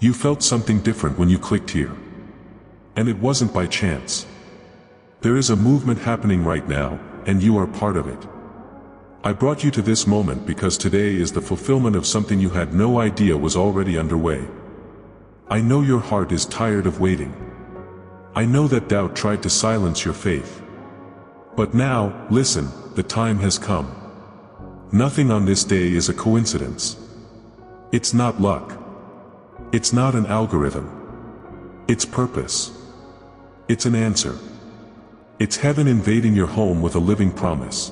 You felt something different when you clicked here. And it wasn't by chance. There is a movement happening right now, and you are part of it. I brought you to this moment because today is the fulfillment of something you had no idea was already underway. I know your heart is tired of waiting. I know that doubt tried to silence your faith. But now, listen, the time has come. Nothing on this day is a coincidence. It's not luck. It's not an algorithm. It's purpose. It's an answer. It's heaven invading your home with a living promise.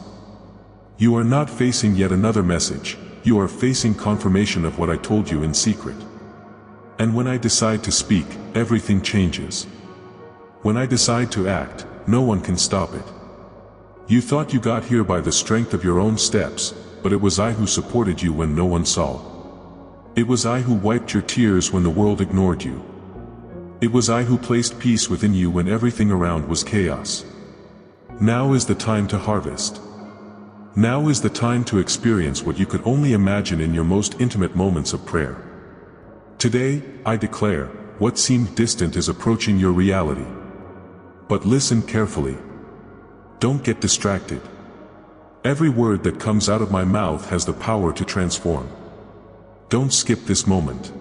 You are not facing yet another message, you are facing confirmation of what I told you in secret. And when I decide to speak, everything changes. When I decide to act, no one can stop it. You thought you got here by the strength of your own steps, but it was I who supported you when no one saw. It was I who wiped your tears when the world ignored you. It was I who placed peace within you when everything around was chaos. Now is the time to harvest. Now is the time to experience what you could only imagine in your most intimate moments of prayer. Today, I declare, what seemed distant is approaching your reality. But listen carefully. Don't get distracted. Every word that comes out of my mouth has the power to transform. Don't skip this moment.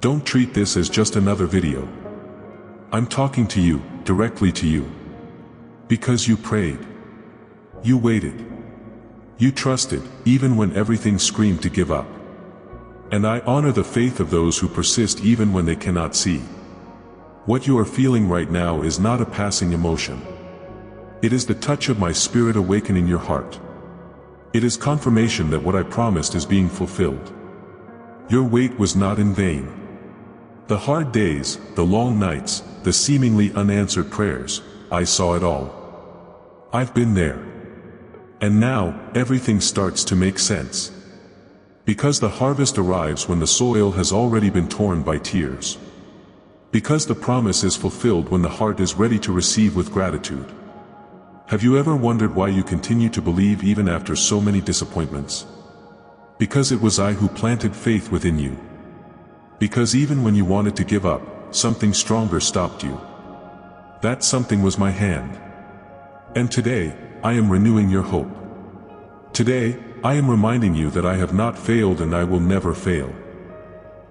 Don't treat this as just another video. I'm talking to you, directly to you. Because you prayed. You waited. You trusted, even when everything screamed to give up. And I honor the faith of those who persist even when they cannot see. What you are feeling right now is not a passing emotion. It is the touch of my spirit awakening your heart. It is confirmation that what I promised is being fulfilled. Your wait was not in vain. The hard days, the long nights, the seemingly unanswered prayers, I saw it all. I've been there. And now, everything starts to make sense. Because the harvest arrives when the soil has already been torn by tears. Because the promise is fulfilled when the heart is ready to receive with gratitude. Have you ever wondered why you continue to believe even after so many disappointments? Because it was I who planted faith within you. Because even when you wanted to give up, something stronger stopped you. That something was my hand. And today, I am renewing your hope. Today, I am reminding you that I have not failed and I will never fail.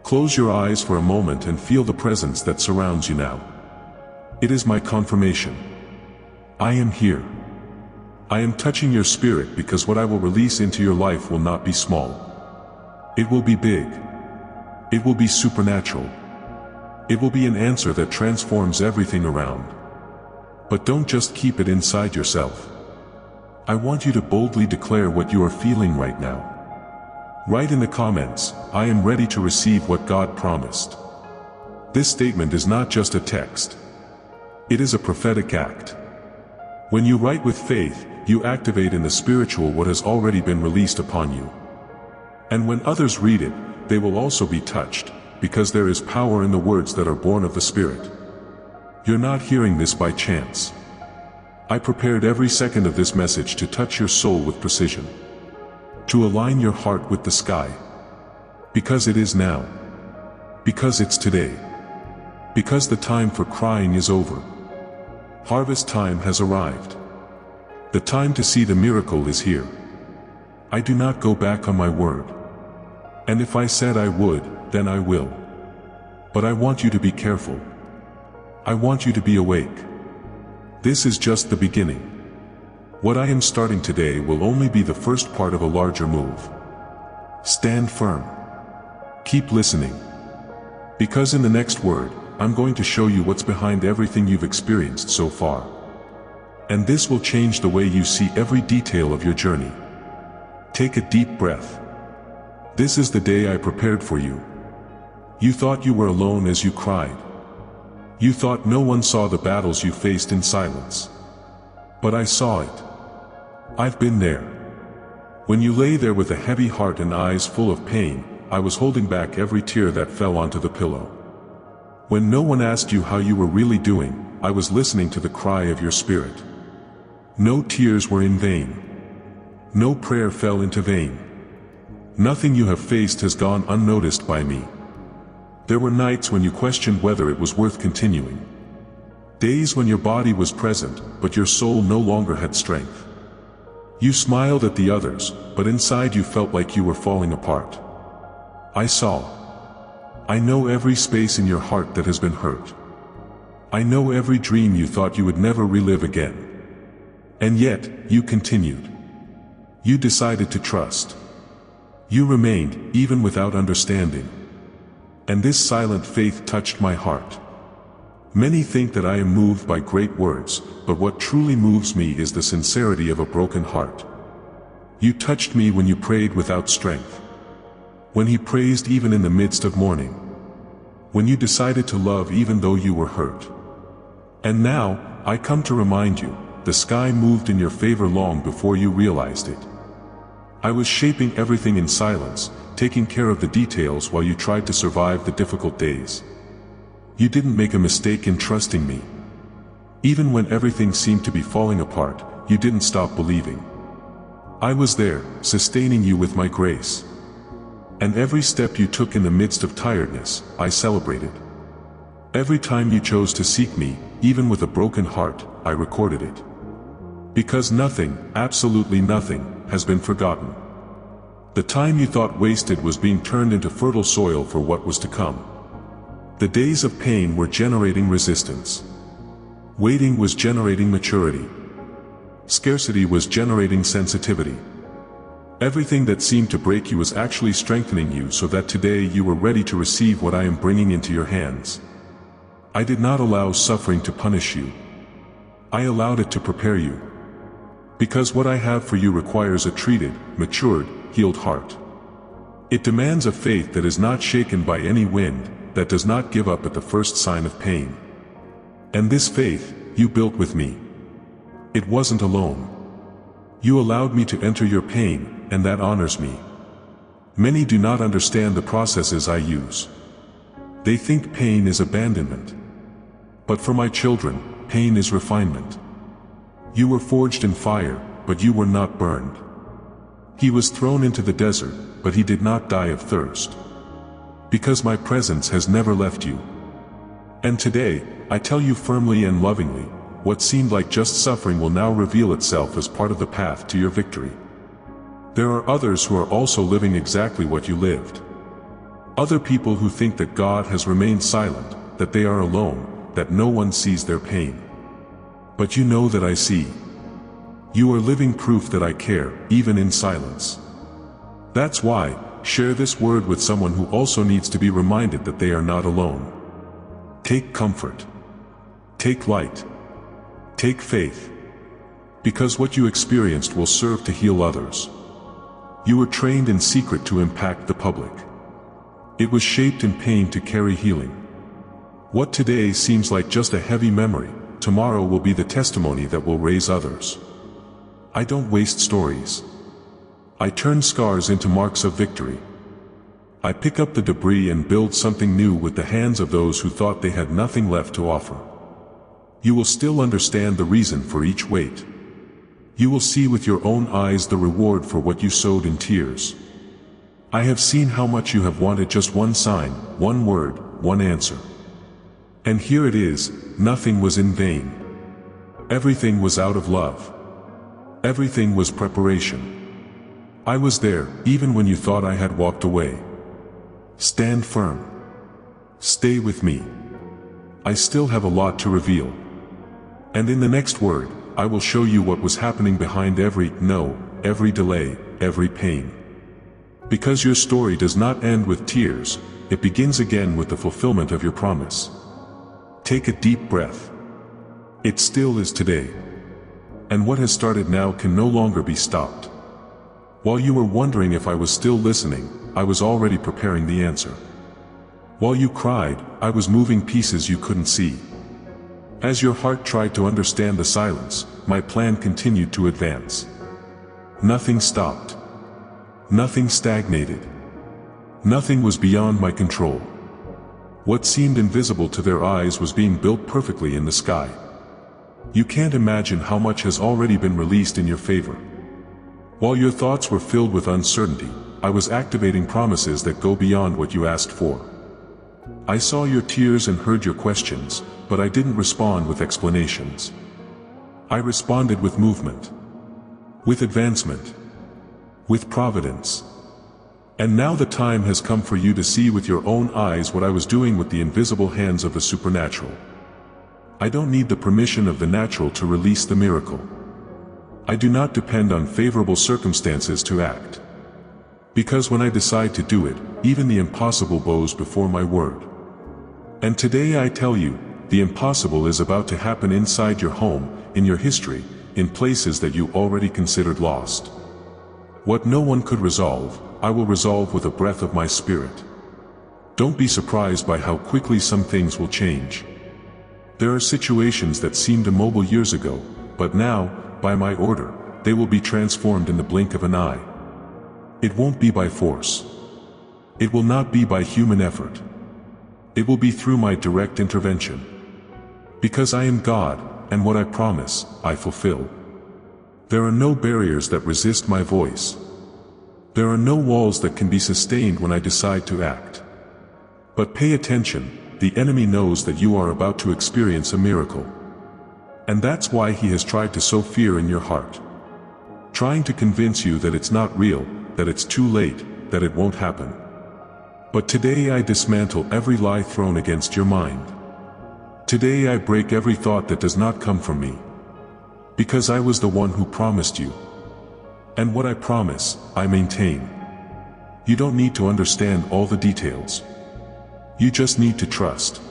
Close your eyes for a moment and feel the presence that surrounds you now. It is my confirmation. I am here. I am touching your spirit because what I will release into your life will not be small. It will be big. It will be supernatural. It will be an answer that transforms everything around. But don't just keep it inside yourself. I want you to boldly declare what you are feeling right now. Write in the comments, I am ready to receive what God promised. This statement is not just a text. It is a prophetic act. When you write with faith, you activate in the spiritual what has already been released upon you. And when others read it, they will also be touched, because there is power in the words that are born of the Spirit. You're not hearing this by chance. I prepared every second of this message to touch your soul with precision. To align your heart with the sky. Because it is now. Because it's today. Because the time for crying is over. Harvest time has arrived. The time to see the miracle is here. I do not go back on my word. And if I said I would, then I will. But I want you to be careful. I want you to be awake. This is just the beginning. What I am starting today will only be the first part of a larger move. Stand firm. Keep listening. Because in the next word, I'm going to show you what's behind everything you've experienced so far. And this will change the way you see every detail of your journey. Take a deep breath. This is the day I prepared for you. You thought you were alone as you cried. You thought no one saw the battles you faced in silence. But I saw it. I've been there. When you lay there with a heavy heart and eyes full of pain, I was holding back every tear that fell onto the pillow. When no one asked you how you were really doing, I was listening to the cry of your spirit. No tears were in vain. No prayer fell into vain. Nothing you have faced has gone unnoticed by me. There were nights when you questioned whether it was worth continuing. Days when your body was present, but your soul no longer had strength. You smiled at the others, but inside you felt like you were falling apart. I saw. I know every space in your heart that has been hurt. I know every dream you thought you would never relive again. And yet, you continued. You decided to trust. You remained, even without understanding. And this silent faith touched my heart. Many think that I am moved by great words, but what truly moves me is the sincerity of a broken heart. You touched me when you prayed without strength. When he praised even in the midst of mourning. When you decided to love even though you were hurt. And now, I come to remind you, the sky moved in your favor long before you realized it. I was shaping everything in silence, taking care of the details while you tried to survive the difficult days. You didn't make a mistake in trusting me. Even when everything seemed to be falling apart, you didn't stop believing. I was there, sustaining you with my grace. And every step you took in the midst of tiredness, I celebrated. Every time you chose to seek me, even with a broken heart, I recorded it. Because nothing, absolutely nothing, has been forgotten. The time you thought wasted was being turned into fertile soil for what was to come. The days of pain were generating resistance. Waiting was generating maturity. Scarcity was generating sensitivity. Everything that seemed to break you was actually strengthening you so that today you were ready to receive what I am bringing into your hands. I did not allow suffering to punish you. I allowed it to prepare you. Because what I have for you requires a treated, matured, healed heart. It demands a faith that is not shaken by any wind, that does not give up at the first sign of pain. And this faith, you built with me. It wasn't alone. You allowed me to enter your pain, and that honors me. Many do not understand the processes I use. They think pain is abandonment. But for my children, pain is refinement. You were forged in fire, but you were not burned. He was thrown into the desert, but he did not die of thirst. Because my presence has never left you. And today, I tell you firmly and lovingly, what seemed like just suffering will now reveal itself as part of the path to your victory. There are others who are also living exactly what you lived. Other people who think that God has remained silent, that they are alone, that no one sees their pain. But you know that I see. You are living proof that I care, even in silence. That's why, share this word with someone who also needs to be reminded that they are not alone. Take comfort. Take light. Take faith. Because what you experienced will serve to heal others. You were trained in secret to impact the public. It was shaped in pain to carry healing. What today seems like just a heavy memory, tomorrow will be the testimony that will raise others. I don't waste stories. I turn scars into marks of victory. I pick up the debris and build something new with the hands of those who thought they had nothing left to offer. You will still understand the reason for each weight. You will see with your own eyes the reward for what you sowed in tears. I have seen how much you have wanted just one sign, one word, one answer. And here it is, nothing was in vain. Everything was out of love. Everything was preparation. I was there, even when you thought I had walked away. Stand firm. Stay with me. I still have a lot to reveal. And in the next word, I will show you what was happening behind every no, every delay, every pain. Because your story does not end with tears, it begins again with the fulfillment of your promise. Take a deep breath. It still is today. And what has started now can no longer be stopped. While you were wondering if I was still listening, I was already preparing the answer. While you cried, I was moving pieces you couldn't see. As your heart tried to understand the silence, my plan continued to advance. Nothing stopped. Nothing stagnated. Nothing was beyond my control. What seemed invisible to their eyes was being built perfectly in the sky. You can't imagine how much has already been released in your favor. While your thoughts were filled with uncertainty, I was activating promises that go beyond what you asked for. I saw your tears and heard your questions, but I didn't respond with explanations. I responded with movement, with advancement, with providence. And now the time has come for you to see with your own eyes what I was doing with the invisible hands of the supernatural. I don't need the permission of the natural to release the miracle. I do not depend on favorable circumstances to act. Because when I decide to do it, even the impossible bows before my word. And today I tell you, the impossible is about to happen inside your home, in your history, in places that you already considered lost. What no one could resolve, I will resolve with a breath of my spirit. Don't be surprised by how quickly some things will change. There are situations that seemed immobile years ago, but now, by my order, they will be transformed in the blink of an eye. It won't be by force. It will not be by human effort. It will be through my direct intervention. Because I am God, and what I promise, I fulfill. There are no barriers that resist my voice. There are no walls that can be sustained when I decide to act. But pay attention, the enemy knows that you are about to experience a miracle. And that's why he has tried to sow fear in your heart. Trying to convince you that it's not real, that it's too late, that it won't happen. But today I dismantle every lie thrown against your mind. Today I break every thought that does not come from me. Because I was the one who promised you. And what I promise, I maintain. You don't need to understand all the details. You just need to trust.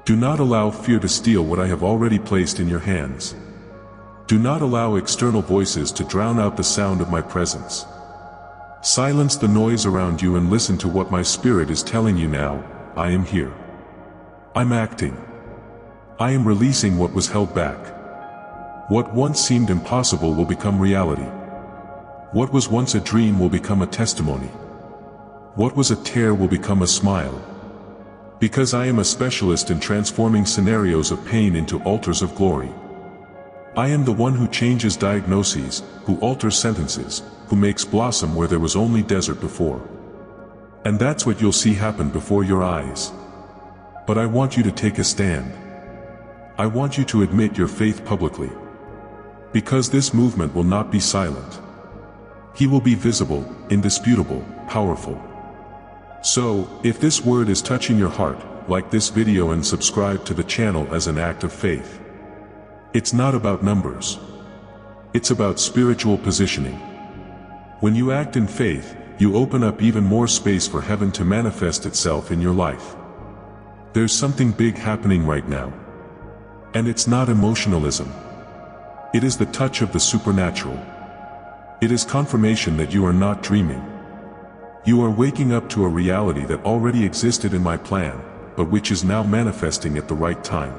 Do not allow fear to steal what I have already placed in your hands. Do not allow external voices to drown out the sound of my presence. Silence the noise around you and listen to what my spirit is telling you now. I am here. I'm acting. I am releasing what was held back. What once seemed impossible will become reality. What was once a dream will become a testimony. What was a tear will become a smile. Because I am a specialist in transforming scenarios of pain into altars of glory. I am the one who changes diagnoses, who alters sentences, who makes blossom where there was only desert before. And that's what you'll see happen before your eyes. But I want you to take a stand. I want you to admit your faith publicly. Because this movement will not be silent. He will be visible, indisputable, powerful. So, if this word is touching your heart, like this video and subscribe to the channel as an act of faith. It's not about numbers. It's about spiritual positioning. When you act in faith, you open up even more space for heaven to manifest itself in your life. There's something big happening right now. And it's not emotionalism. It is the touch of the supernatural. It is confirmation that you are not dreaming. You are waking up to a reality that already existed in my plan, but which is now manifesting at the right time.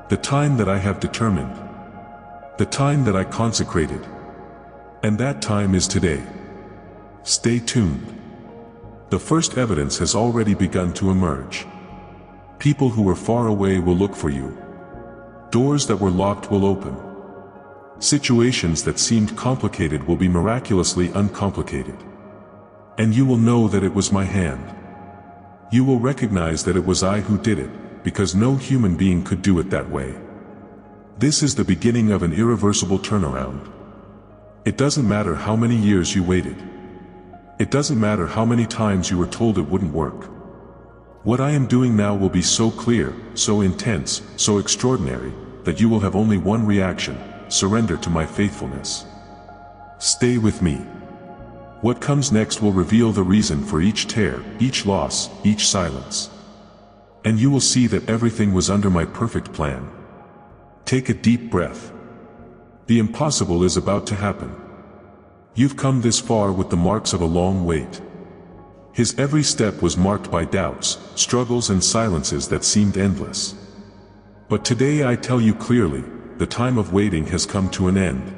The time that I have determined. The time that I consecrated. And that time is today. Stay tuned. The first evidence has already begun to emerge. People who were far away will look for you. Doors that were locked will open. Situations that seemed complicated will be miraculously uncomplicated. And you will know that it was my hand. You will recognize that it was I who did it, because no human being could do it that way. This is the beginning of an irreversible turnaround. It doesn't matter how many years you waited. It doesn't matter how many times you were told it wouldn't work. What I am doing now will be so clear, so intense, so extraordinary, that you will have only one reaction: surrender to my faithfulness. Stay with me. What comes next will reveal the reason for each tear, each loss, each silence. And you will see that everything was under my perfect plan. Take a deep breath. The impossible is about to happen. You've come this far with the marks of a long wait. His every step was marked by doubts, struggles and silences that seemed endless. But today I tell you clearly, the time of waiting has come to an end.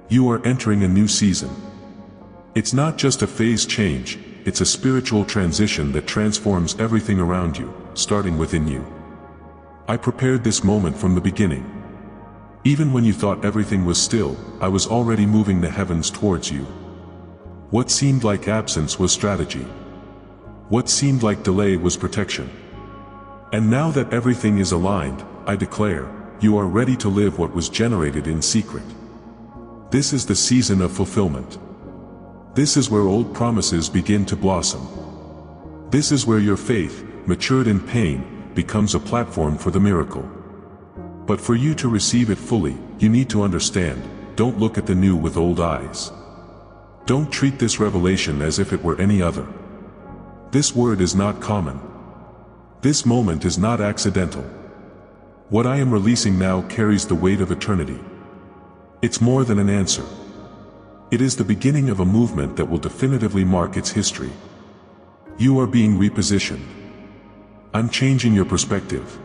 You are entering a new season. It's not just a phase change, it's a spiritual transition that transforms everything around you, starting within you. I prepared this moment from the beginning. Even when you thought everything was still, I was already moving the heavens towards you. What seemed like absence was strategy. What seemed like delay was protection. And now that everything is aligned, I declare, you are ready to live what was generated in secret. This is the season of fulfillment. This is where old promises begin to blossom. This is where your faith, matured in pain, becomes a platform for the miracle. But for you to receive it fully, you need to understand, don't look at the new with old eyes. Don't treat this revelation as if it were any other. This word is not common. This moment is not accidental. What I am releasing now carries the weight of eternity. It's more than an answer. It is the beginning of a movement that will definitively mark its history. You are being repositioned. I'm changing your perspective.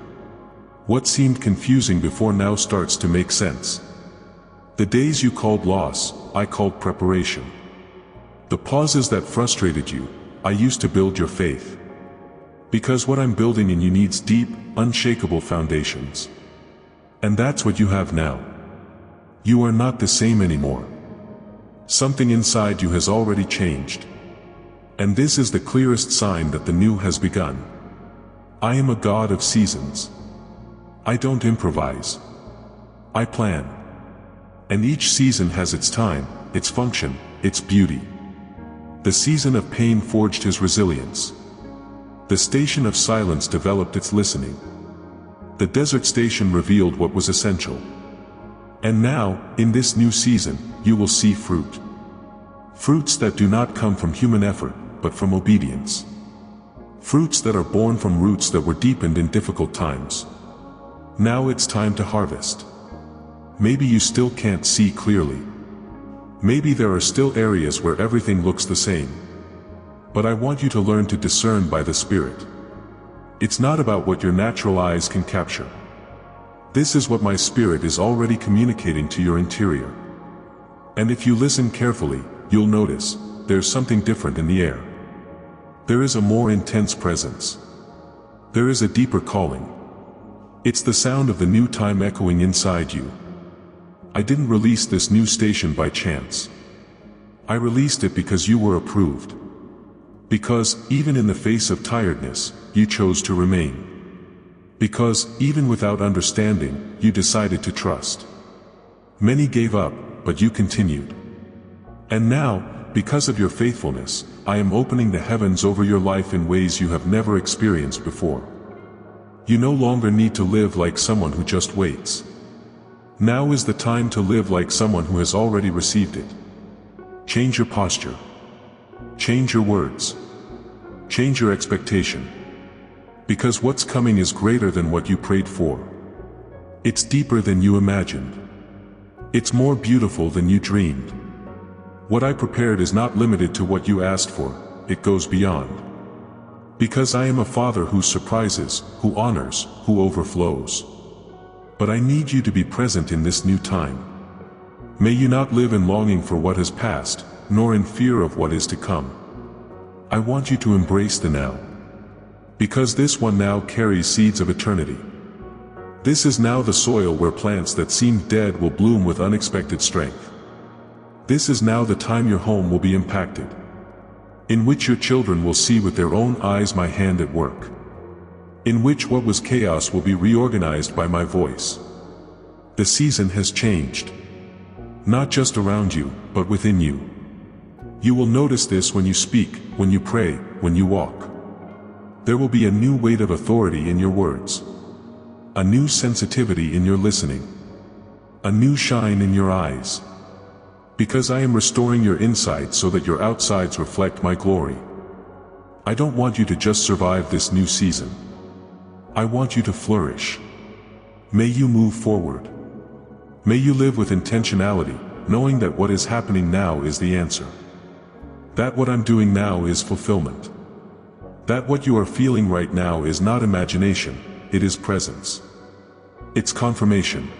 What seemed confusing before now starts to make sense. The days you called loss, I called preparation. The pauses that frustrated you, I used to build your faith. Because what I'm building in you needs deep, unshakable foundations. And that's what you have now. You are not the same anymore. Something inside you has already changed. And this is the clearest sign that the new has begun. I am a God of seasons. I don't improvise. I plan. And each season has its time, its function, its beauty. The season of pain forged his resilience. The station of silence developed its listening. The desert station revealed what was essential. And now, in this new season, you will see fruit. Fruits that do not come from human effort, but from obedience. Fruits that are born from roots that were deepened in difficult times. Now it's time to harvest. Maybe you still can't see clearly. Maybe there are still areas where everything looks the same. But I want you to learn to discern by the Spirit. It's not about what your natural eyes can capture. This is what my Spirit is already communicating to your interior. And if you listen carefully, you'll notice, there's something different in the air. There is a more intense presence. There is a deeper calling. It's the sound of the new time echoing inside you. I didn't release this new station by chance. I released it because you were approved. Because, even in the face of tiredness, you chose to remain. Because, even without understanding, you decided to trust. Many gave up, but you continued. And now, because of your faithfulness, I am opening the heavens over your life in ways you have never experienced before. You no longer need to live like someone who just waits. Now is the time to live like someone who has already received it. Change your posture. Change your words. Change your expectation. Because what's coming is greater than what you prayed for. It's deeper than you imagined. It's more beautiful than you dreamed. What I prepared is not limited to what you asked for, it goes beyond. Because I am a Father who surprises, who honors, who overflows. But I need you to be present in this new time. May you not live in longing for what has passed, nor in fear of what is to come. I want you to embrace the now. Because this one now carries seeds of eternity. This is now the soil where plants that seemed dead will bloom with unexpected strength. This is now the time your home will be impacted. In which your children will see with their own eyes my hand at work. In which what was chaos will be reorganized by my voice. The season has changed. Not just around you, but within you. You will notice this when you speak, when you pray, when you walk. There will be a new weight of authority in your words. A new sensitivity in your listening. A new shine in your eyes. Because I am restoring your insight so that your outsides reflect my glory. I don't want you to just survive this new season. I want you to flourish. May you move forward. May you live with intentionality, knowing that what is happening now is the answer. That what I'm doing now is fulfillment. That what you are feeling right now is not imagination, it is presence. It's confirmation.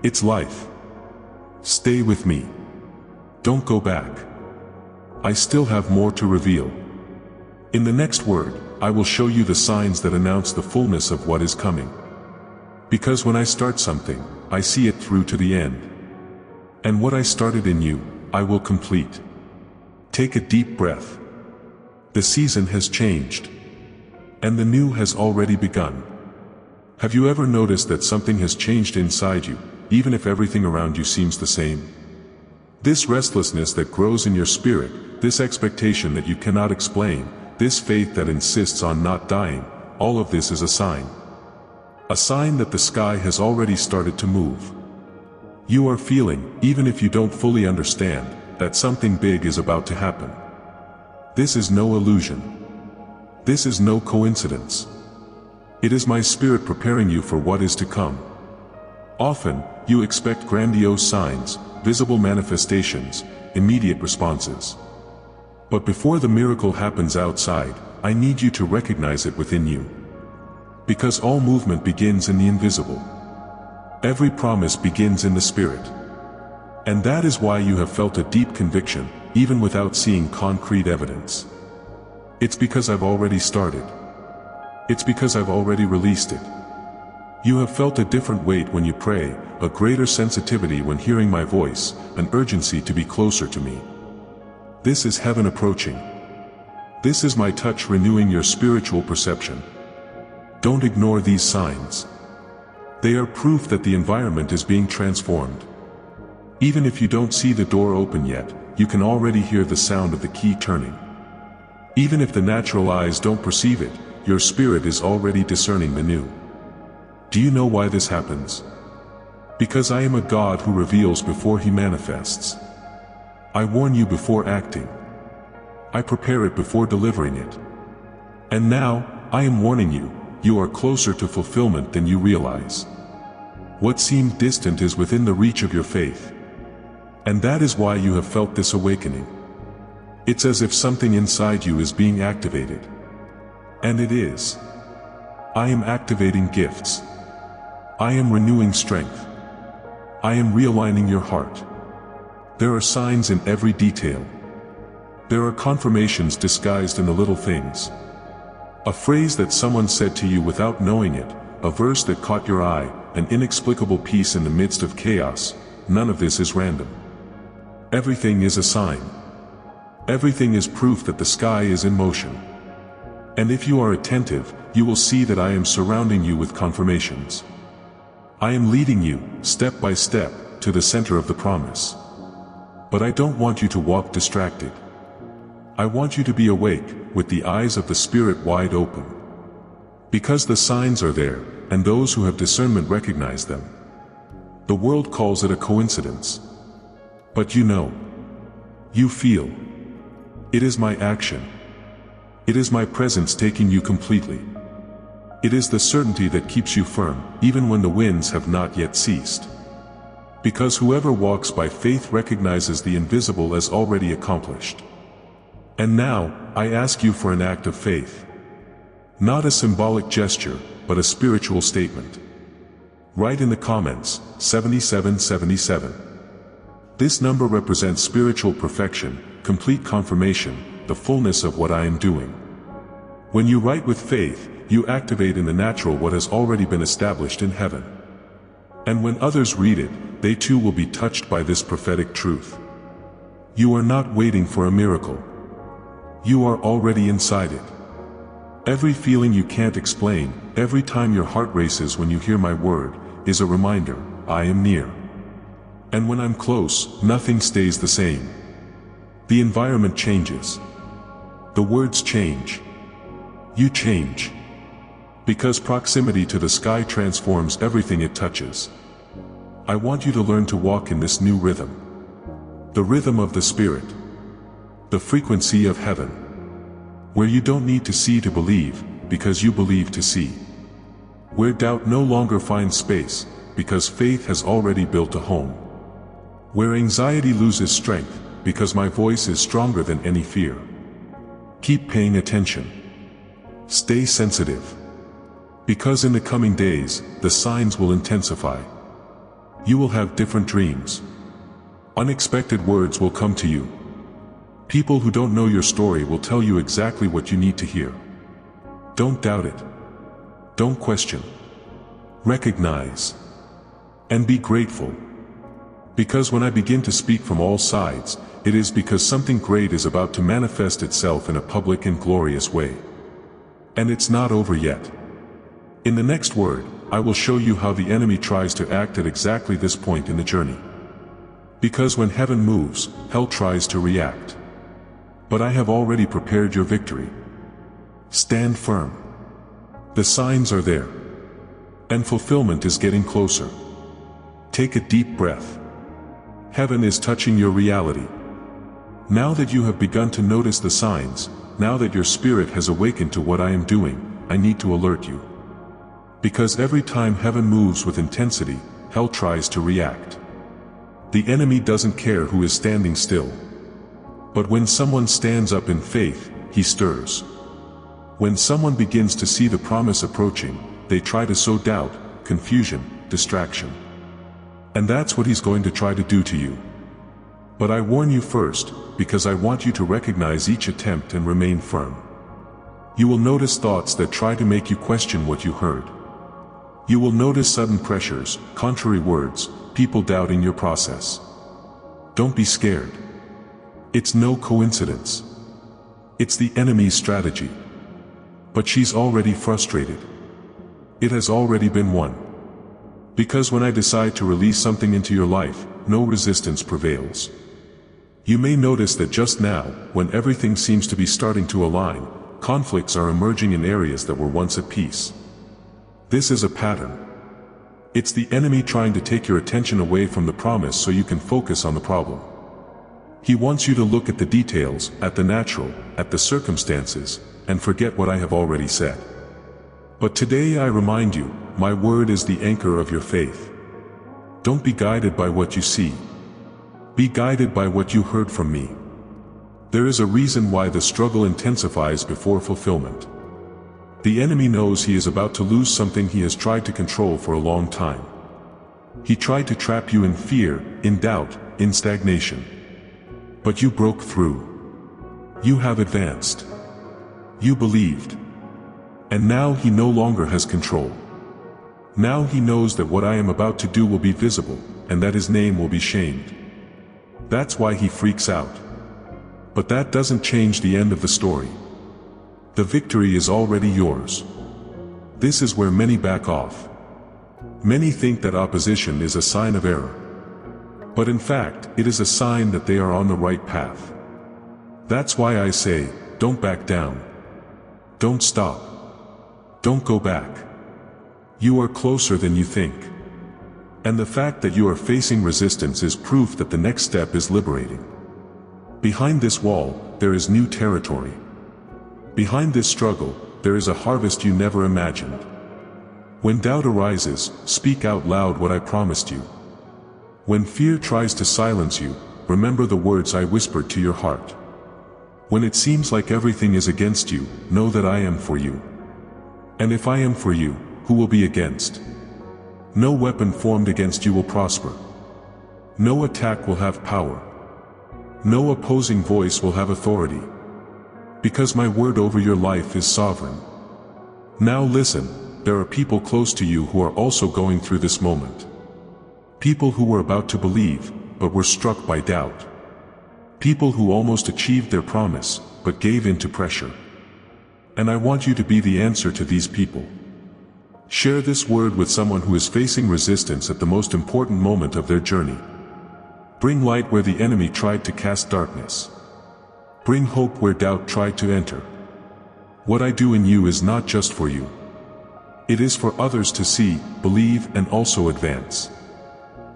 It's life. Stay with me. Don't go back. I still have more to reveal. In the next word, I will show you the signs that announce the fullness of what is coming. Because when I start something, I see it through to the end. And what I started in you, I will complete. Take a deep breath. The season has changed. And the new has already begun. Have you ever noticed that something has changed inside you, even if everything around you seems the same? This restlessness that grows in your spirit, this expectation that you cannot explain, this faith that insists on not dying, all of this is a sign. A sign that the sky has already started to move. You are feeling, even if you don't fully understand, that something big is about to happen. This is no illusion. This is no coincidence. It is my spirit preparing you for what is to come. Often, you expect grandiose signs, visible manifestations, immediate responses. But before the miracle happens outside, I need you to recognize it within you. Because all movement begins in the invisible. Every promise begins in the spirit. And that is why you have felt a deep conviction, even without seeing concrete evidence. It's because I've already started. It's because I've already released it. You have felt a different weight when you pray, a greater sensitivity when hearing my voice, an urgency to be closer to me. This is heaven approaching. This is my touch renewing your spiritual perception. Don't ignore these signs. They are proof that the environment is being transformed. Even if you don't see the door open yet, you can already hear the sound of the key turning. Even if the natural eyes don't perceive it, your spirit is already discerning the new. Do you know why this happens? Because I am a God who reveals before he manifests. I warn you before acting. I prepare it before delivering it. And now, I am warning you, you are closer to fulfillment than you realize. What seemed distant is within the reach of your faith. And that is why you have felt this awakening. It's as if something inside you is being activated. And it is. I am activating gifts. I am renewing strength. I am realigning your heart. There are signs in every detail. There are confirmations disguised in the little things. A phrase that someone said to you without knowing it, a verse that caught your eye, an inexplicable peace in the midst of chaos. None of this is random. Everything is a sign. Everything is proof that the sky is in motion. And if you are attentive, you will see that I am surrounding you with confirmations. I am leading you, step by step, to the center of the promise. But I don't want you to walk distracted. I want you to be awake, with the eyes of the Spirit wide open. Because the signs are there, and those who have discernment recognize them. The world calls it a coincidence. But you know. You feel. It is my action. It is my presence taking you completely. It is the certainty that keeps you firm, even when the winds have not yet ceased. Because whoever walks by faith recognizes the invisible as already accomplished. And now, I ask you for an act of faith. Not a symbolic gesture, but a spiritual statement. Write in the comments, 7777. This number represents spiritual perfection, complete confirmation, the fullness of what I am doing. When you write with faith, you activate in the natural what has already been established in heaven. And when others read it, they too will be touched by this prophetic truth. You are not waiting for a miracle. You are already inside it. Every feeling you can't explain, every time your heart races when you hear my word, is a reminder, I am near. And when I'm close, nothing stays the same. The environment changes. The words change. You change. Because proximity to the sky transforms everything it touches. I want you to learn to walk in this new rhythm. The rhythm of the Spirit. The frequency of heaven. Where you don't need to see to believe, because you believe to see. Where doubt no longer finds space, because faith has already built a home. Where anxiety loses strength, because my voice is stronger than any fear. Keep paying attention. Stay sensitive. Because in the coming days, the signs will intensify. You will have different dreams. Unexpected words will come to you. People who don't know your story will tell you exactly what you need to hear. Don't doubt it. Don't question. Recognize. And be grateful. Because when I begin to speak from all sides, it is because something great is about to manifest itself in a public and glorious way. And it's not over yet. In the next word, I will show you how the enemy tries to act at exactly this point in the journey. Because when heaven moves, hell tries to react. But I have already prepared your victory. Stand firm. The signs are there. And fulfillment is getting closer. Take a deep breath. Heaven is touching your reality. Now that you have begun to notice the signs, now that your spirit has awakened to what I am doing, I need to alert you. Because every time heaven moves with intensity, hell tries to react. The enemy doesn't care who is standing still. But when someone stands up in faith, he stirs. When someone begins to see the promise approaching, they try to sow doubt, confusion, distraction. And that's what he's going to try to do to you. But I warn you first, because I want you to recognize each attempt and remain firm. You will notice thoughts that try to make you question what you heard. You will notice sudden pressures, contrary words, people doubting your process. Don't be scared. It's no coincidence. It's the enemy's strategy. But she's already frustrated. It has already been won. Because when I decide to release something into your life, no resistance prevails. You may notice that just now, when everything seems to be starting to align, conflicts are emerging in areas that were once at peace. This is a pattern. It's the enemy trying to take your attention away from the promise so you can focus on the problem. He wants you to look at the details, at the natural, at the circumstances, and forget what I have already said. But today I remind you, my word is the anchor of your faith. Don't be guided by what you see. Be guided by what you heard from me. There is a reason why the struggle intensifies before fulfillment. The enemy knows he is about to lose something he has tried to control for a long time. He tried to trap you in fear, in doubt, in stagnation. But you broke through. You have advanced. You believed. And now he no longer has control. Now he knows that what I am about to do will be visible, and that his name will be shamed. That's why he freaks out. But that doesn't change the end of the story. The victory is already yours. This is where many back off. Many think that opposition is a sign of error. But in fact, it is a sign that they are on the right path. That's why I say, don't back down. Don't stop. Don't go back. You are closer than you think. And the fact that you are facing resistance is proof that the next step is liberating. Behind this wall, there is new territory. Behind this struggle, there is a harvest you never imagined. When doubt arises, speak out loud what I promised you. When fear tries to silence you, remember the words I whispered to your heart. When it seems like everything is against you, know that I am for you. And if I am for you, who will be against? No weapon formed against you will prosper. No attack will have power. No opposing voice will have authority. Because my word over your life is sovereign. Now listen, there are people close to you who are also going through this moment. People who were about to believe, but were struck by doubt. People who almost achieved their promise, but gave in to pressure. And I want you to be the answer to these people. Share this word with someone who is facing resistance at the most important moment of their journey. Bring light where the enemy tried to cast darkness. Bring hope where doubt tried to enter. What I do in you is not just for you. It is for others to see, believe, and also advance.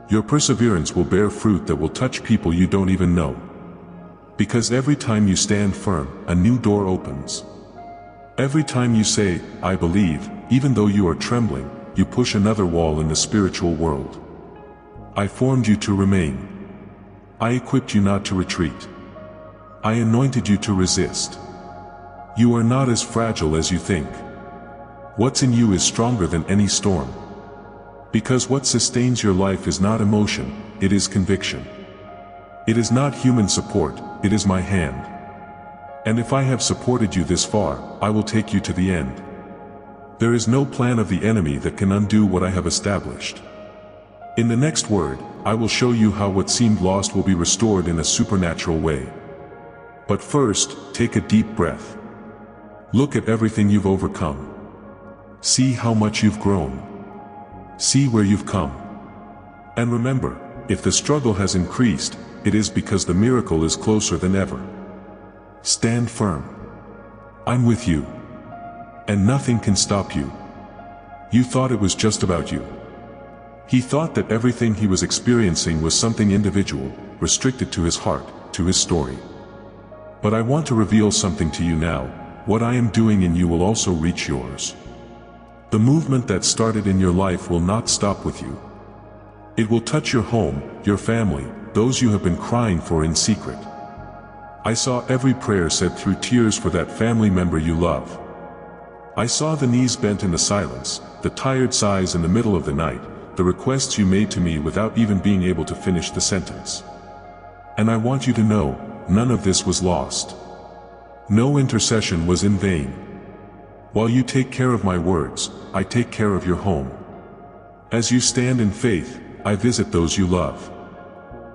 Your perseverance will bear fruit that will touch people you don't even know. Because every time you stand firm, a new door opens. Every time you say, I believe, even though you are trembling, you push another wall in the spiritual world. I formed you to remain. I equipped you not to retreat. I anointed you to resist. You are not as fragile as you think. What's in you is stronger than any storm. Because what sustains your life is not emotion, it is conviction. It is not human support, it is my hand. And if I have supported you this far, I will take you to the end. There is no plan of the enemy that can undo what I have established. In the next word, I will show you how what seemed lost will be restored in a supernatural way. But first, take a deep breath. Look at everything you've overcome. See how much you've grown. See where you've come. And remember, if the struggle has increased, it is because the miracle is closer than ever. Stand firm. I'm with you. And nothing can stop you. You thought it was just about you. He thought that everything he was experiencing was something individual, restricted to his heart, to his story. But I want to reveal something to you now. What I am doing in you will also reach yours. The movement that started in your life will not stop with you. It will touch your home, your family, those you have been crying for in secret. I saw every prayer said through tears for that family member you love. I saw the knees bent in the silence, the tired sighs in the middle of the night, the requests you made to me without even being able to finish the sentence. And I want you to know, none of this was lost. No intercession was in vain. While you take care of my words, I take care of your home. As you stand in faith, I visit those you love.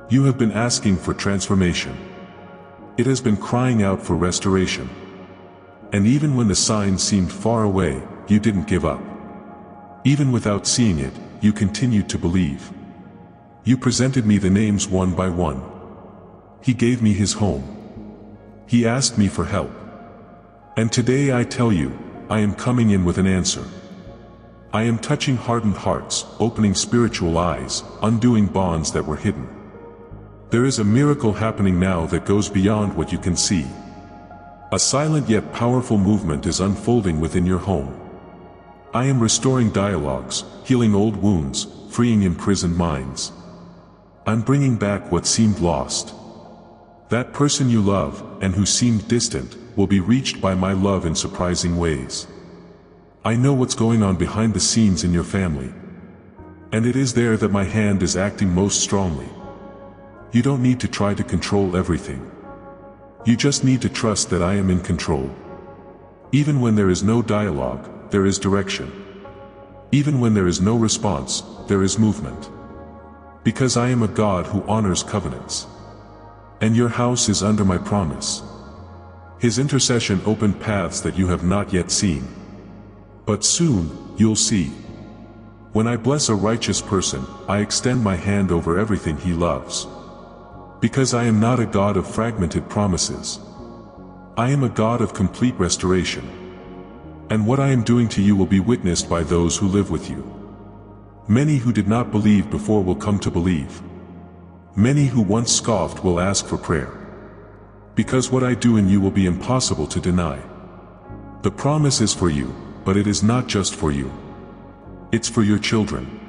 You have been asking for transformation. It has been crying out for restoration. And even when the signs seemed far away, you didn't give up. Even without seeing it, you continued to believe. You presented me the names one by one. He gave me his home. He asked me for help. And today I tell you, I am coming in with an answer. I am touching hardened hearts, opening spiritual eyes, undoing bonds that were hidden. There is a miracle happening now that goes beyond what you can see. A silent yet powerful movement is unfolding within your home. I am restoring dialogues, healing old wounds, freeing imprisoned minds. I'm bringing back what seemed lost. That person you love, and who seemed distant, will be reached by my love in surprising ways. I know what's going on behind the scenes in your family. And it is there that my hand is acting most strongly. You don't need to try to control everything. You just need to trust that I am in control. Even when there is no dialogue, there is direction. Even when there is no response, there is movement. Because I am a God who honors covenants. And your house is under my promise. His intercession opened paths that you have not yet seen. But soon, you'll see. When I bless a righteous person, I extend my hand over everything he loves. Because I am not a God of fragmented promises. I am a God of complete restoration. And what I am doing to you will be witnessed by those who live with you. Many who did not believe before will come to believe. Many who once scoffed will ask for prayer. Because what I do in you will be impossible to deny. The promise is for you, but it is not just for you. It's for your children.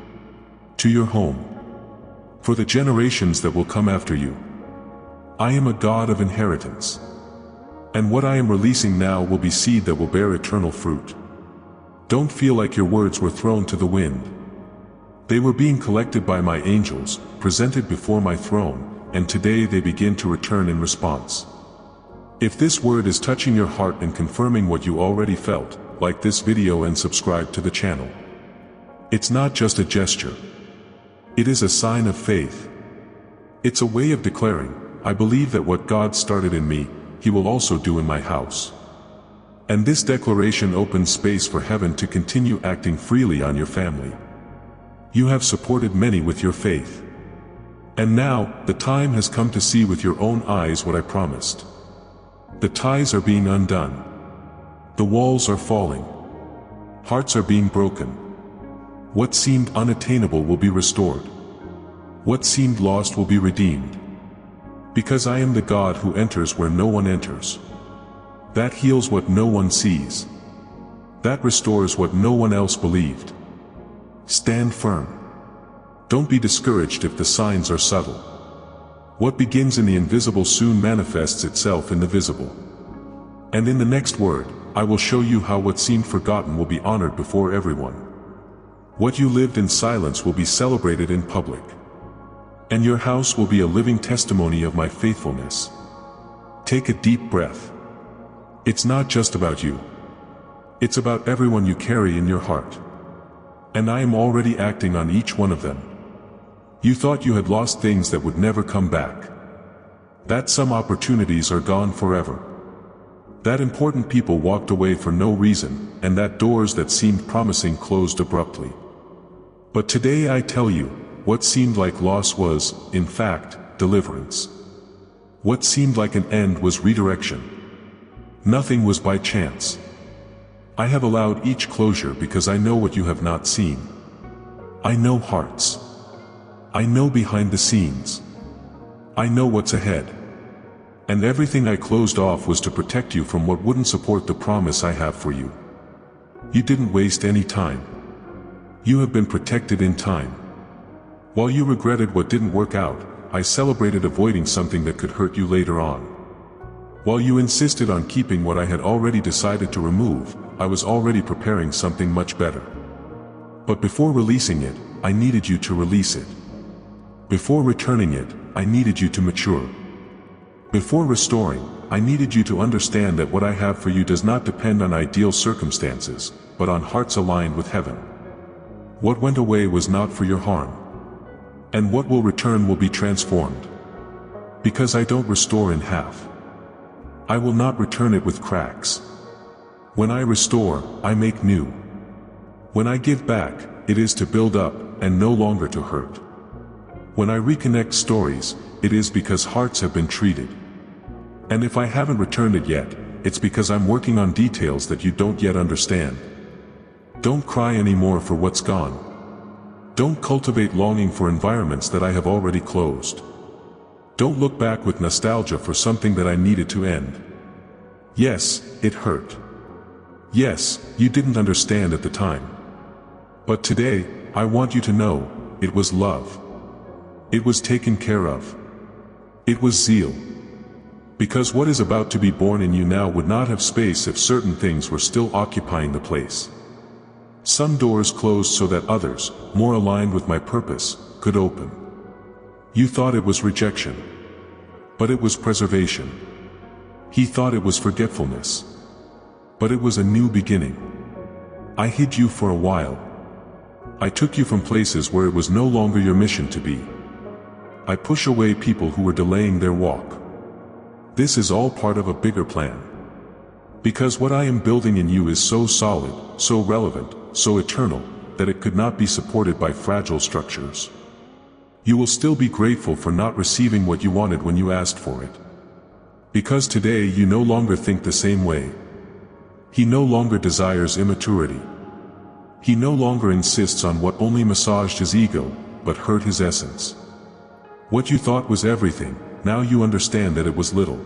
To your home. For the generations that will come after you. I am a God of inheritance. And what I am releasing now will be seed that will bear eternal fruit. Don't feel like your words were thrown to the wind. They were being collected by my angels, presented before my throne, and today they begin to return in response. If this word is touching your heart and confirming what you already felt, like this video and subscribe to the channel. It's not just a gesture. It is a sign of faith. It's a way of declaring, I believe that what God started in me, He will also do in my house. And this declaration opens space for heaven to continue acting freely on your family. You have supported many with your faith. And now, the time has come to see with your own eyes what I promised. The ties are being undone. The walls are falling. Hearts are being broken. What seemed unattainable will be restored. What seemed lost will be redeemed. Because I am the God who enters where no one enters. That heals what no one sees. That restores what no one else believed. Stand firm. Don't be discouraged if the signs are subtle. What begins in the invisible soon manifests itself in the visible. And in the next word, I will show you how what seemed forgotten will be honored before everyone. What you lived in silence will be celebrated in public. And your house will be a living testimony of my faithfulness. Take a deep breath. It's not just about you. It's about everyone you carry in your heart. And I am already acting on each one of them. You thought you had lost things that would never come back. That some opportunities are gone forever. That important people walked away for no reason, and that doors that seemed promising closed abruptly. But today I tell you, what seemed like loss was, in fact, deliverance. What seemed like an end was redirection. Nothing was by chance. I have allowed each closure because I know what you have not seen. I know hearts. I know behind the scenes. I know what's ahead. And everything I closed off was to protect you from what wouldn't support the promise I have for you. You didn't waste any time. You have been protected in time. While you regretted what didn't work out, I celebrated avoiding something that could hurt you later on. While you insisted on keeping what I had already decided to remove, I was already preparing something much better. But before releasing it, I needed you to release it. Before returning it, I needed you to mature. Before restoring, I needed you to understand that what I have for you does not depend on ideal circumstances, but on hearts aligned with heaven. What went away was not for your harm. And what will return will be transformed. Because I don't restore in half. I will not return it with cracks. When I restore, I make new. When I give back, it is to build up, and no longer to hurt. When I reconnect stories, it is because hearts have been treated. And if I haven't returned it yet, it's because I'm working on details that you don't yet understand. Don't cry anymore for what's gone. Don't cultivate longing for environments that I have already closed. Don't look back with nostalgia for something that I needed to end. Yes, it hurt. Yes, you didn't understand at the time. But today, I want you to know, it was love. It was taken care of. It was zeal. Because what is about to be born in you now would not have space if certain things were still occupying the place. Some doors closed so that others, more aligned with my purpose, could open. You thought it was rejection. But it was preservation. He thought it was forgetfulness. But it was a new beginning. I hid you for a while. I took you from places where it was no longer your mission to be. I push away people who were delaying their walk. This is all part of a bigger plan. Because what I am building in you is so solid, so relevant, so eternal, that it could not be supported by fragile structures. You will still be grateful for not receiving what you wanted when you asked for it. Because today you no longer think the same way. He no longer desires immaturity. He no longer insists on what only massaged his ego, but hurt his essence. What you thought was everything, now you understand that it was little.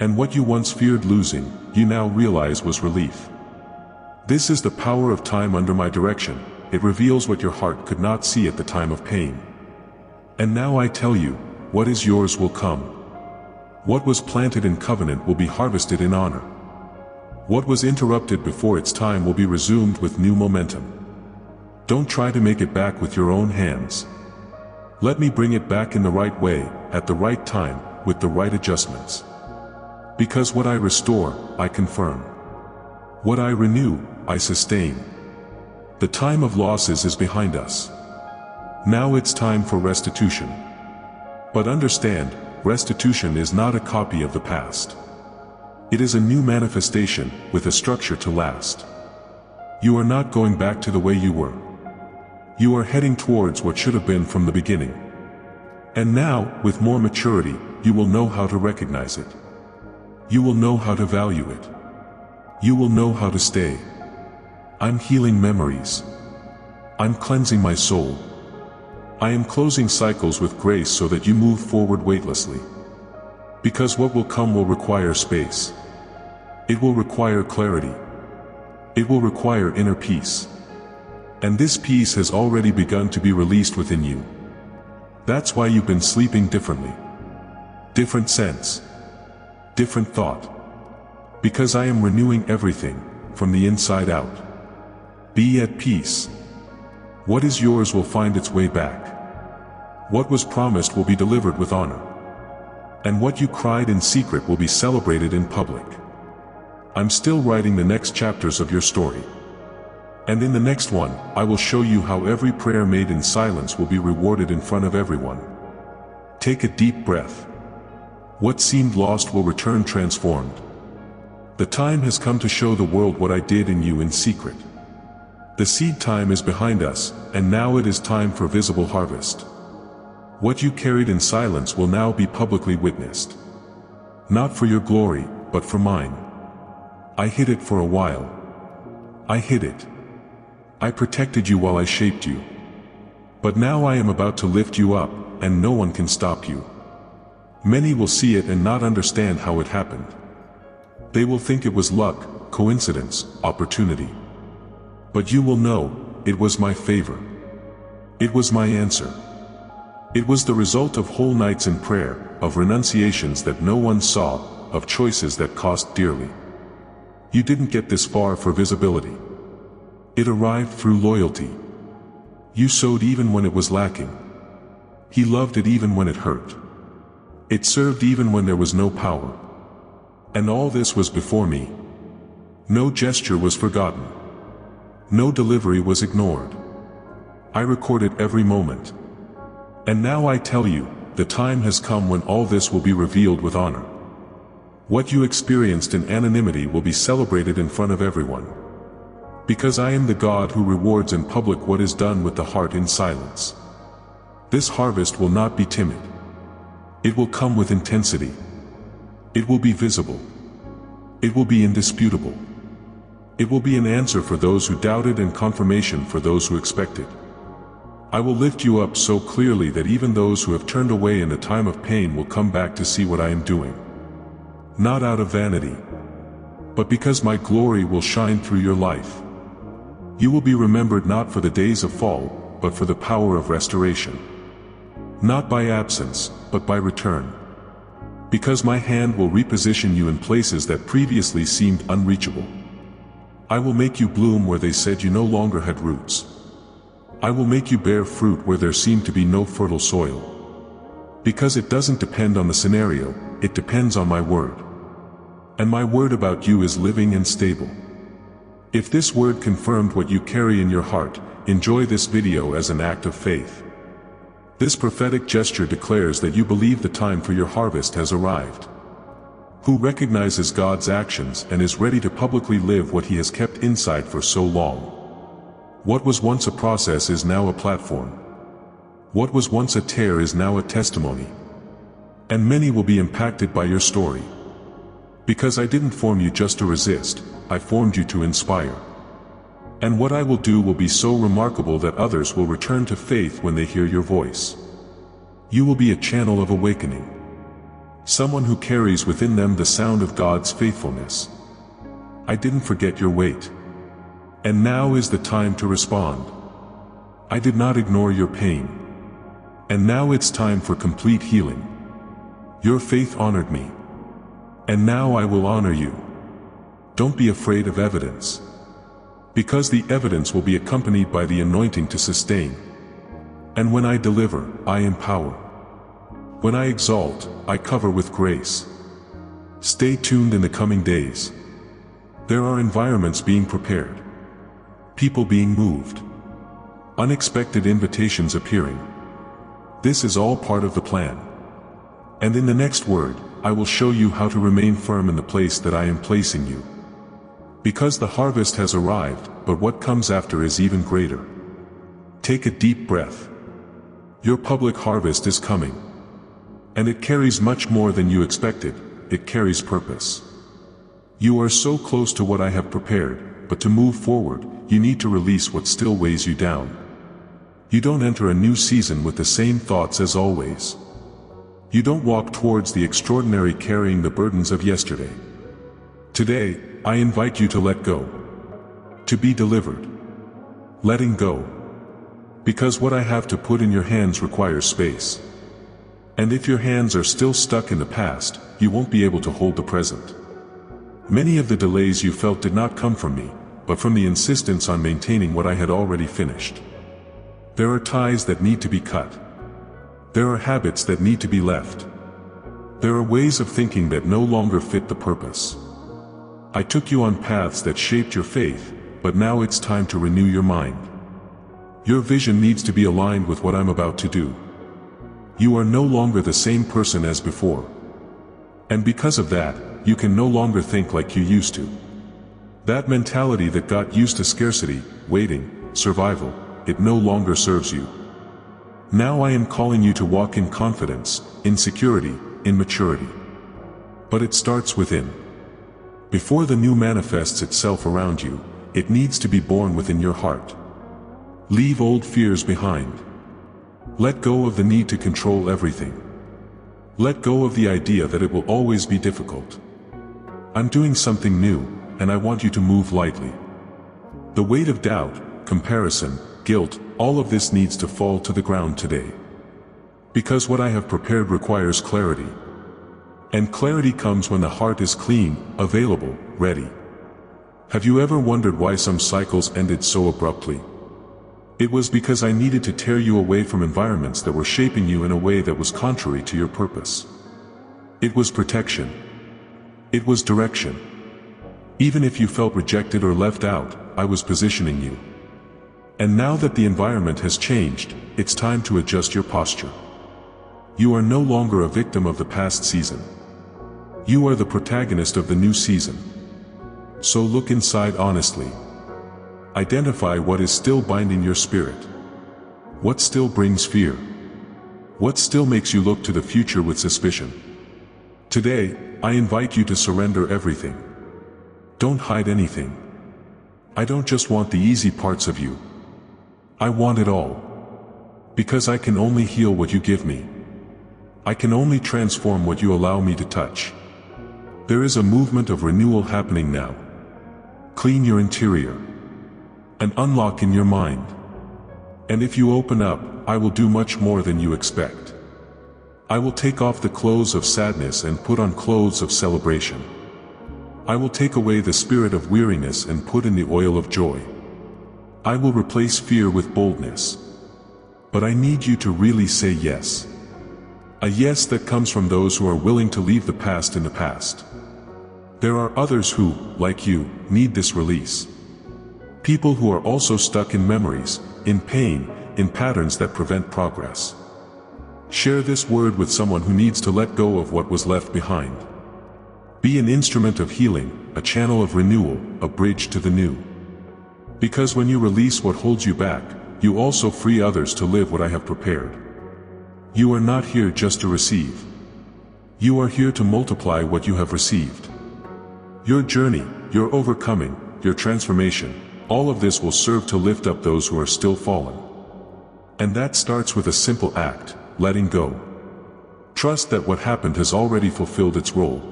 And what you once feared losing, you now realize was relief. This is the power of time under my direction. It reveals what your heart could not see at the time of pain. And now I tell you, what is yours will come. What was planted in covenant will be harvested in honor. What was interrupted before its time will be resumed with new momentum. Don't try to make it back with your own hands. Let me bring it back in the right way, at the right time, with the right adjustments. Because what I restore, I confirm. What I renew, I sustain. The time of losses is behind us. Now it's time for restitution. But understand, restitution is not a copy of the past. It is a new manifestation, with a structure to last. You are not going back to the way you were. You are heading towards what should have been from the beginning. And now, with more maturity, you will know how to recognize it. You will know how to value it. You will know how to stay. I'm healing memories. I'm cleansing my soul. I am closing cycles with grace so that you move forward weightlessly. Because what will come will require space. It will require clarity. It will require inner peace. And this peace has already begun to be released within you. That's why you've been sleeping differently. Different sense. Different thought. Because I am renewing everything, from the inside out. Be at peace. What is yours will find its way back. What was promised will be delivered with honor. And what you cried in secret will be celebrated in public. I'm still writing the next chapters of your story. And in the next one, I will show you how every prayer made in silence will be rewarded in front of everyone. Take a deep breath. What seemed lost will return transformed. The time has come to show the world what I did in you in secret. The seed time is behind us, and now it is time for visible harvest. What you carried in silence will now be publicly witnessed. Not for your glory, but for mine. I hid it for a while. I hid it. I protected you while I shaped you. But now I am about to lift you up, and no one can stop you. Many will see it and not understand how it happened. They will think it was luck, coincidence, opportunity. But you will know, it was my favor. It was my answer. It was the result of whole nights in prayer, of renunciations that no one saw, of choices that cost dearly. You didn't get this far for visibility. It arrived through loyalty. You sowed even when it was lacking. He loved it even when it hurt. It served even when there was no power. And all this was before me. No gesture was forgotten. No delivery was ignored. I recorded every moment. And now I tell you, the time has come when all this will be revealed with honor. What you experienced in anonymity will be celebrated in front of everyone. Because I am the God who rewards in public what is done with the heart in silence. This harvest will not be timid. It will come with intensity. It will be visible. It will be indisputable. It will be an answer for those who doubted and confirmation for those who expected. I will lift you up so clearly that even those who have turned away in a time of pain will come back to see what I am doing. Not out of vanity, but because my glory will shine through your life. You will be remembered not for the days of fall, but for the power of restoration. Not by absence, but by return. Because my hand will reposition you in places that previously seemed unreachable. I will make you bloom where they said you no longer had roots. I will make you bear fruit where there seemed to be no fertile soil. Because it doesn't depend on the scenario, it depends on my word. And my word about you is living and stable. If this word confirmed what you carry in your heart, enjoy this video as an act of faith. This prophetic gesture declares that you believe the time for your harvest has arrived. Who recognizes God's actions and is ready to publicly live what he has kept inside for so long. What was once a process is now a platform. What was once a tear is now a testimony. And many will be impacted by your story. Because I didn't form you just to resist, I formed you to inspire. And what I will do will be so remarkable that others will return to faith when they hear your voice. You will be a channel of awakening. Someone who carries within them the sound of God's faithfulness. I didn't forget your weight. And now is the time to respond. I did not ignore your pain. And now it's time for complete healing. Your faith honored me. And now I will honor you. Don't be afraid of evidence. Because the evidence will be accompanied by the anointing to sustain. And when I deliver, I empower. When I exalt, I cover with grace. Stay tuned in the coming days. There are environments being prepared. People being moved. Unexpected invitations appearing. This is all part of the plan. And in the next word, I will show you how to remain firm in the place that I am placing you. Because the harvest has arrived, but what comes after is even greater. Take a deep breath. Your public harvest is coming. And it carries much more than you expected, it carries purpose. You are so close to what I have prepared, but to move forward, you need to release what still weighs you down. You don't enter a new season with the same thoughts as always. You don't walk towards the extraordinary carrying the burdens of yesterday. Today, I invite you to let go. To be delivered. Letting go. Because what I have to put in your hands requires space. And if your hands are still stuck in the past, you won't be able to hold the present. Many of the delays you felt did not come from me, but from the insistence on maintaining what I had already finished. There are ties that need to be cut. There are habits that need to be left. There are ways of thinking that no longer fit the purpose. I took you on paths that shaped your faith, but now it's time to renew your mind. Your vision needs to be aligned with what I'm about to do. You are no longer the same person as before. And because of that, you can no longer think like you used to. That mentality that got used to scarcity, waiting, survival, it no longer serves you. Now I am calling you to walk in confidence, in security, in maturity. But it starts within. Before the new manifests itself around you, it needs to be born within your heart. Leave old fears behind. Let go of the need to control everything. Let go of the idea that it will always be difficult. I'm doing something new, and I want you to move lightly. The weight of doubt, comparison, guilt, all of this needs to fall to the ground today. Because what I have prepared requires clarity. And clarity comes when the heart is clean, available, ready. Have you ever wondered why some cycles ended so abruptly? It was because I needed to tear you away from environments that were shaping you in a way that was contrary to your purpose. It was protection. It was direction. Even if you felt rejected or left out, I was positioning you. And now that the environment has changed, it's time to adjust your posture. You are no longer a victim of the past season. You are the protagonist of the new season. So look inside honestly. Identify what is still binding your spirit. What still brings fear? What still makes you look to the future with suspicion? Today, I invite you to surrender everything. Don't hide anything. I don't just want the easy parts of you. I want it all. Because I can only heal what you give me. I can only transform what you allow me to touch. There is a movement of renewal happening now. Clean your interior. An unlock in your mind. And if you open up, I will do much more than you expect. I will take off the clothes of sadness and put on clothes of celebration. I will take away the spirit of weariness and put in the oil of joy. I will replace fear with boldness. But I need you to really say yes. A yes that comes from those who are willing to leave the past in the past. There are others who, like you, need this release. People who are also stuck in memories, in pain, in patterns that prevent progress. Share this word with someone who needs to let go of what was left behind. Be an instrument of healing, a channel of renewal, a bridge to the new. Because when you release what holds you back, you also free others to live what I have prepared. You are not here just to receive. You are here to multiply what you have received. Your journey, your overcoming, your transformation, all of this will serve to lift up those who are still fallen. And that starts with a simple act, letting go. Trust that what happened has already fulfilled its role.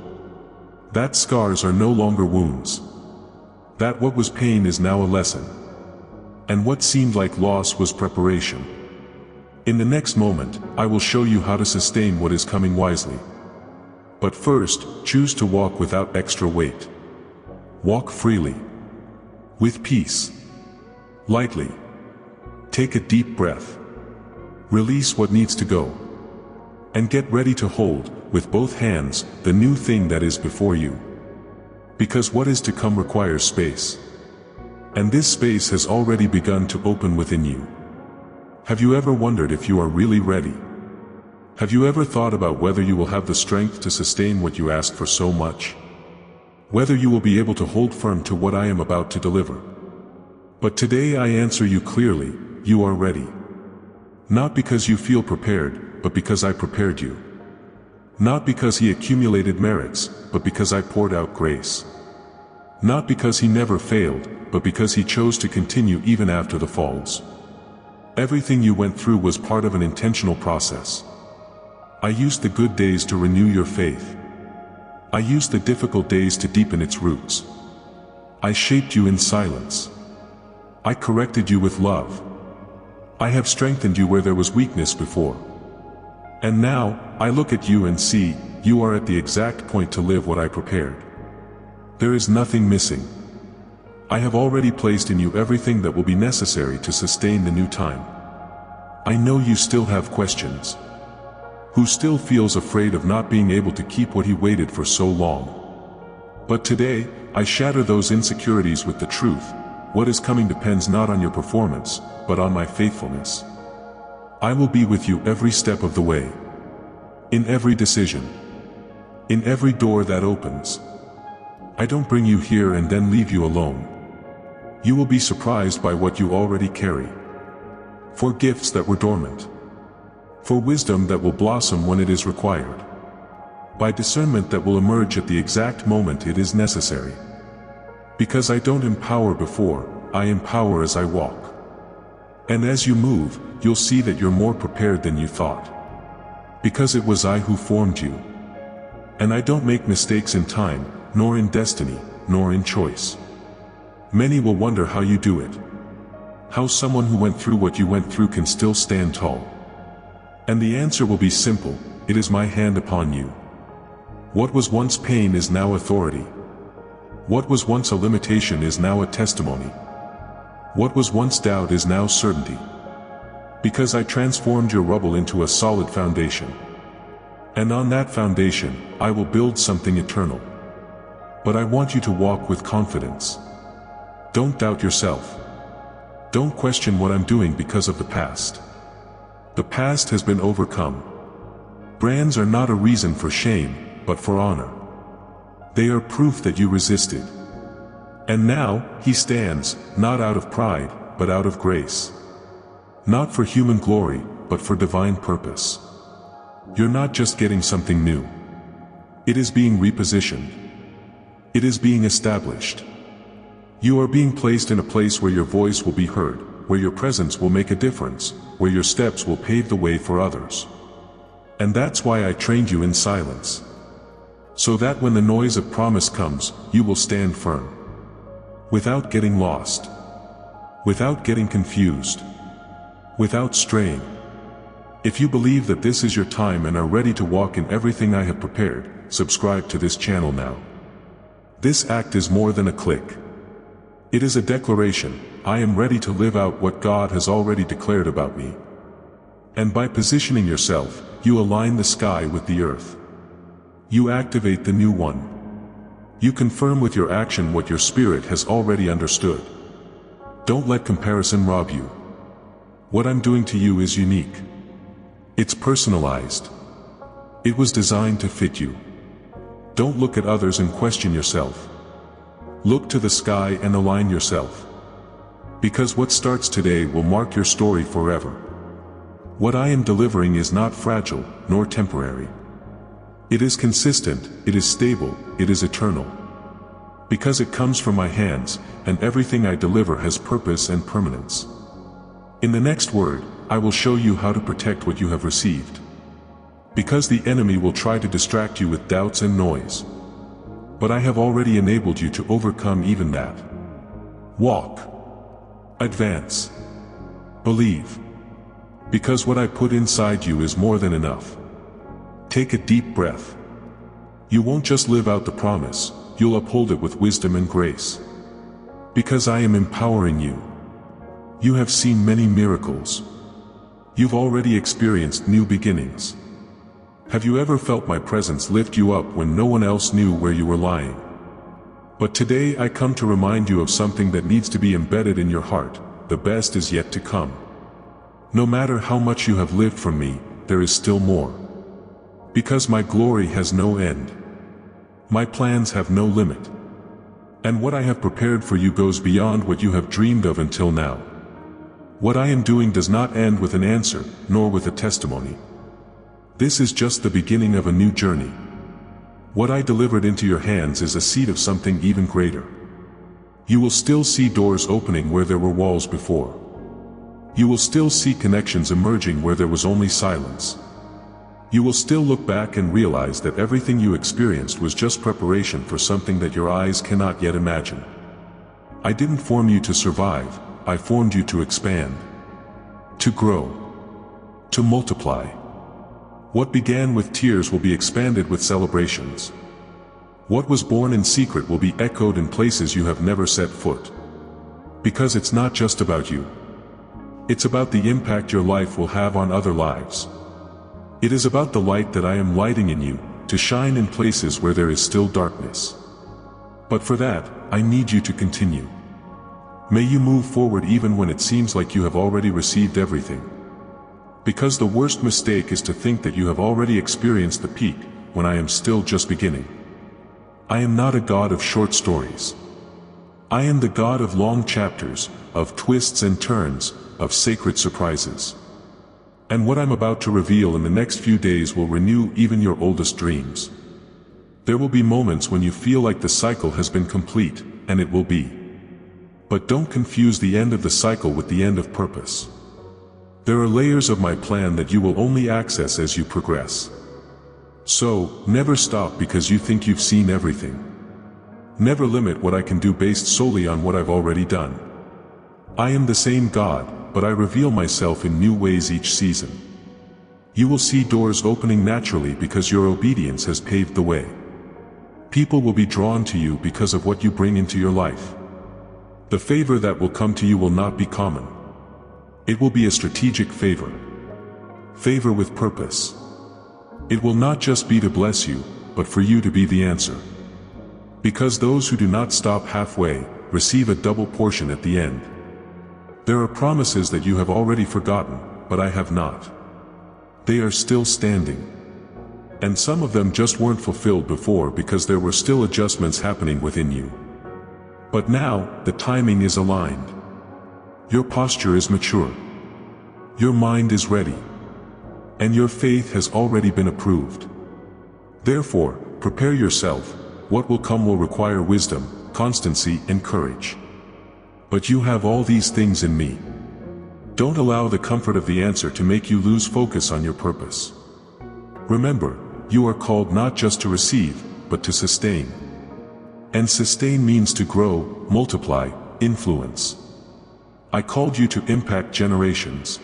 That scars are no longer wounds. That what was pain is now a lesson. And what seemed like loss was preparation. In the next moment, I will show you how to sustain what is coming wisely. But first, choose to walk without extra weight. Walk freely. With peace. Lightly. Take a deep breath. Release what needs to go. And get ready to hold, with both hands, the new thing that is before you. Because what is to come requires space. And this space has already begun to open within you. Have you ever wondered if you are really ready? Have you ever thought about whether you will have the strength to sustain what you ask for so much? Whether you will be able to hold firm to what I am about to deliver? But today I answer you clearly, you are ready. Not because you feel prepared, but because I prepared you. Not because he accumulated merits, but because I poured out grace. Not because he never failed, but because he chose to continue even after the falls. Everything you went through was part of an intentional process. I used the good days to renew your faith. I used the difficult days to deepen its roots. I shaped you in silence. I corrected you with love. I have strengthened you where there was weakness before. And now, I look at you and see, you are at the exact point to live what I prepared. There is nothing missing. I have already placed in you everything that will be necessary to sustain the new time. I know you still have questions. Who still feels afraid of not being able to keep what he waited for so long. But today, I shatter those insecurities with the truth. what is coming depends not on your performance, but on my faithfulness. I will be with you every step of the way. In every decision. In every door that opens. I don't bring you here and then leave you alone. You will be surprised by what you already carry. For gifts that were dormant. For wisdom that will blossom when it is required. By discernment that will emerge at the exact moment it is necessary. Because I don't empower before, I empower as I walk. And as you move, you'll see that you're more prepared than you thought. Because it was I who formed you. And I don't make mistakes in time, nor in destiny, nor in choice. Many will wonder how you do it. How someone who went through what you went through can still stand tall. And the answer will be simple, it is my hand upon you. What was once pain is now authority. What was once a limitation is now a testimony. What was once doubt is now certainty. Because I transformed your rubble into a solid foundation. And on that foundation, I will build something eternal. But I want you to walk with confidence. Don't doubt yourself. Don't question what I'm doing because of the past. The past has been overcome. Brands are not a reason for shame, but for honor. They are proof that you resisted. And now, he stands, not out of pride, but out of grace. Not for human glory, but for divine purpose. You're not just getting something new. It is being repositioned. It is being established. You are being placed in a place where your voice will be heard, where your presence will make a difference, where your steps will pave the way for others. And that's why I trained you in silence. So that when the noise of promise comes, you will stand firm. Without getting lost. Without getting confused. Without straying. If you believe that this is your time and are ready to walk in everything I have prepared, subscribe to this channel now. This act is more than a click. It is a declaration, I am ready to live out what God has already declared about me. And by positioning yourself, you align the sky with the earth. You activate the new one. You confirm with your action what your spirit has already understood. Don't let comparison rob you. What I'm doing to you is unique. It's personalized. It was designed to fit you. Don't look at others and question yourself. Look to the sky and align yourself. Because what starts today will mark your story forever. What I am delivering is not fragile, nor temporary. It is consistent, it is stable, it is eternal. Because it comes from my hands, and everything I deliver has purpose and permanence. In the next word, I will show you how to protect what you have received. Because the enemy will try to distract you with doubts and noise. But I have already enabled you to overcome even that. Walk. Advance. Believe. Because what I put inside you is more than enough. Take a deep breath. You won't just live out the promise, you'll uphold it with wisdom and grace. Because I am empowering you. You have seen many miracles. You've already experienced new beginnings. Have you ever felt my presence lift you up when no one else knew where you were lying? But today I come to remind you of something that needs to be embedded in your heart. The best is yet to come. No matter how much you have lived from me, there is still more. Because my glory has no end. My plans have no limit. And what I have prepared for you goes beyond what you have dreamed of until now. What I am doing does not end with an answer, nor with a testimony. This is just the beginning of a new journey. What I delivered into your hands is a seed of something even greater. You will still see doors opening where there were walls before. You will still see connections emerging where there was only silence. You will still look back and realize that everything you experienced was just preparation for something that your eyes cannot yet imagine. I didn't form you to survive, I formed you to expand. To grow. To multiply. What began with tears will be expanded with celebrations. What was born in secret will be echoed in places you have never set foot. Because it's not just about you. It's about the impact your life will have on other lives. It is about the light that I am lighting in you, to shine in places where there is still darkness. But for that, I need you to continue. May you move forward even when it seems like you have already received everything. Because the worst mistake is to think that you have already experienced the peak, when I am still just beginning. I am not a god of short stories. I am the god of long chapters, of twists and turns, of sacred surprises. And what I'm about to reveal in the next few days will renew even your oldest dreams. There will be moments when you feel like the cycle has been complete, and it will be. But don't confuse the end of the cycle with the end of purpose. There are layers of my plan that you will only access as you progress. So, never stop because you think you've seen everything. Never limit what I can do based solely on what I've already done. I am the same God, but I reveal myself in new ways each season. You will see doors opening naturally because your obedience has paved the way. People will be drawn to you because of what you bring into your life. The favor that will come to you will not be common. It will be a strategic favor. Favor with purpose. It will not just be to bless you, but for you to be the answer. Because those who do not stop halfway, receive a double portion at the end. There are promises that you have already forgotten, but I have not. They are still standing. And some of them just weren't fulfilled before because there were still adjustments happening within you. But now, the timing is aligned. Your posture is mature. Your mind is ready. And your faith has already been approved. Therefore, prepare yourself. What will come will require wisdom, constancy, and courage. But you have all these things in me. Don't allow the comfort of the answer to make you lose focus on your purpose. Remember, you are called not just to receive, but to sustain. And sustain means to grow, multiply, influence. I called you to impact generations.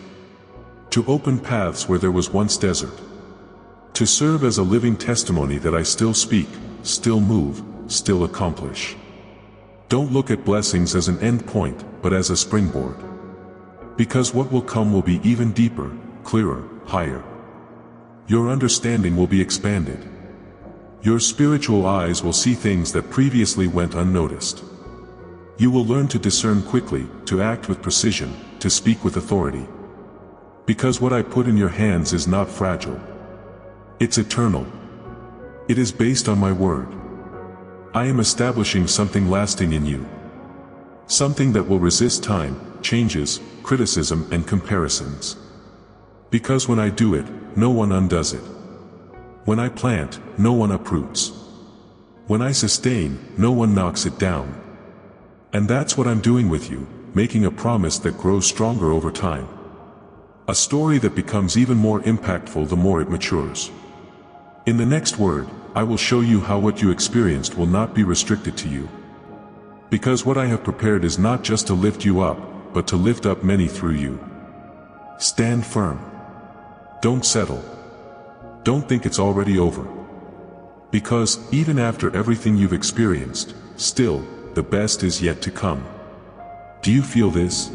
To open paths where there was once desert. To serve as a living testimony that I still speak, still move, still accomplish. Don't look at blessings as an end point, but as a springboard. Because what will come will be even deeper, clearer, higher. Your understanding will be expanded. Your spiritual eyes will see things that previously went unnoticed. You will learn to discern quickly, to act with precision, to speak with authority. Because what I put in your hands is not fragile. It's eternal. It is based on my word. I am establishing something lasting in you. Something that will resist time, changes, criticism, and comparisons. Because when I do it, no one undoes it. When I plant, no one uproots. When I sustain, no one knocks it down. And that's what I'm doing with you, making a promise that grows stronger over time. A story that becomes even more impactful the more it matures. In the next word, I will show you how what you experienced will not be restricted to you. Because what I have prepared is not just to lift you up, but to lift up many through you. Stand firm. Don't settle. Don't think it's already over. Because, even after everything you've experienced, still, the best is yet to come. Do you feel this?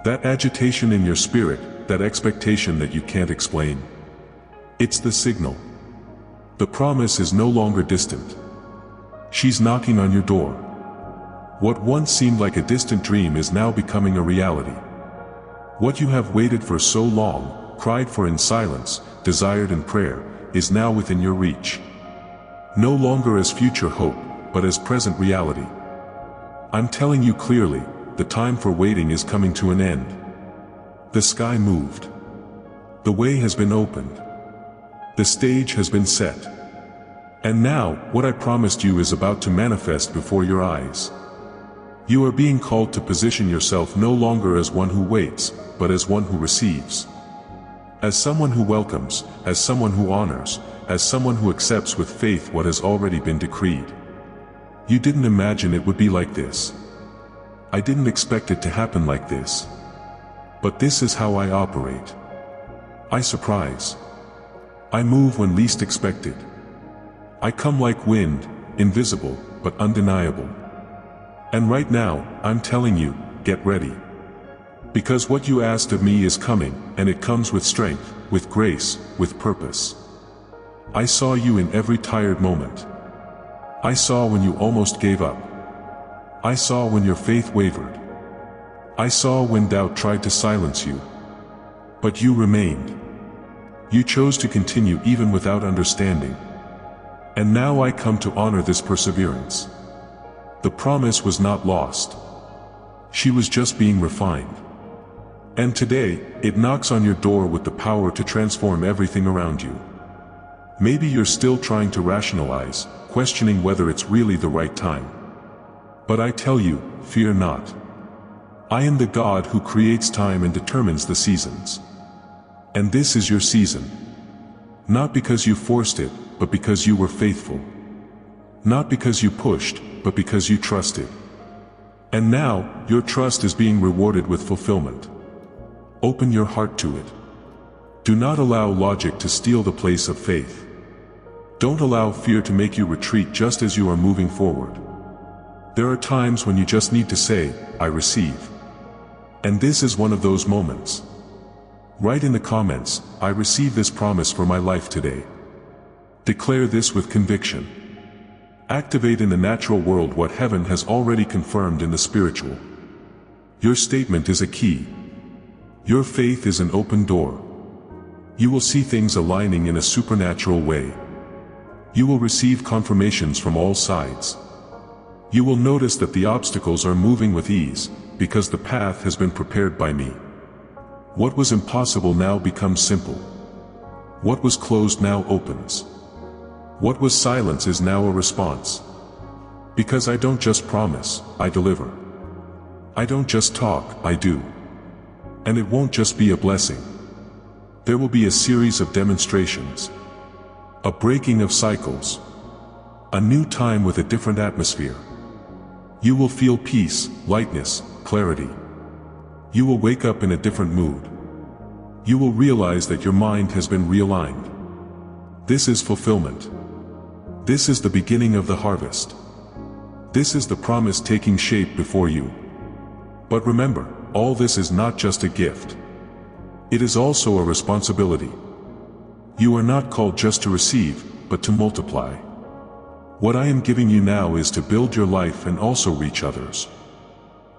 That agitation in your spirit, that expectation that you can't explain? It's the signal. The promise is no longer distant. She's knocking on your door. What once seemed like a distant dream is now becoming a reality. What you have waited for so long, cried for in silence, desired in prayer, is now within your reach. No longer as future hope, but as present reality. I'm telling you clearly, the time for waiting is coming to an end. The sky moved. The way has been opened. The stage has been set. And now, what I promised you is about to manifest before your eyes. You are being called to position yourself no longer as one who waits, but as one who receives. As someone who welcomes, as someone who honors, as someone who accepts with faith what has already been decreed. You didn't imagine it would be like this. I didn't expect it to happen like this. But this is how I operate. I surprise. I move when least expected. I come like wind, invisible, but undeniable. And right now, I'm telling you, get ready. Because what you asked of me is coming, and it comes with strength, with grace, with purpose. I saw you in every tired moment. I saw when you almost gave up. I saw when your faith wavered. I saw when doubt tried to silence you. But you remained. You chose to continue even without understanding. And now I come to honor this perseverance. The promise was not lost. She was just being refined. And today, it knocks on your door with the power to transform everything around you. Maybe you're still trying to rationalize, questioning whether it's really the right time. But I tell you, fear not. I am the God who creates time and determines the seasons. And this is your season. Not because you forced it, but because you were faithful. Not because you pushed, but because you trusted. And now, your trust is being rewarded with fulfillment. Open your heart to it. Do not allow logic to steal the place of faith. Don't allow fear to make you retreat just as you are moving forward. There are times when you just need to say, I receive. And this is one of those moments. Write in the comments, I receive this promise for my life today. Declare this with conviction. Activate in the natural world what heaven has already confirmed in the spiritual. Your statement is a key. Your faith is an open door. You will see things aligning in a supernatural way. You will receive confirmations from all sides. You will notice that the obstacles are moving with ease, because the path has been prepared by me. What was impossible now becomes simple. What was closed now opens. What was silence is now a response. Because I don't just promise, I deliver. I don't just talk, I do. And it won't just be a blessing. There will be a series of demonstrations. A breaking of cycles. A new time with a different atmosphere. You will feel peace, lightness, clarity. You will wake up in a different mood. You will realize that your mind has been realigned. This is fulfillment. This is the beginning of the harvest. This is the promise taking shape before you. But remember, all this is not just a gift. It is also a responsibility. You are not called just to receive, but to multiply. What I am giving you now is to build your life and also reach others.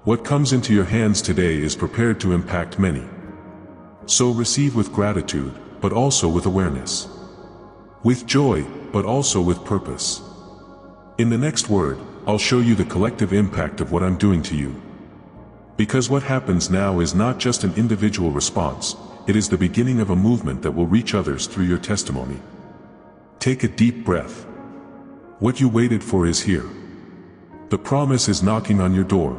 What comes into your hands today is prepared to impact many. So receive with gratitude, but also with awareness. With joy, but also with purpose. In the next word, I'll show you the collective impact of what I'm doing to you. Because what happens now is not just an individual response, it is the beginning of a movement that will reach others through your testimony. Take a deep breath. What you waited for is here. The promise is knocking on your door.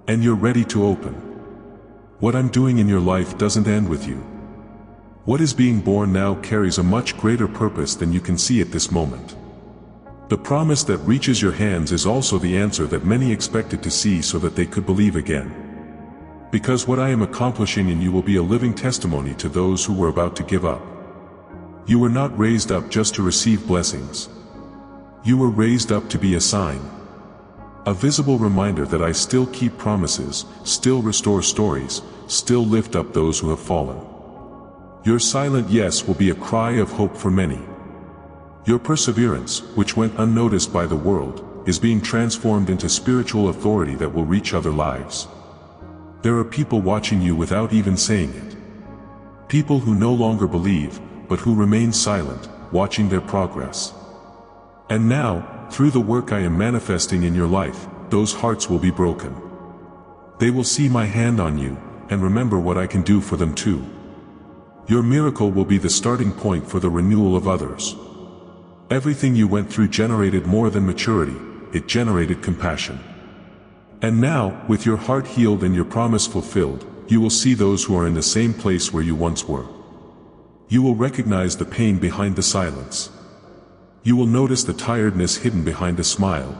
And you're ready to open. What I'm doing in your life doesn't end with you. What is being born now carries a much greater purpose than you can see at this moment. The promise that reaches your hands is also the answer that many expected to see so that they could believe again. Because what I am accomplishing in you will be a living testimony to those who were about to give up. You were not raised up just to receive blessings. You were raised up to be a sign. A visible reminder that I still keep promises, still restore stories, still lift up those who have fallen. Your silent yes will be a cry of hope for many. Your perseverance, which went unnoticed by the world, is being transformed into spiritual authority that will reach other lives. There are people watching you without even saying it. People who no longer believe, but who remain silent, watching their progress. And now, through the work I am manifesting in your life, those hearts will be broken. They will see my hand on you, and remember what I can do for them too. Your miracle will be the starting point for the renewal of others. Everything you went through generated more than maturity, it generated compassion. And now, with your heart healed and your promise fulfilled, you will see those who are in the same place where you once were. You will recognize the pain behind the silence. You will notice the tiredness hidden behind a smile.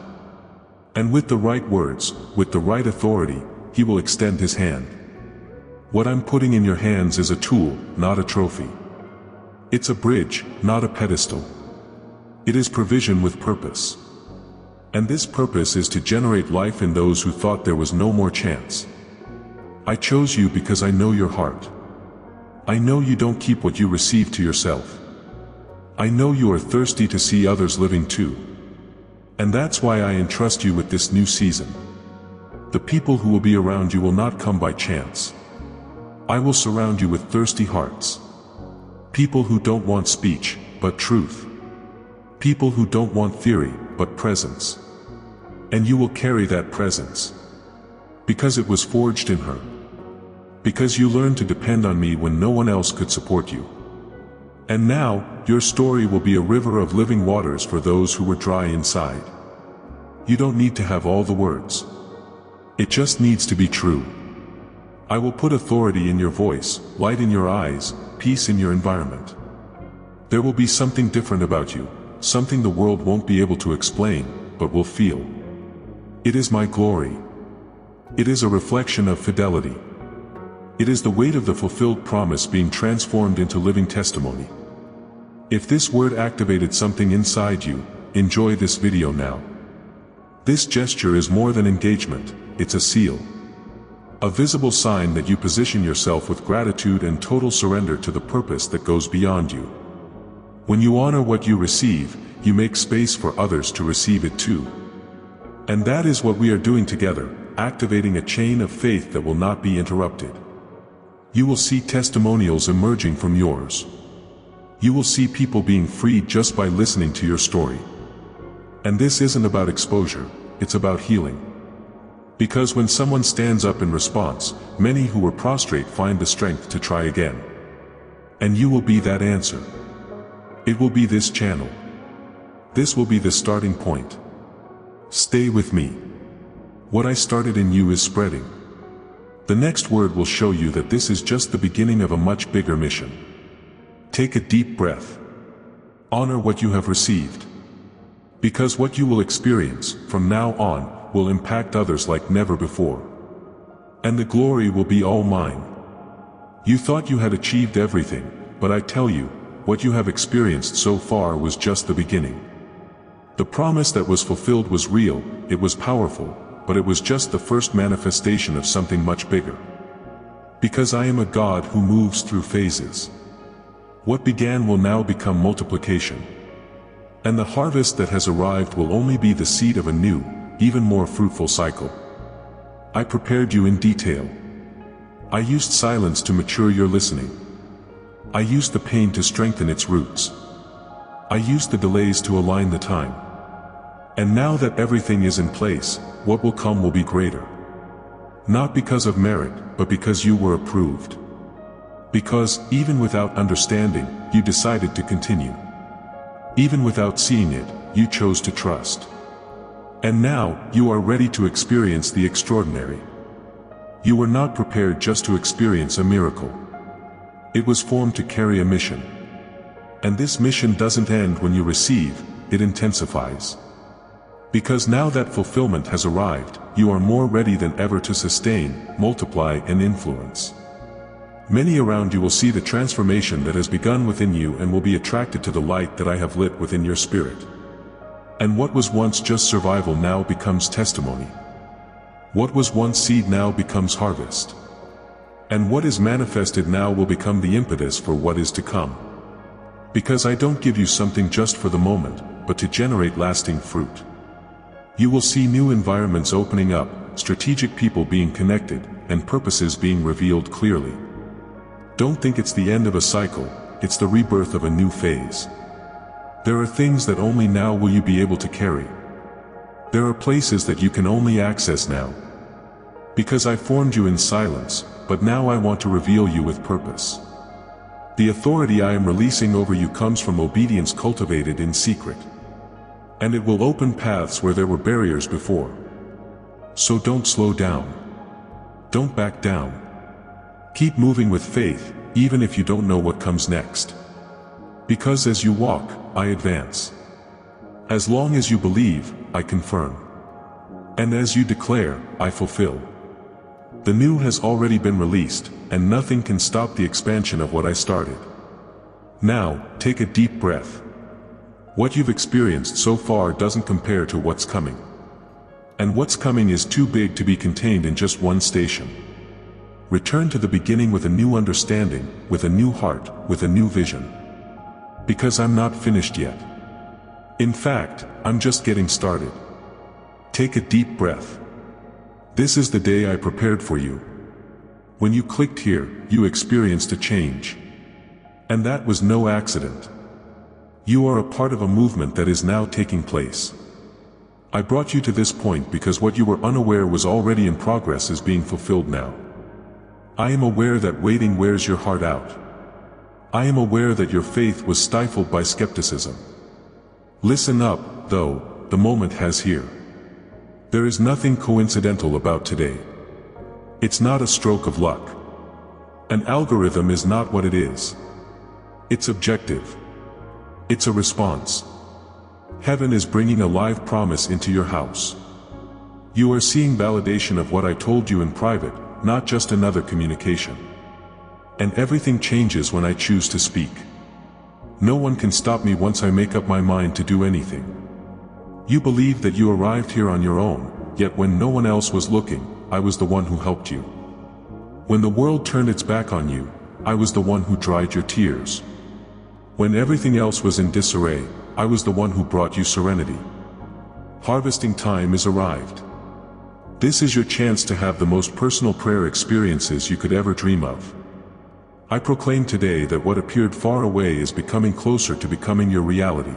And with the right words, with the right authority, He will extend His hand. What I'm putting in your hands is a tool, not a trophy. It's a bridge, not a pedestal. It is provision with purpose. And this purpose is to generate life in those who thought there was no more chance. I chose you because I know your heart. I know you don't keep what you receive to yourself. I know you are thirsty to see others living too. And that's why I entrust you with this new season. The people who will be around you will not come by chance. I will surround you with thirsty hearts. People who don't want speech, but truth. People who don't want theory, but presence. And you will carry that presence. Because it was forged in her. Because you learned to depend on me when no one else could support you. And now, your story will be a river of living waters for those who were dry inside. You don't need to have all the words. It just needs to be true. I will put authority in your voice, light in your eyes, peace in your environment. There will be something different about you, something the world won't be able to explain, but will feel. It is my glory. It is a reflection of fidelity. It is the weight of the fulfilled promise being transformed into living testimony. If this word activated something inside you, enjoy this video now. This gesture is more than engagement, it's a seal. A visible sign that you position yourself with gratitude and total surrender to the purpose that goes beyond you. When you honor what you receive, you make space for others to receive it too. And that is what we are doing together, activating a chain of faith that will not be interrupted. You will see testimonials emerging from yours. You will see people being freed just by listening to your story. And this isn't about exposure, it's about healing. Because when someone stands up in response, many who were prostrate find the strength to try again. And you will be that answer. It will be this channel. This will be the starting point. Stay with me. What I started in you is spreading. The next word will show you that this is just the beginning of a much bigger mission. Take a deep breath. Honor what you have received. Because what you will experience, from now on, will impact others like never before. And the glory will be all mine. You thought you had achieved everything, but I tell you, what you have experienced so far was just the beginning. The promise that was fulfilled was real, it was powerful, but it was just the first manifestation of something much bigger. Because I am a God who moves through phases. What began will now become multiplication. And the harvest that has arrived will only be the seed of a new, even more fruitful cycle. I prepared you in detail. I used silence to mature your listening. I used the pain to strengthen its roots. I used the delays to align the time. And now that everything is in place, what will come will be greater. Not because of merit, but because you were approved. Because, even without understanding, you decided to continue. Even without seeing it, you chose to trust. And now, you are ready to experience the extraordinary. You were not prepared just to experience a miracle. It was formed to carry a mission. And this mission doesn't end when you receive, it intensifies. Because now that fulfillment has arrived, you are more ready than ever to sustain, multiply, and influence. Many around you will see the transformation that has begun within you and will be attracted to the light that I have lit within your spirit. And what was once just survival now becomes testimony. What was once seed now becomes harvest. And what is manifested now will become the impetus for what is to come. Because I don't give you something just for the moment, but to generate lasting fruit. You will see new environments opening up, strategic people being connected, and purposes being revealed clearly. Don't think it's the end of a cycle, it's the rebirth of a new phase. There are things that only now will you be able to carry. There are places that you can only access now. Because I formed you in silence, but now I want to reveal you with purpose. The authority I am releasing over you comes from obedience cultivated in secret. And it will open paths where there were barriers before. So don't slow down. Don't back down. Keep moving with faith, even if you don't know what comes next. Because as you walk, I advance. As long as you believe, I confirm. And as you declare, I fulfill. The new has already been released, and nothing can stop the expansion of what I started. Now, take a deep breath. What you've experienced so far doesn't compare to what's coming. And what's coming is too big to be contained in just one station. Return to the beginning with a new understanding, with a new heart, with a new vision. Because I'm not finished yet. In fact, I'm just getting started. Take a deep breath. This is the day I prepared for you. When you clicked here, you experienced a change. And that was no accident. You are a part of a movement that is now taking place. I brought you to this point because what you were unaware was already in progress is being fulfilled now. I am aware that waiting wears your heart out. I am aware that your faith was stifled by skepticism. Listen up, though, the moment has here. There is nothing coincidental about today. It's not a stroke of luck. An algorithm is not what it is. It's objective. It's a response. Heaven is bringing a live promise into your house. You are seeing validation of what I told you in private, not just another communication. And everything changes when I choose to speak. No one can stop me once I make up my mind to do anything. You believe that you arrived here on your own, yet when no one else was looking, I was the one who helped you. When the world turned its back on you, I was the one who dried your tears. When everything else was in disarray, I was the one who brought you serenity. Harvesting time is arrived. This is your chance to have the most personal prayer experiences you could ever dream of. I proclaim today that what appeared far away is becoming closer to becoming your reality.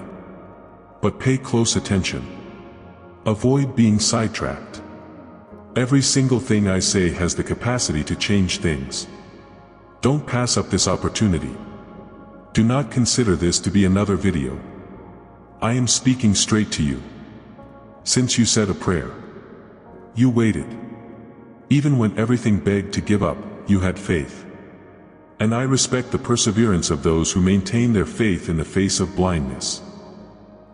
But pay close attention. Avoid being sidetracked. Every single thing I say has the capacity to change things. Don't pass up this opportunity. Do not consider this to be another video. I am speaking straight to you. Since you said a prayer, you waited. Even when everything begged to give up, you had faith. And I respect the perseverance of those who maintain their faith in the face of blindness.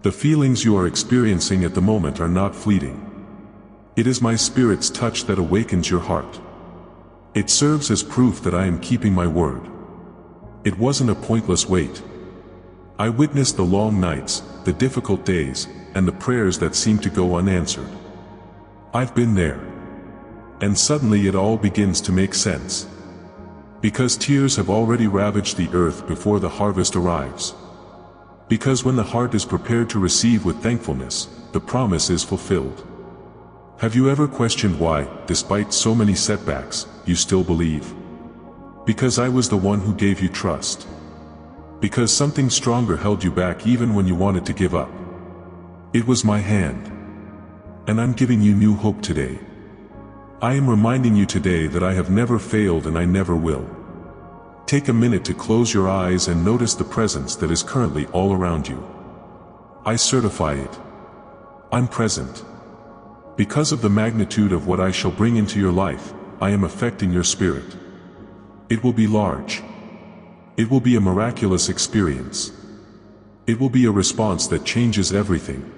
The feelings you are experiencing at the moment are not fleeting. It is my Spirit's touch that awakens your heart. It serves as proof that I am keeping my word. It wasn't a pointless wait. I witnessed the long nights, the difficult days, and the prayers that seemed to go unanswered. I've been there. And suddenly it all begins to make sense. Because tears have already ravaged the earth before the harvest arrives. Because when the heart is prepared to receive with thankfulness, the promise is fulfilled. Have you ever questioned why, despite so many setbacks, you still believe? Because I was the one who gave you trust. Because something stronger held you back even when you wanted to give up. It was my hand. And I'm giving you new hope today. I am reminding you today that I have never failed and I never will. Take a minute to close your eyes and notice the presence that is currently all around you. I certify it. I'm present. Because of the magnitude of what I shall bring into your life, I am affecting your spirit. It will be large. It will be a miraculous experience. It will be a response that changes everything.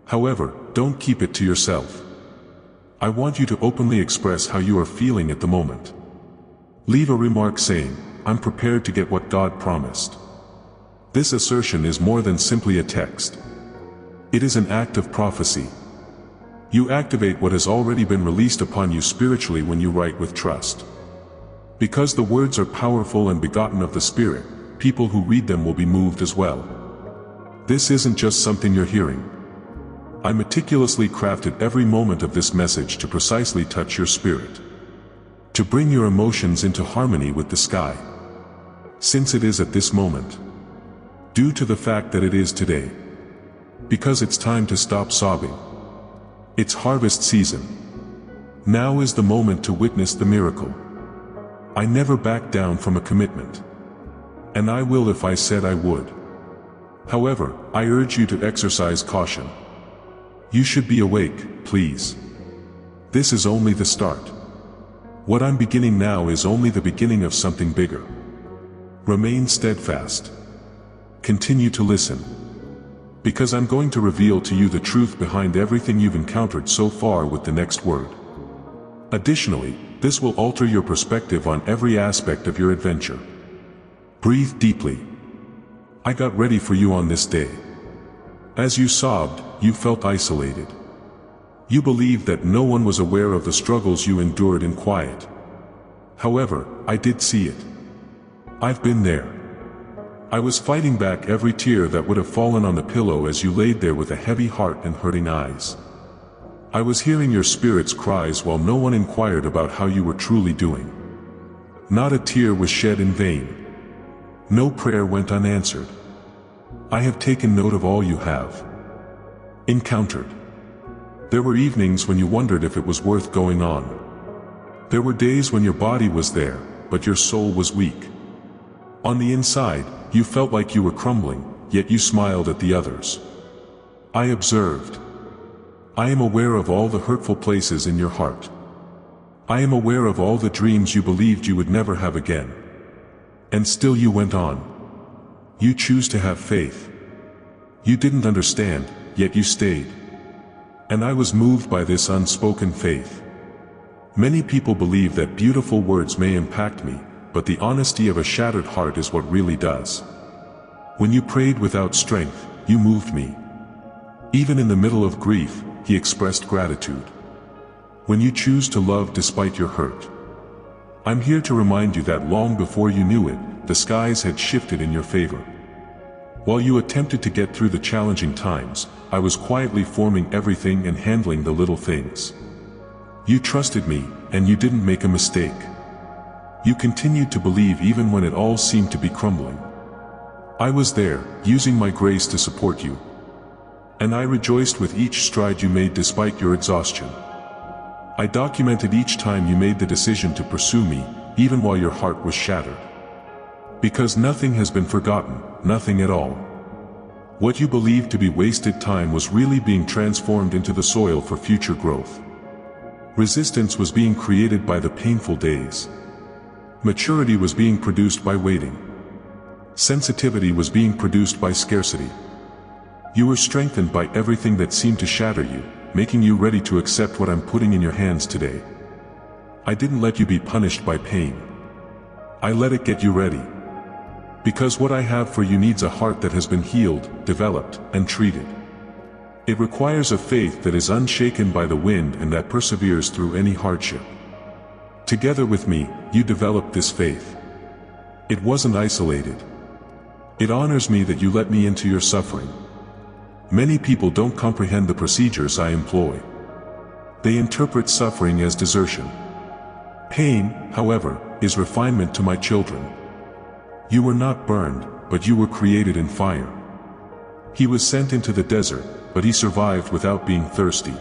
However, don't keep it to yourself. I want you to openly express how you are feeling at the moment. Leave a remark saying, "I'm prepared to get what God promised." This assertion is more than simply a text. It is an act of prophecy. You activate what has already been released upon you spiritually when you write with trust. Because the words are powerful and begotten of the Spirit, people who read them will be moved as well. This isn't just something you're hearing. I meticulously crafted every moment of this message to precisely touch your spirit. To bring your emotions into harmony with the sky. Since it is at this moment. Due to the fact that it is today. Because it's time to stop sobbing. It's harvest season. Now is the moment to witness the miracle. I never back down from a commitment. And I will if I said I would. However, I urge you to exercise caution. You should be awake, please. This is only the start. What I'm beginning now is only the beginning of something bigger. Remain steadfast. Continue to listen. Because I'm going to reveal to you the truth behind everything you've encountered so far with the next word. Additionally, this will alter your perspective on every aspect of your adventure. Breathe deeply. I got ready for you on this day. As you sobbed, you felt isolated. You believed that no one was aware of the struggles you endured in quiet. However, I did see it. I've been there. I was fighting back every tear that would have fallen on the pillow as you laid there with a heavy heart and hurting eyes. I was hearing your spirit's cries while no one inquired about how you were truly doing. Not a tear was shed in vain. No prayer went unanswered. I have taken note of all you have encountered. There were evenings when you wondered if it was worth going on. There were days when your body was there, but your soul was weak. On the inside, you felt like you were crumbling, yet you smiled at the others. I observed. I am aware of all the hurtful places in your heart. I am aware of all the dreams you believed you would never have again. And still you went on. You choose to have faith. You didn't understand, yet you stayed. And I was moved by this unspoken faith. Many people believe that beautiful words may impact me, but the honesty of a shattered heart is what really does. When you prayed without strength, you moved me. Even in the middle of grief, he expressed gratitude. When you choose to love despite your hurt. I'm here to remind you that long before you knew it, the skies had shifted in your favor. While you attempted to get through the challenging times, I was quietly forming everything and handling the little things. You trusted me, and you didn't make a mistake. You continued to believe even when it all seemed to be crumbling. I was there, using my grace to support you. And I rejoiced with each stride you made despite your exhaustion. I documented each time you made the decision to pursue me, even while your heart was shattered. Because nothing has been forgotten, nothing at all. What you believed to be wasted time was really being transformed into the soil for future growth. Resistance was being created by the painful days. Maturity was being produced by waiting. Sensitivity was being produced by scarcity. You were strengthened by everything that seemed to shatter you, making you ready to accept what I'm putting in your hands today. I didn't let you be punished by pain. I let it get you ready. Because what I have for you needs a heart that has been healed, developed, and treated. It requires a faith that is unshaken by the wind and that perseveres through any hardship. Together with me, you developed this faith. It wasn't isolated. It honors me that you let me into your suffering. Many people don't comprehend the procedures I employ. They interpret suffering as desertion. Pain, however, is refinement to my children. You were not burned, but you were created in fire. He was sent into the desert, but he survived without being thirsty.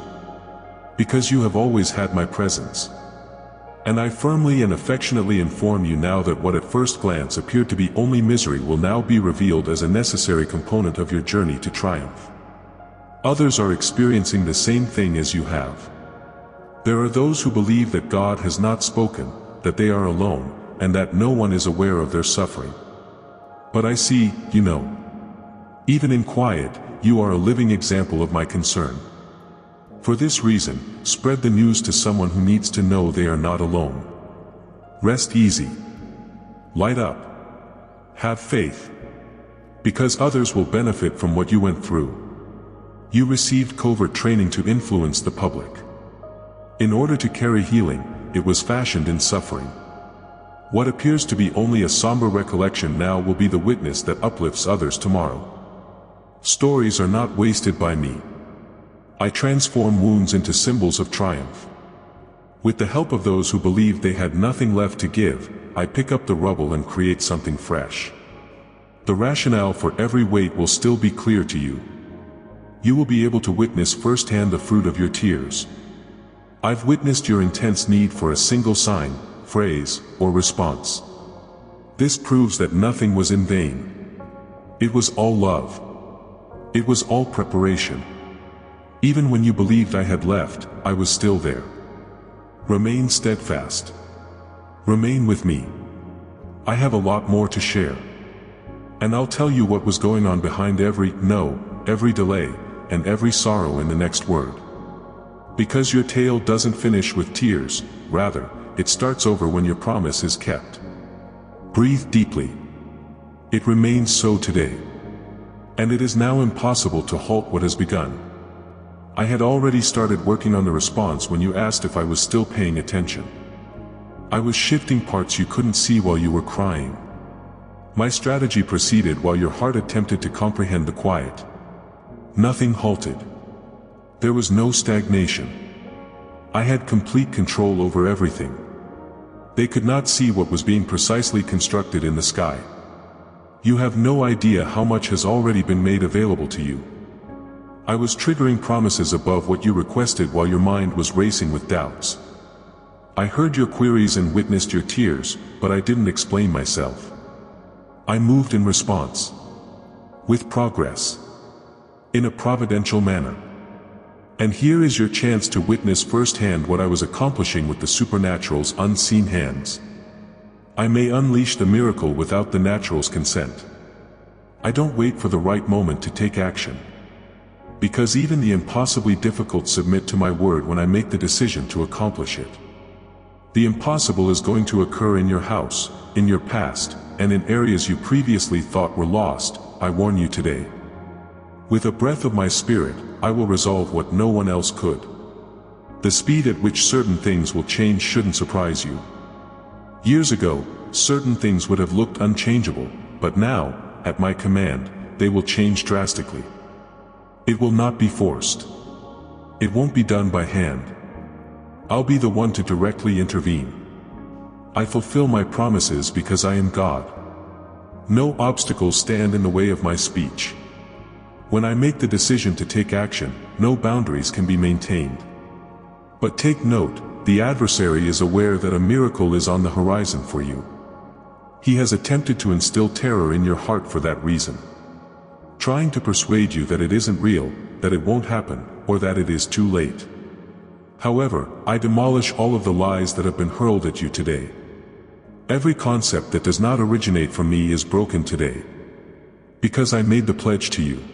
Because you have always had my presence. And I firmly and affectionately inform you now that what at first glance appeared to be only misery will now be revealed as a necessary component of your journey to triumph. Others are experiencing the same thing as you have. There are those who believe that God has not spoken, that they are alone, and that no one is aware of their suffering. But I see, you know. Even in quiet, you are a living example of my concern. For this reason, spread the news to someone who needs to know they are not alone. Rest easy. Light up. Have faith. Because others will benefit from what you went through. You received covert training to influence the public. In order to carry healing, it was fashioned in suffering. What appears to be only a somber recollection now will be the witness that uplifts others tomorrow. Stories are not wasted by me. I transform wounds into symbols of triumph. With the help of those who believed they had nothing left to give, I pick up the rubble and create something fresh. The rationale for every weight will still be clear to you. You will be able to witness firsthand the fruit of your tears. I've witnessed your intense need for a single sign, phrase, or response. This proves that nothing was in vain. It was all love. It was all preparation. Even when you believed I had left, I was still there. Remain steadfast. Remain with me. I have a lot more to share. And I'll tell you what was going on behind every no, every delay, and every sorrow in the next word. Because your tale doesn't finish with tears, rather, it starts over when your promise is kept. Breathe deeply. It remains so today. And it is now impossible to halt what has begun. I had already started working on the response when you asked if I was still paying attention. I was shifting parts you couldn't see while you were crying. My strategy proceeded while your heart attempted to comprehend the quiet. Nothing halted. There was no stagnation. I had complete control over everything. They could not see what was being precisely constructed in the sky. You have no idea how much has already been made available to you. I was triggering promises above what you requested while your mind was racing with doubts. I heard your queries and witnessed your tears, but I didn't explain myself. I moved in response. With progress. In a providential manner. And here is your chance to witness firsthand what I was accomplishing with the supernatural's unseen hands. I may unleash the miracle without the natural's consent. I don't wait for the right moment to take action. Because even the impossibly difficult submit to my word when I make the decision to accomplish it. The impossible is going to occur in your house, in your past, and in areas you previously thought were lost. I warn you today. With a breath of my spirit, I will resolve what no one else could. The speed at which certain things will change shouldn't surprise you. Years ago, certain things would have looked unchangeable, but now, at my command, they will change drastically. It will not be forced. It won't be done by hand. I'll be the one to directly intervene. I fulfill my promises because I am God. No obstacles stand in the way of my speech. When I make the decision to take action, no boundaries can be maintained. But take note, the adversary is aware that a miracle is on the horizon for you. He has attempted to instill terror in your heart for that reason. Trying to persuade you that it isn't real, that it won't happen, or that it is too late. However, I demolish all of the lies that have been hurled at you today. Every concept that does not originate from me is broken today. Because I made the pledge to you.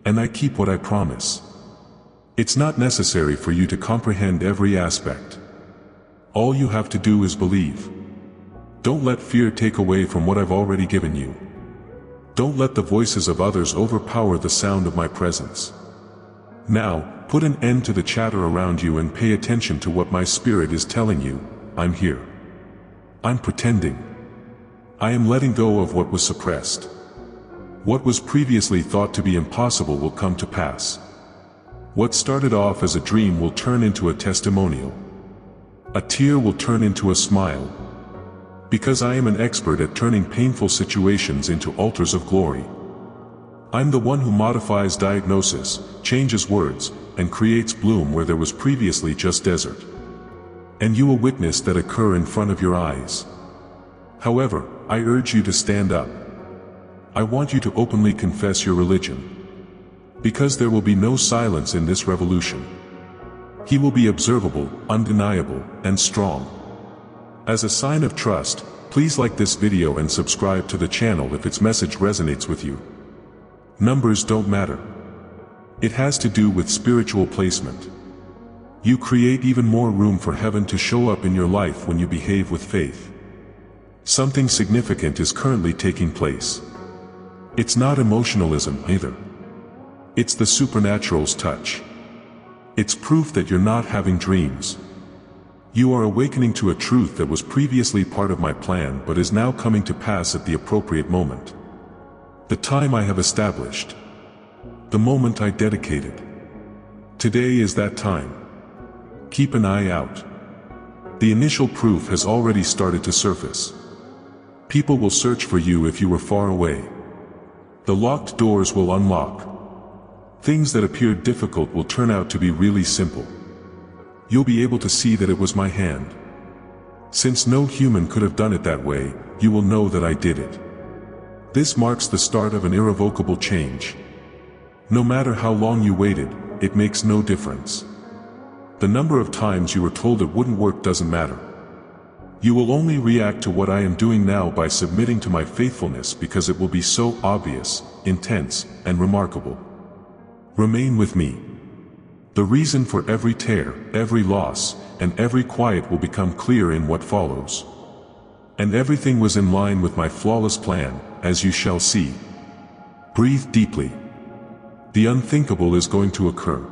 And I keep what I promise. It's not necessary for you to comprehend every aspect. All you have to do is believe. Don't let fear take away from what I've already given you. Don't let the voices of others overpower the sound of my presence. Now, put an end to the chatter around you and pay attention to what my spirit is telling you. I'm here. I'm pretending. I am letting go of what was suppressed. What was previously thought to be impossible will come to pass. What started off as a dream will turn into a testimonial. A tear will turn into a smile. Because I am an expert at turning painful situations into altars of glory. I'm the one who modifies diagnosis, changes words, and creates bloom where there was previously just desert. And you will witness that occur in front of your eyes. However, I urge you to stand up. I want you to openly confess your religion. Because there will be no silence in this revolution. He will be observable, undeniable, and strong. As a sign of trust, please like this video and subscribe to the channel if its message resonates with you. Numbers don't matter. It has to do with spiritual placement. You create even more room for heaven to show up in your life when you behave with faith. Something significant is currently taking place. It's not emotionalism either. It's the supernatural's touch. It's proof that you're not having dreams. You are awakening to a truth that was previously part of my plan but is now coming to pass at the appropriate moment. The time I have established. The moment I dedicated. Today is that time. Keep an eye out. The initial proof has already started to surface. People will search for you if you were far away. The locked doors will unlock. Things that appeared difficult will turn out to be really simple. You'll be able to see that it was my hand. Since no human could have done it that way, you will know that I did it. This marks the start of an irrevocable change. No matter how long you waited, it makes no difference. The number of times you were told it wouldn't work doesn't matter. You will only react to what I am doing now by submitting to my faithfulness because it will be so obvious, intense, and remarkable. Remain with me. The reason for every tear, every loss, and every quiet will become clear in what follows. And everything was in line with my flawless plan, as you shall see. Breathe deeply. The unthinkable is going to occur.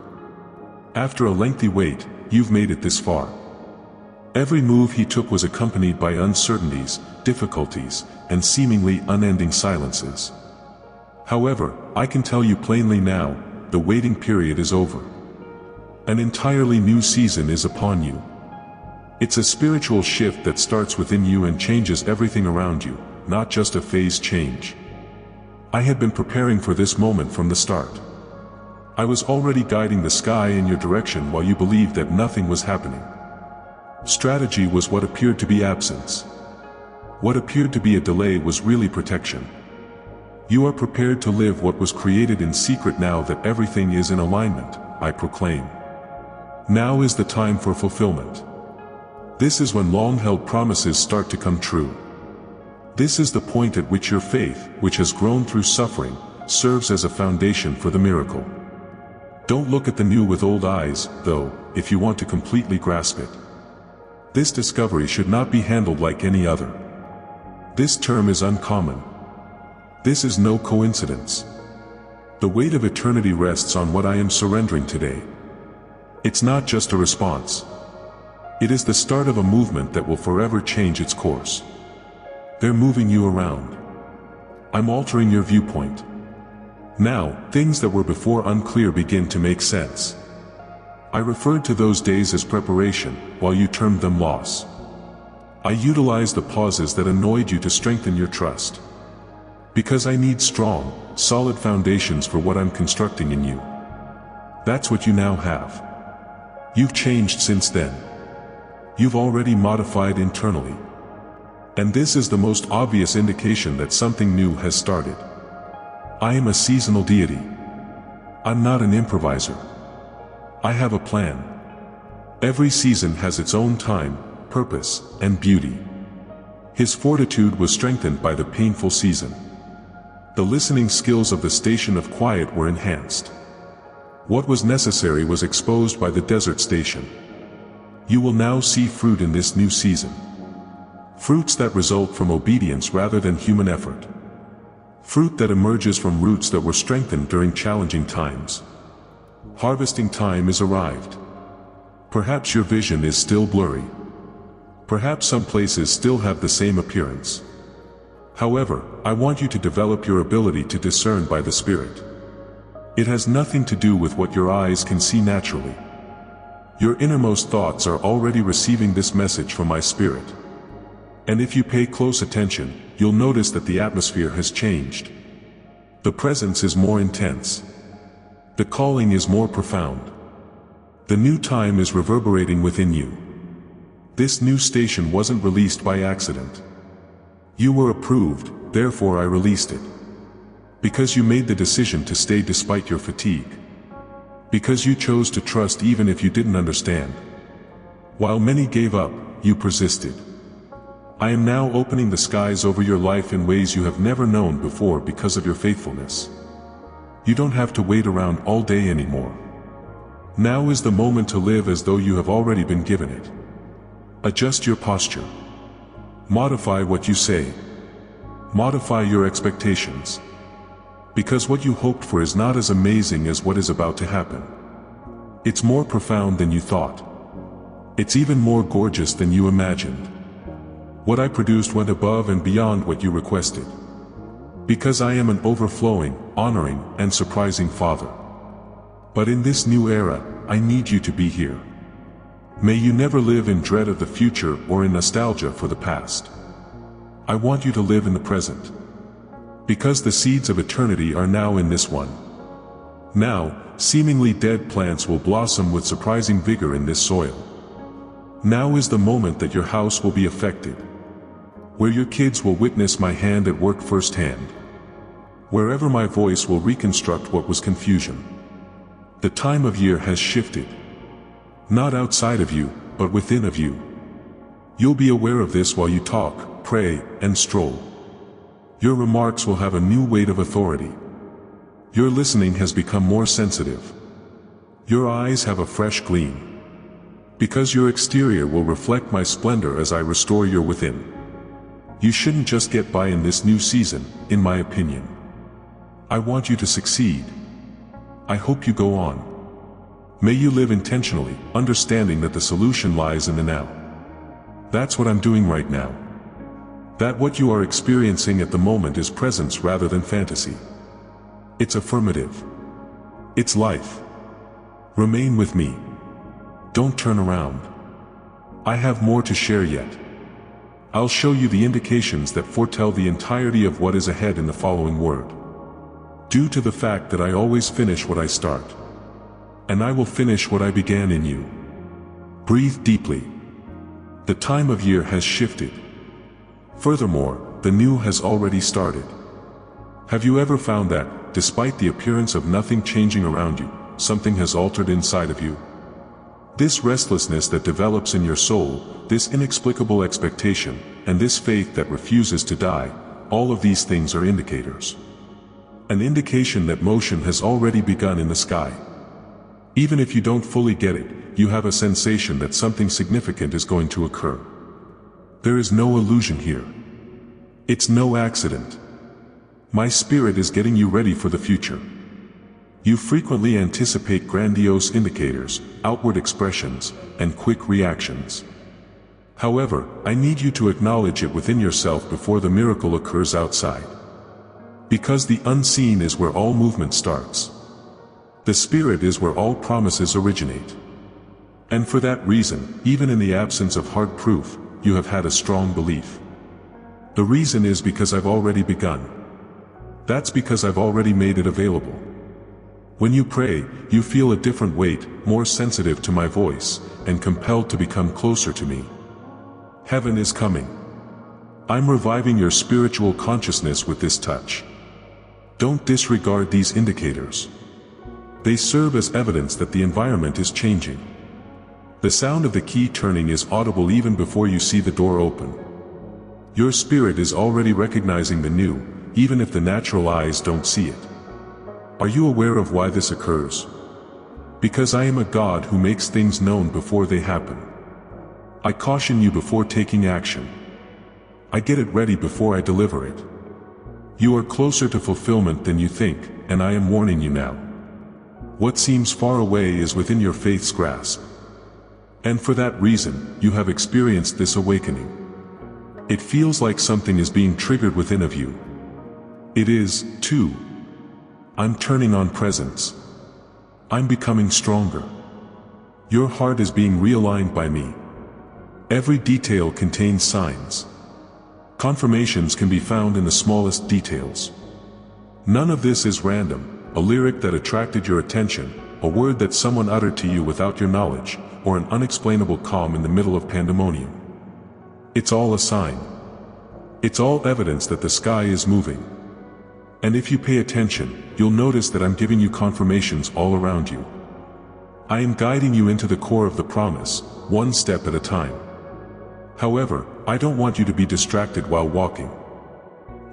After a lengthy wait, you've made it this far. Every move he took was accompanied by uncertainties, difficulties, and seemingly unending silences. However, I can tell you plainly now, the waiting period is over. An entirely new season is upon you. It's a spiritual shift that starts within you and changes everything around you, not just a phase change. I had been preparing for this moment from the start. I was already guiding the sky in your direction while you believed that nothing was happening. Strategy was what appeared to be absence. What appeared to be a delay was really protection. You are prepared to live what was created in secret now that everything is in alignment, I proclaim. Now is the time for fulfillment. This is when long-held promises start to come true. This is the point at which your faith, which has grown through suffering, serves as a foundation for the miracle. Don't look at the new with old eyes, though, if you want to completely grasp it. This discovery should not be handled like any other. This term is uncommon. This is no coincidence. The weight of eternity rests on what I am surrendering today. It's not just a response. It is the start of a movement that will forever change its course. They're moving you around. I'm altering your viewpoint. Now, things that were before unclear begin to make sense. I referred to those days as preparation, while you termed them loss. I utilized the pauses that annoyed you to strengthen your trust. Because I need strong, solid foundations for what I'm constructing in you. That's what you now have. You've changed since then. You've already modified internally. And this is the most obvious indication that something new has started. I am a seasonal deity. I'm not an improviser. I have a plan. Every season has its own time, purpose, and beauty. His fortitude was strengthened by the painful season. The listening skills of the station of quiet were enhanced. What was necessary was exposed by the desert station. You will now see fruit in this new season. Fruits that result from obedience rather than human effort. Fruit that emerges from roots that were strengthened during challenging times. Harvesting time is arrived. Perhaps your vision is still blurry. Perhaps some places still have the same appearance. However, I want you to develop your ability to discern by the Spirit. It has nothing to do with what your eyes can see naturally. Your innermost thoughts are already receiving this message from my Spirit. And if you pay close attention, you'll notice that the atmosphere has changed. The presence is more intense. The calling is more profound. The new time is reverberating within you. This new station wasn't released by accident. You were approved, therefore I released it. Because you made the decision to stay despite your fatigue. Because you chose to trust even if you didn't understand. While many gave up, you persisted. I am now opening the skies over your life in ways you have never known before because of your faithfulness. You don't have to wait around all day anymore. Now is the moment to live as though you have already been given it. Adjust your posture. Modify what you say. Modify your expectations. Because what you hoped for is not as amazing as what is about to happen. It's more profound than you thought. It's even more gorgeous than you imagined. What I produced went above and beyond what you requested. Because I am an overflowing, honoring, and surprising Father. But in this new era, I need you to be here. May you never live in dread of the future or in nostalgia for the past. I want you to live in the present. Because the seeds of eternity are now in this one. Now, seemingly dead plants will blossom with surprising vigor in this soil. Now is the moment that your house will be affected. Where your kids will witness my hand at work firsthand. Wherever my voice will reconstruct what was confusion. The time of year has shifted. Not outside of you, but within of you. You'll be aware of this while you talk, pray, and stroll. Your remarks will have a new weight of authority. Your listening has become more sensitive. Your eyes have a fresh gleam. Because your exterior will reflect my splendor as I restore your within. You shouldn't just get by in this new season, in my opinion. I want you to succeed. I hope you go on. May you live intentionally, understanding that the solution lies in the now. That's what I'm doing right now. That what you are experiencing at the moment is presence rather than fantasy. It's affirmative. It's life. Remain with me. Don't turn around. I have more to share yet. I'll show you the indications that foretell the entirety of what is ahead in the following word. Due to the fact that I always finish what I start. And I will finish what I began in you. Breathe deeply. The time of year has shifted. Furthermore, the new has already started. Have you ever found that, despite the appearance of nothing changing around you, something has altered inside of you? This restlessness that develops in your soul, this inexplicable expectation, and this faith that refuses to die, all of these things are indicators. An indication that motion has already begun in the sky. Even if you don't fully get it, you have a sensation that something significant is going to occur. There is no illusion here. It's no accident. My spirit is getting you ready for the future. You frequently anticipate grandiose indicators, outward expressions, and quick reactions. However, I need you to acknowledge it within yourself before the miracle occurs outside. Because the unseen is where all movement starts. The spirit is where all promises originate. And for that reason, even in the absence of hard proof, you have had a strong belief. The reason is because I've already begun. That's because I've already made it available. When you pray, you feel a different weight, more sensitive to my voice, and compelled to become closer to me. Heaven is coming. I'm reviving your spiritual consciousness with this touch. Don't disregard these indicators. They serve as evidence that the environment is changing. The sound of the key turning is audible even before you see the door open. Your spirit is already recognizing the new, even if the natural eyes don't see it. Are you aware of why this occurs? Because I am a God who makes things known before they happen. I caution you before taking action. I get it ready before I deliver it. You are closer to fulfillment than you think, and I am warning you now. What seems far away is within your faith's grasp. And for that reason, you have experienced this awakening. It feels like something is being triggered within of you. It is, too. I'm turning on presence. I'm becoming stronger. Your heart is being realigned by me. Every detail contains signs. Confirmations can be found in the smallest details. None of this is random, a lyric that attracted your attention, a word that someone uttered to you without your knowledge, or an unexplainable calm in the middle of pandemonium. It's all a sign. It's all evidence that the sky is moving. And if you pay attention, you'll notice that I'm giving you confirmations all around you. I am guiding you into the core of the promise, one step at a time. However, I don't want you to be distracted while walking.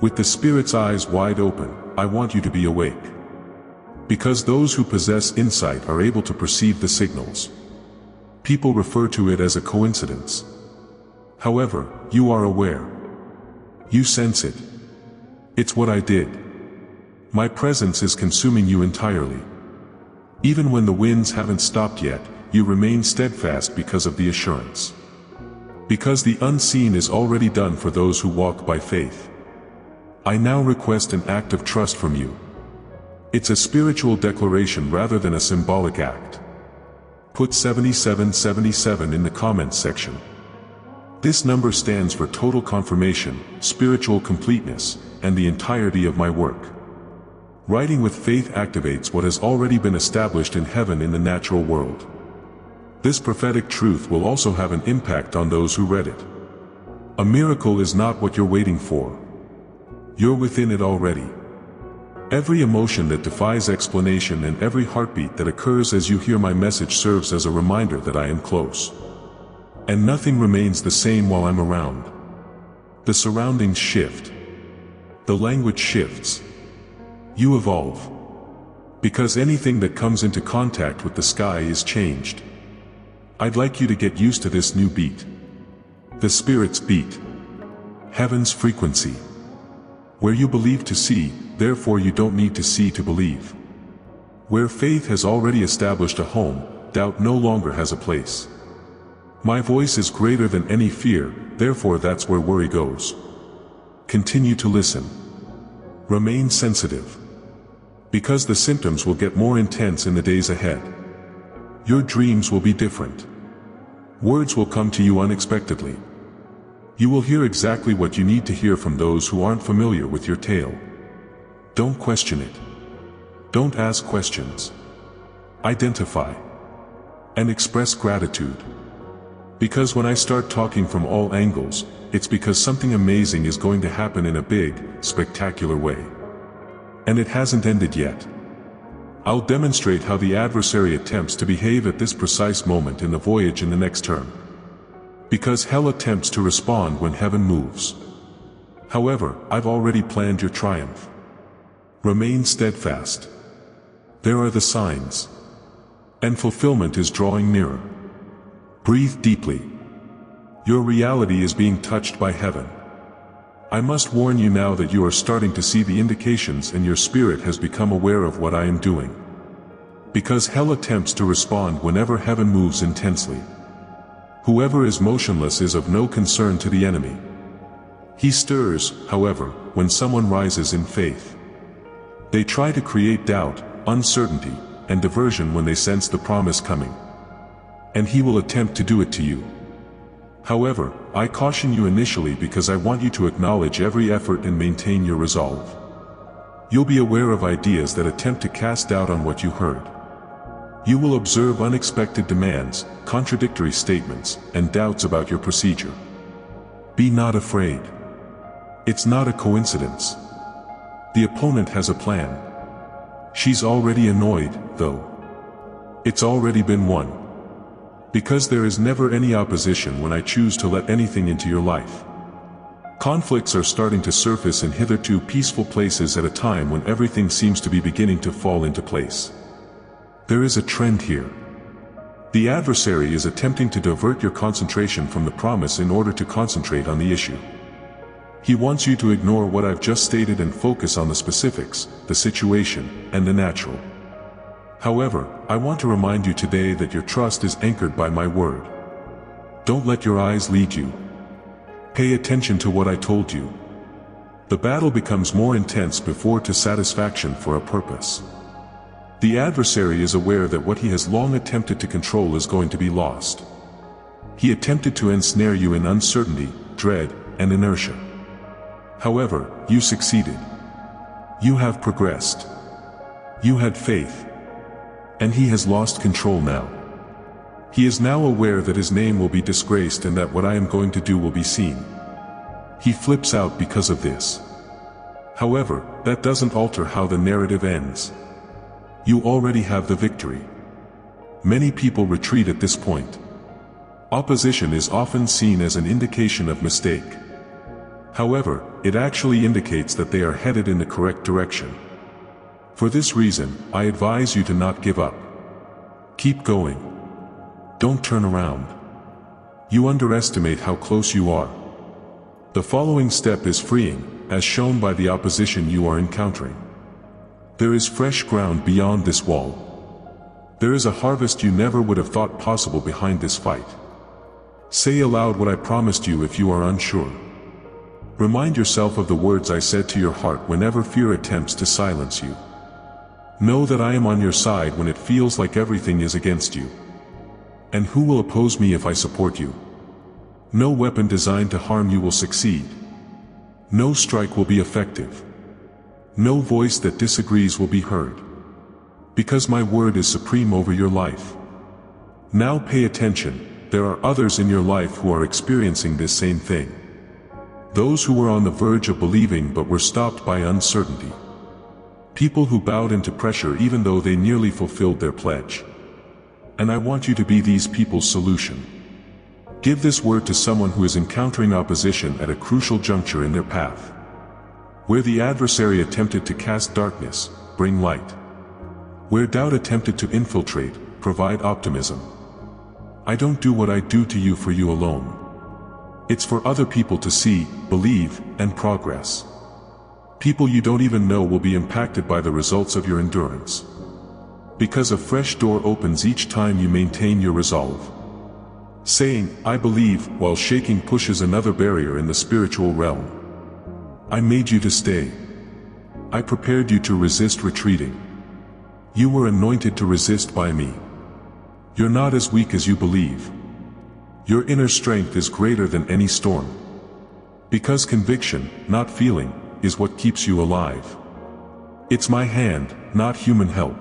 With the Spirit's eyes wide open, I want you to be awake. Because those who possess insight are able to perceive the signals. People refer to it as a coincidence. However, you are aware. You sense it. It's what I did. My presence is consuming you entirely. Even when the winds haven't stopped yet, you remain steadfast because of the assurance. Because the unseen is already done for those who walk by faith. I now request an act of trust from you. It's a spiritual declaration rather than a symbolic act. Put 7777 in the comments section. This number stands for total confirmation, spiritual completeness, and the entirety of my work. Writing with faith activates what has already been established in heaven in the natural world. This prophetic truth will also have an impact on those who read it. A miracle is not what you're waiting for. You're within it already. Every emotion that defies explanation and every heartbeat that occurs as you hear my message serves as a reminder that I am close. And nothing remains the same while I'm around. The surroundings shift. The language shifts. You evolve. Because anything that comes into contact with the sky is changed. I'd like you to get used to this new beat. The Spirit's beat. Heaven's frequency. Where you believe to see, therefore you don't need to see to believe. Where faith has already established a home, doubt no longer has a place. My voice is greater than any fear, therefore that's where worry goes. Continue to listen. Remain sensitive. Because the symptoms will get more intense in the days ahead. Your dreams will be different. Words will come to you unexpectedly. You will hear exactly what you need to hear from those who aren't familiar with your tale. Don't question it. Don't ask questions. Identify. And express gratitude. Because when I start talking from all angles, it's because something amazing is going to happen in a big, spectacular way. And it hasn't ended yet. I'll demonstrate how the adversary attempts to behave at this precise moment in the voyage in the next term. Because hell attempts to respond when heaven moves. However, I've already planned your triumph. Remain steadfast. There are the signs. And fulfillment is drawing nearer. Breathe deeply. Your reality is being touched by heaven. I must warn you now that you are starting to see the indications and your spirit has become aware of what I am doing. Because hell attempts to respond whenever heaven moves intensely. Whoever is motionless is of no concern to the enemy. He stirs, however, when someone rises in faith. They try to create doubt, uncertainty, and diversion when they sense the promise coming. And he will attempt to do it to you. However, I caution you initially because I want you to acknowledge every effort and maintain your resolve. You'll be aware of ideas that attempt to cast doubt on what you heard. You will observe unexpected demands, contradictory statements, and doubts about your procedure. Be not afraid. It's not a coincidence. The opponent has a plan. She's already annoyed, though. It's already been won. Because there is never any opposition when I choose to let anything into your life. Conflicts are starting to surface in hitherto peaceful places at a time when everything seems to be beginning to fall into place. There is a trend here. The adversary is attempting to divert your concentration from the promise in order to concentrate on the issue. He wants you to ignore what I've just stated and focus on the specifics, the situation, and the natural. However, I want to remind you today that your trust is anchored by my word. Don't let your eyes lead you. Pay attention to what I told you. The battle becomes more intense before to satisfaction for a purpose. The adversary is aware that what he has long attempted to control is going to be lost. He attempted to ensnare you in uncertainty, dread, and inertia. However, you succeeded. You have progressed. You had faith. And he has lost control now. He is now aware that his name will be disgraced and that what I am going to do will be seen. He flips out because of this. However, that doesn't alter how the narrative ends. You already have the victory. Many people retreat at this point. Opposition is often seen as an indication of mistake. However, it actually indicates that they are headed in the correct direction. For this reason, I advise you to not give up. Keep going. Don't turn around. You underestimate how close you are. The following step is freeing, as shown by the opposition you are encountering. There is fresh ground beyond this wall. There is a harvest you never would have thought possible behind this fight. Say aloud what I promised you if you are unsure. Remind yourself of the words I said to your heart whenever fear attempts to silence you. Know that I am on your side when it feels like everything is against you. And who will oppose me if I support you? No weapon designed to harm you will succeed. No strike will be effective. No voice that disagrees will be heard. Because my word is supreme over your life. Now pay attention, there are others in your life who are experiencing this same thing. Those who were on the verge of believing but were stopped by uncertainty. People who bowed into pressure even though they nearly fulfilled their pledge. And I want you to be these people's solution. Give this word to someone who is encountering opposition at a crucial juncture in their path. Where the adversary attempted to cast darkness, bring light. Where doubt attempted to infiltrate, provide optimism. I don't do what I do to you for you alone. It's for other people to see, believe, and progress. People you don't even know will be impacted by the results of your endurance. Because a fresh door opens each time you maintain your resolve. Saying, I believe, while shaking pushes another barrier in the spiritual realm. I made you to stay. I prepared you to resist retreating. You were anointed to resist by me. You're not as weak as you believe. Your inner strength is greater than any storm. Because conviction, not feeling, is what keeps you alive. It's my hand, not human help.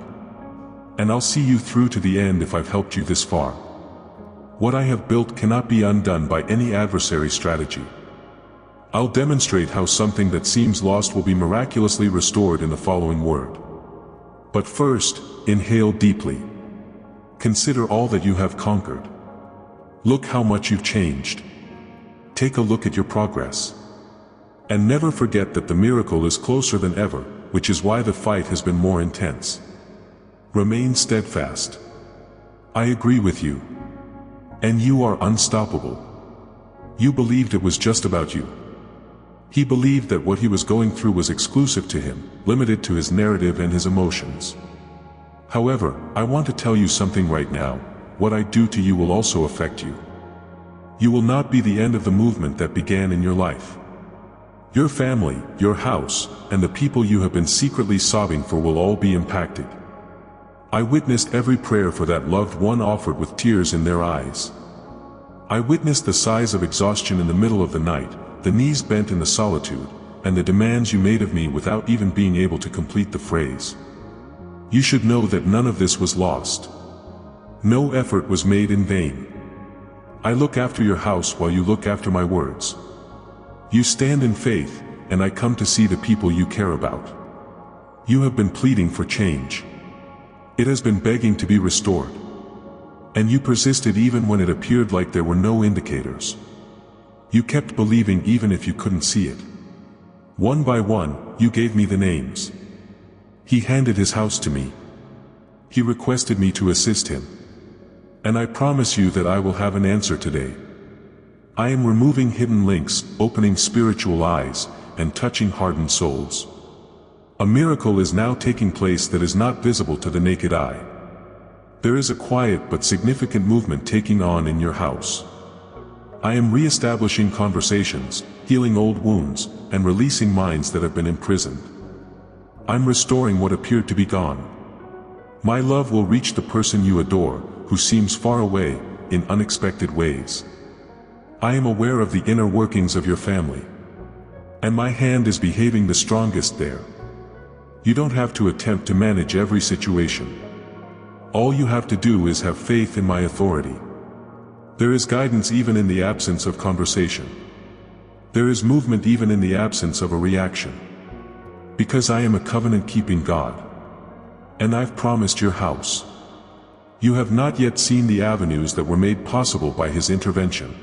And I'll see you through to the end if I've helped you this far. What I have built cannot be undone by any adversary strategy. I'll demonstrate how something that seems lost will be miraculously restored in the following word. But first, inhale deeply. Consider all that you have conquered. Look how much you've changed. Take a look at your progress. And never forget that the miracle is closer than ever, which is why the fight has been more intense. Remain steadfast. I agree with you. And you are unstoppable. You believed it was just about you. He believed that what he was going through was exclusive to him, limited to his narrative and his emotions. However, I want to tell you something right now. What I do to you will also affect you. You will not be the end of the movement that began in your life. Your family, your house, and the people you have been secretly sobbing for will all be impacted. I witnessed every prayer for that loved one offered with tears in their eyes. I witnessed the sighs of exhaustion in the middle of the night, the knees bent in the solitude, and the demands you made of me without even being able to complete the phrase. You should know that none of this was lost. No effort was made in vain. I look after your house while you look after my words. You stand in faith, and I come to see the people you care about. You have been pleading for change. It has been begging to be restored. And you persisted even when it appeared like there were no indicators. You kept believing even if you couldn't see it. One by one, you gave me the names. He handed his house to me. He requested me to assist him. And I promise you that I will have an answer today. I am removing hidden links, opening spiritual eyes, and touching hardened souls. A miracle is now taking place that is not visible to the naked eye. There is a quiet but significant movement taking on in your house. I am re-establishing conversations, healing old wounds, and releasing minds that have been imprisoned. I'm restoring what appeared to be gone. My love will reach the person you adore, who seems far away, in unexpected ways. I am aware of the inner workings of your family. And my hand is behaving the strongest there. You don't have to attempt to manage every situation. All you have to do is have faith in my authority. There is guidance even in the absence of conversation. There is movement even in the absence of a reaction. Because I am a covenant-keeping God. And I've promised your house. You have not yet seen the avenues that were made possible by his intervention.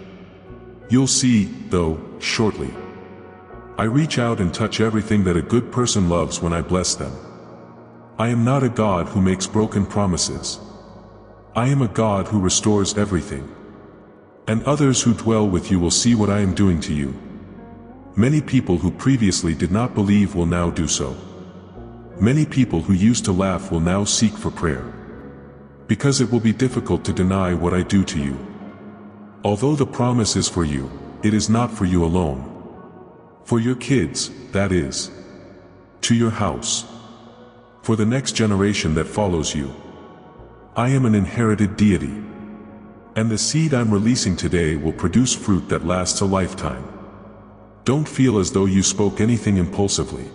You'll see, though, shortly. I reach out and touch everything that a good person loves when I bless them. I am not a God who makes broken promises. I am a God who restores everything. And others who dwell with you will see what I am doing to you. Many people who previously did not believe will now do so. Many people who used to laugh will now seek for prayer. Because it will be difficult to deny what I do to you. Although the promise is for you, it is not for you alone. For your kids, that is. To your house. For the next generation that follows you. I am an inherited deity. And the seed I'm releasing today will produce fruit that lasts a lifetime. Don't feel as though you spoke anything impulsively.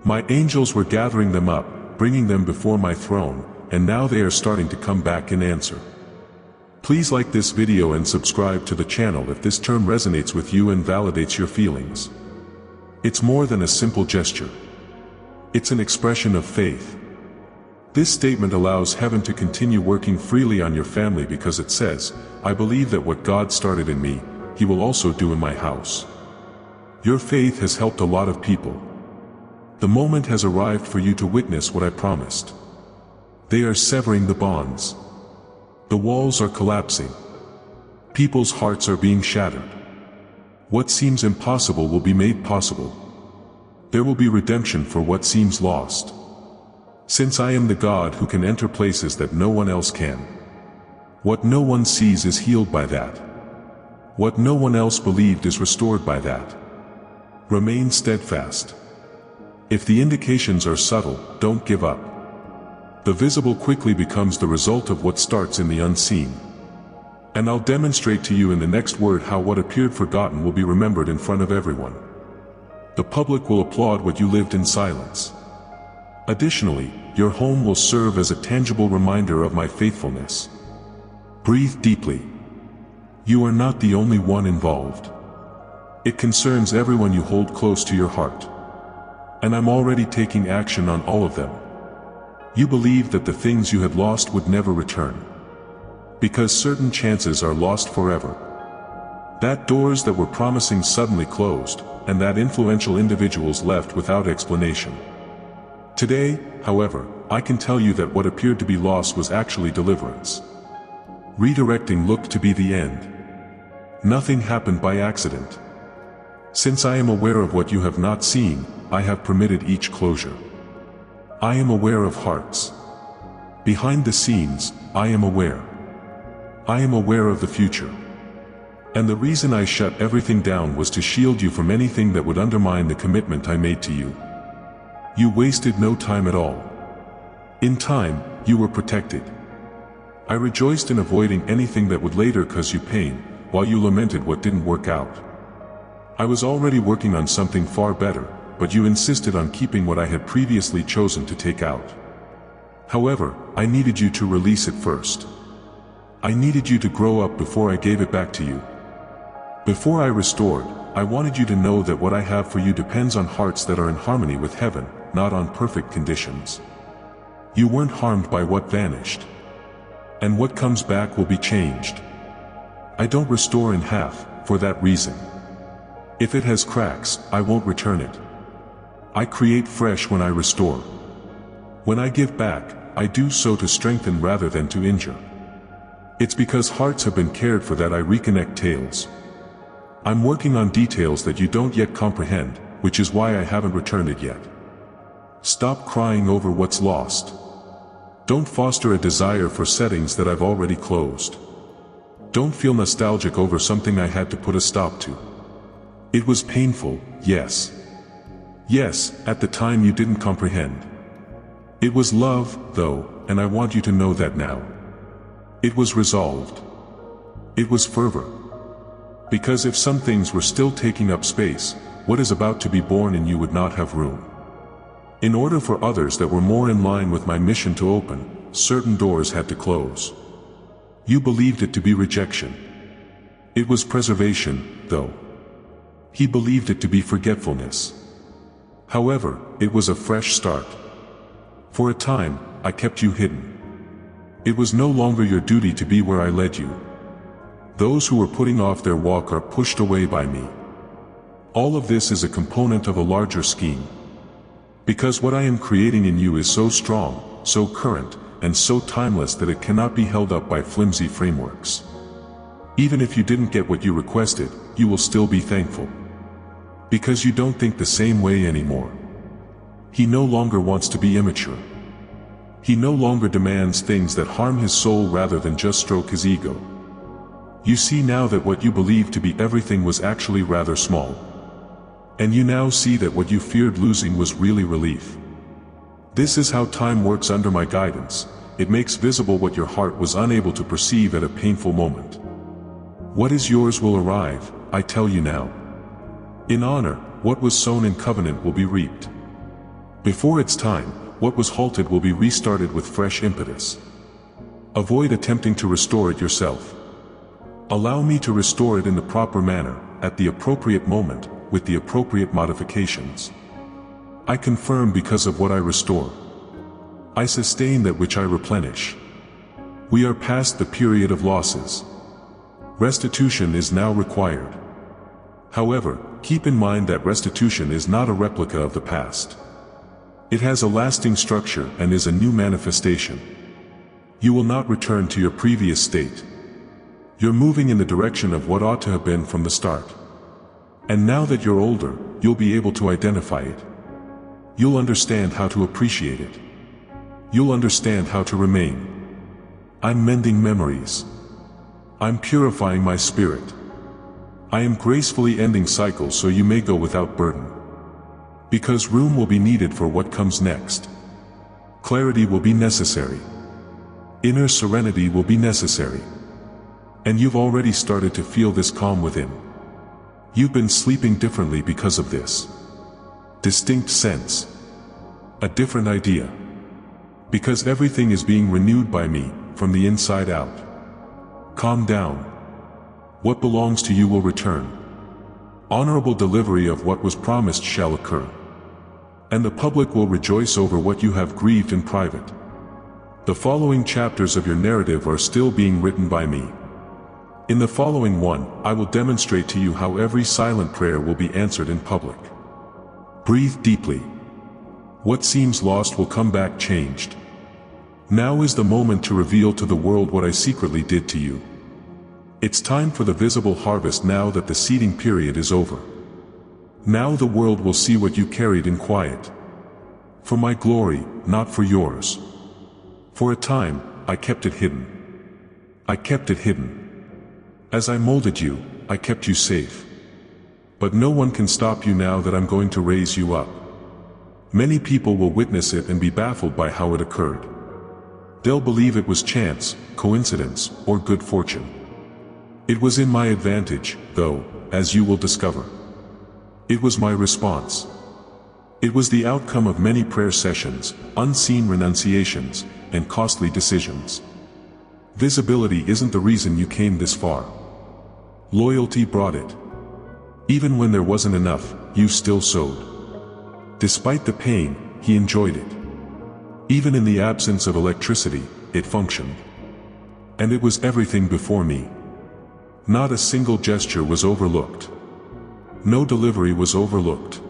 My angels were gathering them up, bringing them before my throne, and now they are starting to come back in answer. Please like this video and subscribe to the channel if this term resonates with you and validates your feelings. It's more than a simple gesture. It's an expression of faith. This statement allows heaven to continue working freely on your family because it says, I believe that what God started in me, He will also do in my house. Your faith has helped a lot of people. The moment has arrived for you to witness what I promised. They are severing the bonds. The walls are collapsing. People's hearts are being shattered. What seems impossible will be made possible. There will be redemption for what seems lost. Since I am the God who can enter places that no one else can. What no one sees is healed by that. What no one else believed is restored by that. Remain steadfast. If the indications are subtle, don't give up. The visible quickly becomes the result of what starts in the unseen. And I'll demonstrate to you in the next word how what appeared forgotten will be remembered in front of everyone. The public will applaud what you lived in silence. Additionally, your home will serve as a tangible reminder of my faithfulness. Breathe deeply. You are not the only one involved. It concerns everyone you hold close to your heart. And I'm already taking action on all of them. You believe that the things you had lost would never return. Because certain chances are lost forever. That doors that were promising suddenly closed, and that influential individuals left without explanation. Today, however, I can tell you that what appeared to be loss was actually deliverance. Redirecting looked to be the end. Nothing happened by accident. Since I am aware of what you have not seen, I have permitted each closure. I am aware of hearts. Behind the scenes, I am aware. I am aware of the future. And the reason I shut everything down was to shield you from anything that would undermine the commitment I made to you. You wasted no time at all. In time, you were protected. I rejoiced in avoiding anything that would later cause you pain, while you lamented what didn't work out. I was already working on something far better, but you insisted on keeping what I had previously chosen to take out. However, I needed you to release it first. I needed you to grow up before I gave it back to you. Before I restored, I wanted you to know that what I have for you depends on hearts that are in harmony with heaven, not on perfect conditions. You weren't harmed by what vanished. And what comes back will be changed. I don't restore in half, for that reason. If it has cracks, I won't return it. I create fresh when I restore. When I give back, I do so to strengthen rather than to injure. It's because hearts have been cared for that I reconnect tails. I'm working on details that you don't yet comprehend, which is why I haven't returned it yet. Stop crying over what's lost. Don't foster a desire for settings that I've already closed. Don't feel nostalgic over something I had to put a stop to. It was painful, yes. Yes, at the time you didn't comprehend. It was love, though, and I want you to know that now. It was resolved. It was fervor. Because if some things were still taking up space, what is about to be born in you would not have room. In order for others that were more in line with my mission to open, certain doors had to close. You believed it to be rejection. It was preservation, though. He believed it to be forgetfulness. However, it was a fresh start. For a time, I kept you hidden. It was no longer your duty to be where I led you. Those who were putting off their walk are pushed away by me. All of this is a component of a larger scheme. Because what I am creating in you is so strong, so current, and so timeless that it cannot be held up by flimsy frameworks. Even if you didn't get what you requested, you will still be thankful. Because you don't think the same way anymore. He no longer wants to be immature. He no longer demands things that harm his soul rather than just stroke his ego. You see now that what you believed to be everything was actually rather small. And you now see that what you feared losing was really relief. This is how time works under my guidance. It makes visible what your heart was unable to perceive at a painful moment. What is yours will arrive, I tell you now. In honor, what was sown in covenant will be reaped. Before its time, what was halted will be restarted with fresh impetus. Avoid attempting to restore it yourself. Allow me to restore it in the proper manner, at the appropriate moment, with the appropriate modifications. I confirm because of what I restore. I sustain that which I replenish. We are past the period of losses. Restitution is now required. However, keep in mind that restitution is not a replica of the past. It has a lasting structure and is a new manifestation. You will not return to your previous state. You're moving in the direction of what ought to have been from the start. And now that you're older, you'll be able to identify it. You'll understand how to appreciate it. You'll understand how to remain. I'm mending memories. I'm purifying my spirit. I am gracefully ending cycles so you may go without burden. Because room will be needed for what comes next. Clarity will be necessary. Inner serenity will be necessary. And you've already started to feel this calm within. You've been sleeping differently because of this. Distinct sense. A different idea. Because everything is being renewed by me, from the inside out. Calm down. What belongs to you will return. Honorable delivery of what was promised shall occur. And the public will rejoice over what you have grieved in private. The following chapters of your narrative are still being written by me. In the following one, I will demonstrate to you how every silent prayer will be answered in public. Breathe deeply. What seems lost will come back changed. Now is the moment to reveal to the world what I secretly did to you. It's time for the visible harvest now that the seeding period is over. Now the world will see what you carried in quiet. For my glory, not for yours. For a time, I kept it hidden. I kept it hidden. As I molded you, I kept you safe. But no one can stop you now that I'm going to raise you up. Many people will witness it and be baffled by how it occurred. They'll believe it was chance, coincidence, or good fortune. It was in my advantage, though, as you will discover. It was my response. It was the outcome of many prayer sessions, unseen renunciations, and costly decisions. Visibility isn't the reason you came this far. Loyalty brought it. Even when there wasn't enough, you still sowed. Despite the pain, he enjoyed it. Even in the absence of electricity, it functioned. And it was everything before me. Not a single gesture was overlooked. No delivery was overlooked.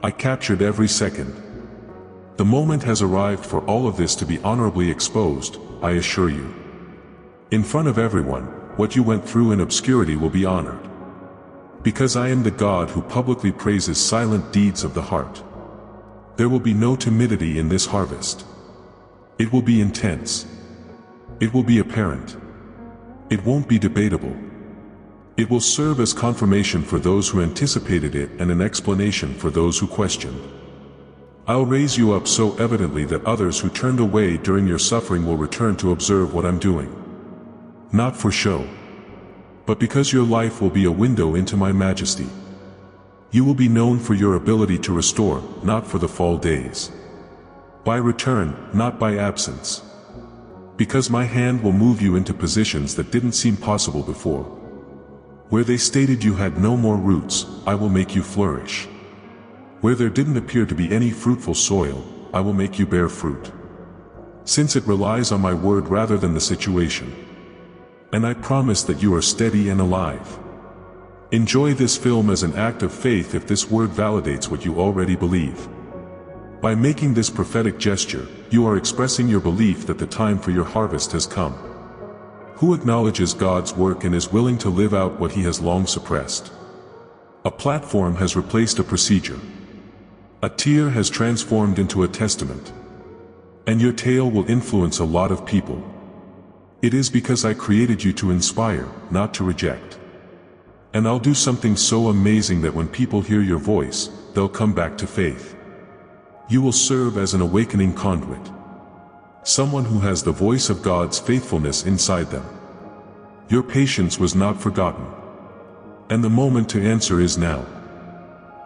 I captured every second. The moment has arrived for all of this to be honorably exposed, I assure you. In front of everyone, what you went through in obscurity will be honored. Because I am the God who publicly praises silent deeds of the heart. There will be no timidity in this harvest. It will be intense. It will be apparent. It won't be debatable. It will serve as confirmation for those who anticipated it and an explanation for those who questioned. I'll raise you up so evidently that others who turned away during your suffering will return to observe what I'm doing. Not for show, but because your life will be a window into my majesty. You will be known for your ability to restore, not for the fall days. By return, not by absence. Because my hand will move you into positions that didn't seem possible before. Where they stated you had no more roots, I will make you flourish. Where there didn't appear to be any fruitful soil, I will make you bear fruit. Since it relies on my word rather than the situation. And I promise that you are steady and alive. Enjoy this film as an act of faith if this word validates what you already believe. By making this prophetic gesture, you are expressing your belief that the time for your harvest has come. Who acknowledges God's work and is willing to live out what he has long suppressed? A platform has replaced a procedure. A tear has transformed into a testament. And your tale will influence a lot of people. It is because I created you to inspire, not to reject. And I'll do something so amazing that when people hear your voice, they'll come back to faith. You will serve as an awakening conduit. Someone who has the voice of God's faithfulness inside them. Your patience was not forgotten. And the moment to answer is now.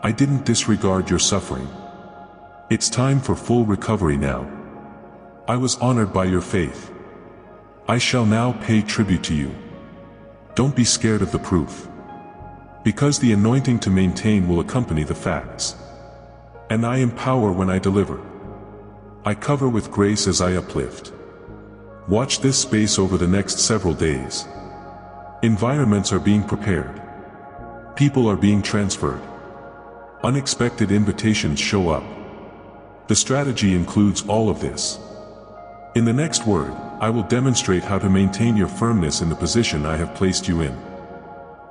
I didn't disregard your suffering. It's time for full recovery now. I was honored by your faith. I shall now pay tribute to you. Don't be scared of the proof. Because the anointing to maintain will accompany the facts. And I empower when I deliver. I cover with grace as I uplift. Watch this space over the next several days. Environments are being prepared. People are being transferred. Unexpected invitations show up. The strategy includes all of this. In the next word, I will demonstrate how to maintain your firmness in the position I have placed you in.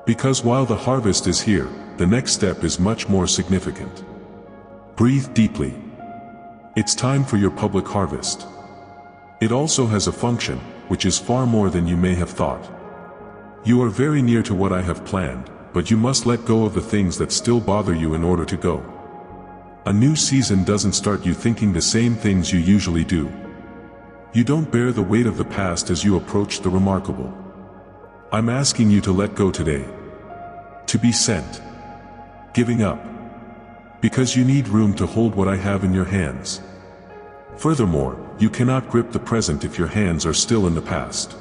Because while the harvest is here, the next step is much more significant. Breathe deeply. It's time for your public harvest. It also has a function, which is far more than you may have thought. You are very near to what I have planned, but you must let go of the things that still bother you in order to go. A new season doesn't start you thinking the same things you usually do. You don't bear the weight of the past as you approach the remarkable. I'm asking you to let go today. To be sent. Giving up. Because you need room to hold what I have in your hands. Furthermore, you cannot grip the present if your hands are still in the past.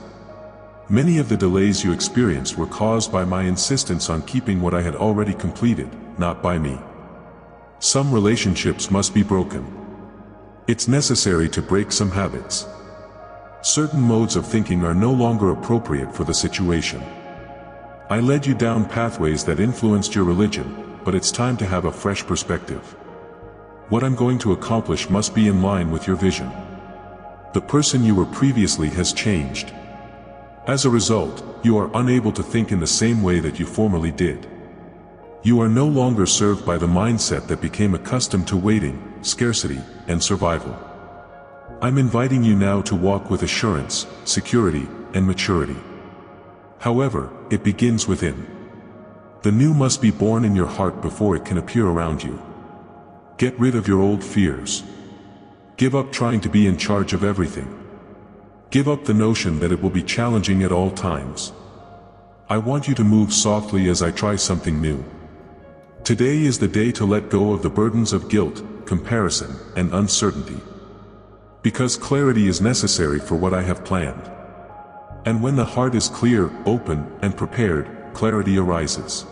Many of the delays you experienced were caused by my insistence on keeping what I had already completed, not by me. Some relationships must be broken. It's necessary to break some habits. Certain modes of thinking are no longer appropriate for the situation. I led you down pathways that influenced your religion, but it's time to have a fresh perspective. What I'm going to accomplish must be in line with your vision. The person you were previously has changed. As a result, you are unable to think in the same way that you formerly did. You are no longer served by the mindset that became accustomed to waiting, scarcity, and survival. I'm inviting you now to walk with assurance, security, and maturity. However, it begins within. The new must be born in your heart before it can appear around you. Get rid of your old fears. Give up trying to be in charge of everything. Give up the notion that it will be challenging at all times. I want you to move softly as I try something new. Today is the day to let go of the burdens of guilt, comparison, and uncertainty. Because clarity is necessary for what I have planned. And when the heart is clear, open, and prepared, clarity arises.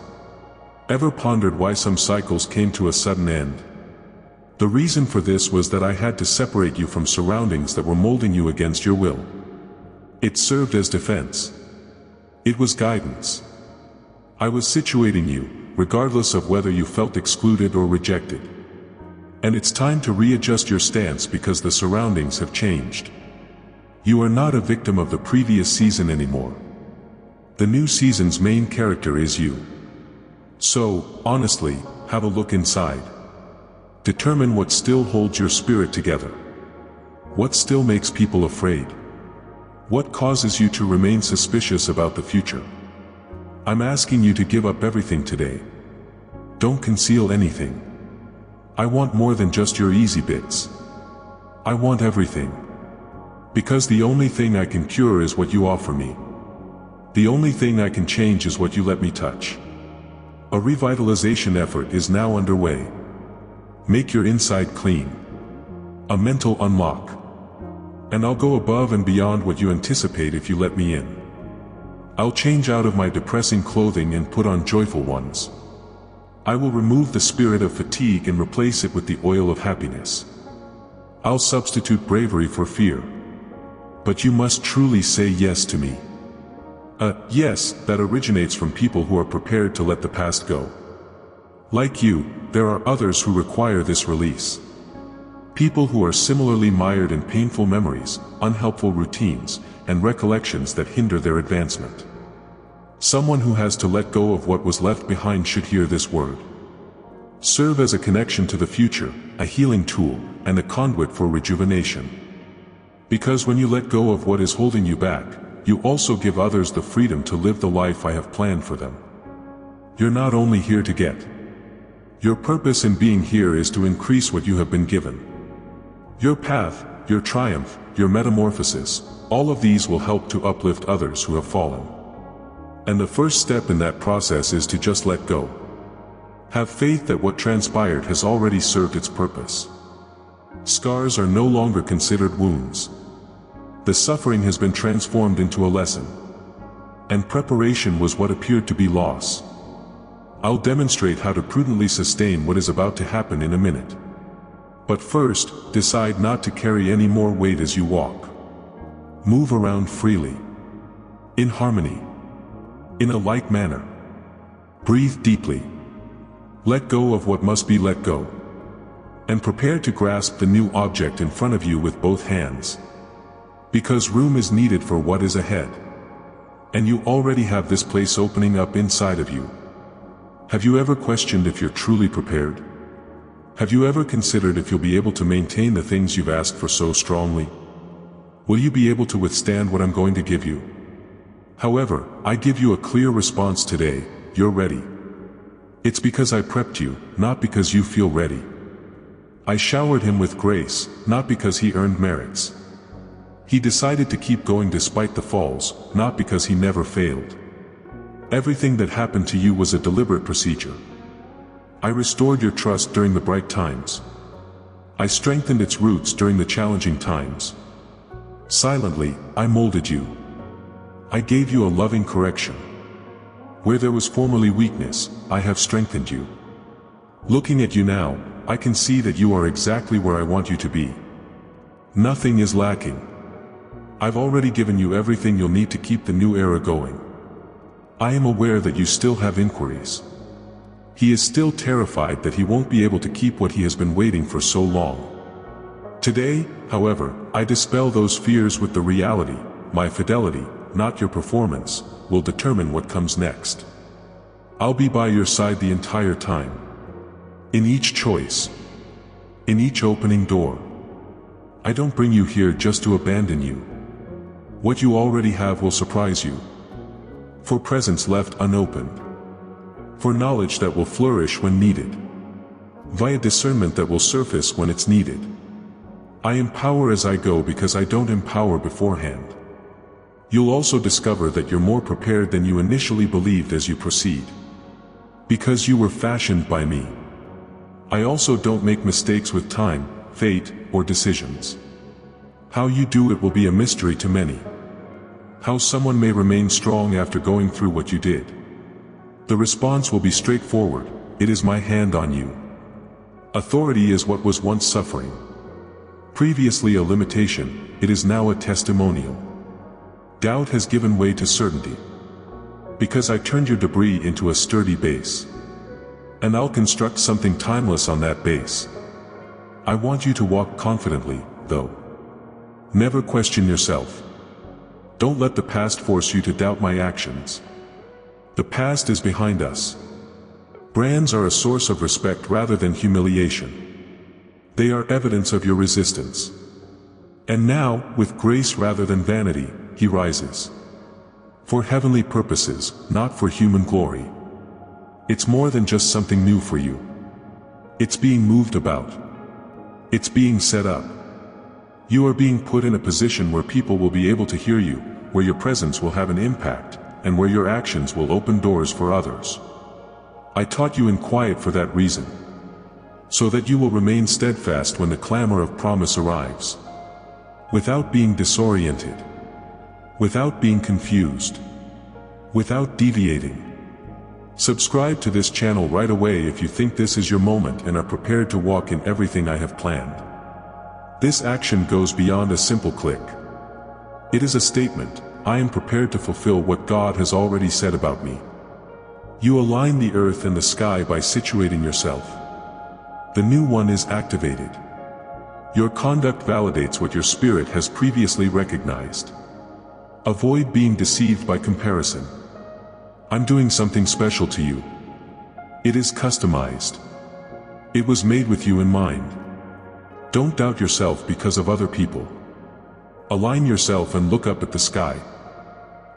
Ever pondered why some cycles came to a sudden end? The reason for this was that I had to separate you from surroundings that were molding you against your will. It served as defense. It was guidance. I was situating you, regardless of whether you felt excluded or rejected. And it's time to readjust your stance because the surroundings have changed. You are not a victim of the previous season anymore. The new season's main character is you. So, honestly, have a look inside. Determine what still holds your spirit together. What still makes people afraid? What causes you to remain suspicious about the future? I'm asking you to give up everything today. Don't conceal anything. I want more than just your easy bits. I want everything. Because the only thing I can cure is what you offer me. The only thing I can change is what you let me touch. A revitalization effort is now underway. Make your inside clean. A mental unlock. And I'll go above and beyond what you anticipate if you let me in. I'll change out of my depressing clothing and put on joyful ones. I will remove the spirit of fatigue and replace it with the oil of happiness. I'll substitute bravery for fear. But you must truly say yes to me. A yes that originates from people who are prepared to let the past go. Like you, there are others who require this release. People who are similarly mired in painful memories, unhelpful routines, and recollections that hinder their advancement. Someone who has to let go of what was left behind should hear this word. Serve as a connection to the future, a healing tool, and a conduit for rejuvenation. Because when you let go of what is holding you back, you also give others the freedom to live the life I have planned for them. You're not only here to get. Your purpose in being here is to increase what you have been given. Your path, your triumph, your metamorphosis, all of these will help to uplift others who have fallen. And the first step in that process is to just let go. Have faith that what transpired has already served its purpose. Scars are no longer considered wounds. The suffering has been transformed into a lesson. And preparation was what appeared to be loss. I'll demonstrate how to prudently sustain what is about to happen in a minute. But first, decide not to carry any more weight as you walk. Move around freely. In harmony. In a light manner. Breathe deeply. Let go of what must be let go. And prepare to grasp the new object in front of you with both hands. Because room is needed for what is ahead. And you already have this place opening up inside of you. Have you ever questioned if you're truly prepared? Have you ever considered if you'll be able to maintain the things you've asked for so strongly? Will you be able to withstand what I'm going to give you? However, I give you a clear response today: you're ready. It's because I prepped you, not because you feel ready. I showered him with grace, not because he earned merits. He decided to keep going despite the falls, not because he never failed. Everything that happened to you was a deliberate procedure. I restored your trust during the bright times. I strengthened its roots during the challenging times. Silently, I molded you. I gave you a loving correction. Where there was formerly weakness, I have strengthened you. Looking at you now, I can see that you are exactly where I want you to be. Nothing is lacking. I've already given you everything you'll need to keep the new era going. I am aware that you still have inquiries. He is still terrified that he won't be able to keep what he has been waiting for so long. Today, however, I dispel those fears with the reality: my fidelity, not your performance, will determine what comes next. I'll be by your side the entire time. In each choice. In each opening door. I don't bring you here just to abandon you. What you already have will surprise you. For presents left unopened. For knowledge that will flourish when needed. Via discernment that will surface when it's needed. I empower as I go because I don't empower beforehand. You'll also discover that you're more prepared than you initially believed as you proceed. Because you were fashioned by me. I also don't make mistakes with time, fate, or decisions. How you do it will be a mystery to many. How someone may remain strong after going through what you did. The response will be straightforward: it is my hand on you. Authority is what was once suffering. Previously a limitation, it is now a testimonial. Doubt has given way to certainty. Because I turned your debris into a sturdy base. And I'll construct something timeless on that base. I want you to walk confidently, though. Never question yourself. Don't let the past force you to doubt my actions. The past is behind us. Brands are a source of respect rather than humiliation. They are evidence of your resistance. And now, with grace rather than vanity, he rises. For heavenly purposes, not for human glory. It's more than just something new for you. It's being moved about. It's being set up. You are being put in a position where people will be able to hear you, where your presence will have an impact, and where your actions will open doors for others. I taught you in quiet for that reason. So that you will remain steadfast when the clamor of promise arrives. Without being disoriented. Without being confused. Without deviating. Subscribe to this channel right away if you think this is your moment and are prepared to walk in everything I have planned. This action goes beyond a simple click. It is a statement: I am prepared to fulfill what God has already said about me. You align the earth and the sky by situating yourself. The new one is activated. Your conduct validates what your spirit has previously recognized. Avoid being deceived by comparison. I'm doing something special to you. It is customized. It was made with you in mind. Don't doubt yourself because of other people. Align yourself and look up at the sky.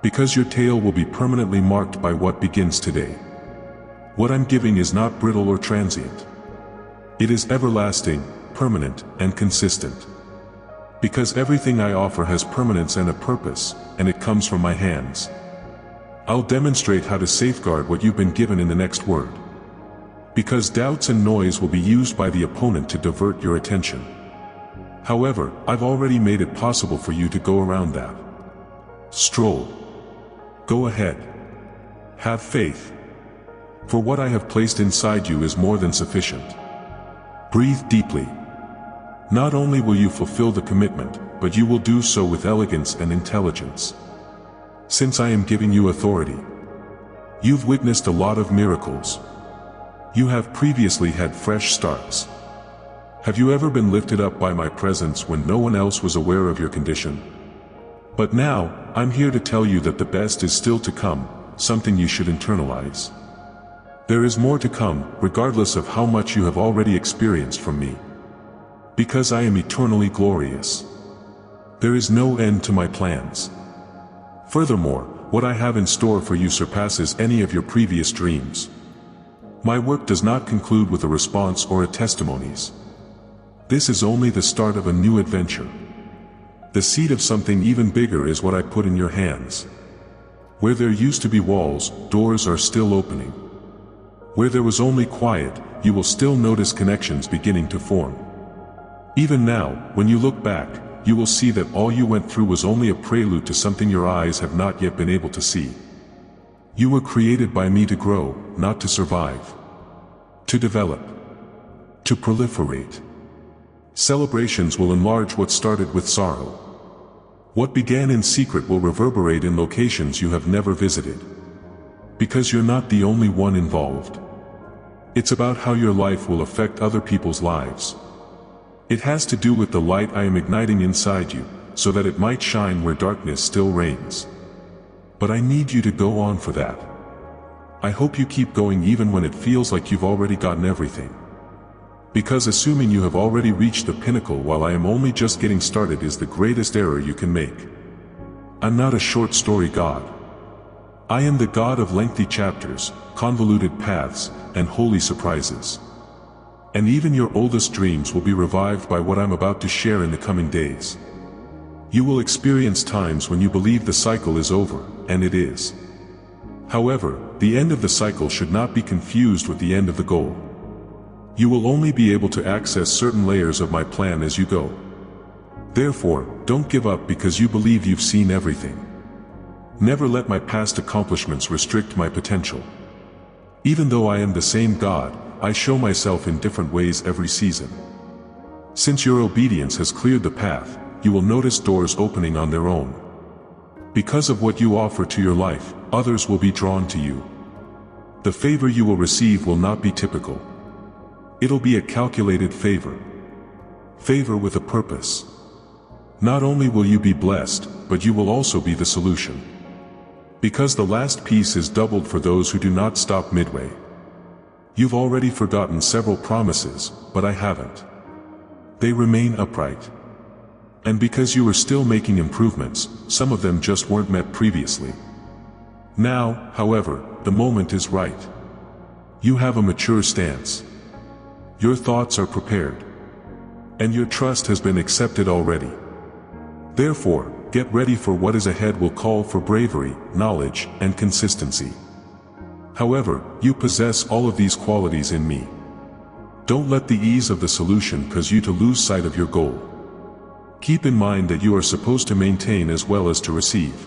Because your tale will be permanently marked by what begins today. What I'm giving is not brittle or transient. It is everlasting, permanent, and consistent. Because everything I offer has permanence and a purpose, and it comes from my hands. I'll demonstrate how to safeguard what you've been given in the next word. Because doubts and noise will be used by the opponent to divert your attention. However, I've already made it possible for you to go around that. Stroll. Go ahead. Have faith. For what I have placed inside you is more than sufficient. Breathe deeply. Not only will you fulfill the commitment, but you will do so with elegance and intelligence. Since I am giving you authority. You've witnessed a lot of miracles. You have previously had fresh starts. Have you ever been lifted up by my presence when no one else was aware of your condition? But now, I'm here to tell you that the best is still to come, something you should internalize. There is more to come, regardless of how much you have already experienced from me. Because I am eternally glorious. There is no end to my plans. Furthermore, what I have in store for you surpasses any of your previous dreams. My work does not conclude with a response or a testimonies. This is only the start of a new adventure. The seed of something even bigger is what I put in your hands. Where there used to be walls, doors are still opening. Where there was only quiet, you will still notice connections beginning to form. Even now, when you look back, you will see that all you went through was only a prelude to something your eyes have not yet been able to see. You were created by me to grow, not to survive. To develop. To proliferate. Celebrations will enlarge what started with sorrow. What began in secret will reverberate in locations you have never visited. Because you're not the only one involved. It's about how your life will affect other people's lives. It has to do with the light I am igniting inside you, so that it might shine where darkness still reigns. But I need you to go on for that. I hope you keep going even when it feels like you've already gotten everything. Because assuming you have already reached the pinnacle while I am only just getting started is the greatest error you can make. I'm not a short story God. I am the God of lengthy chapters, convoluted paths, and holy surprises. And even your oldest dreams will be revived by what I'm about to share in the coming days. You will experience times when you believe the cycle is over, and it is. However, the end of the cycle should not be confused with the end of the goal. You will only be able to access certain layers of my plan as you go. Therefore, don't give up because you believe you've seen everything. Never let my past accomplishments restrict my potential. Even though I am the same God, I show myself in different ways every season. Since your obedience has cleared the path, you will notice doors opening on their own. Because of what you offer to your life, others will be drawn to you. The favor you will receive will not be typical. It'll be a calculated favor. Favor with a purpose. Not only will you be blessed, but you will also be the solution. Because the last piece is doubled for those who do not stop midway. You've already forgotten several promises, but I haven't. They remain upright. And because you are still making improvements, some of them just weren't met previously. Now, however, the moment is right. You have a mature stance. Your thoughts are prepared. And your trust has been accepted already. Therefore, get ready for what is ahead will call for bravery, knowledge, and consistency. However, you possess all of these qualities in me. Don't let the ease of the solution cause you to lose sight of your goal. Keep in mind that you are supposed to maintain as well as to receive.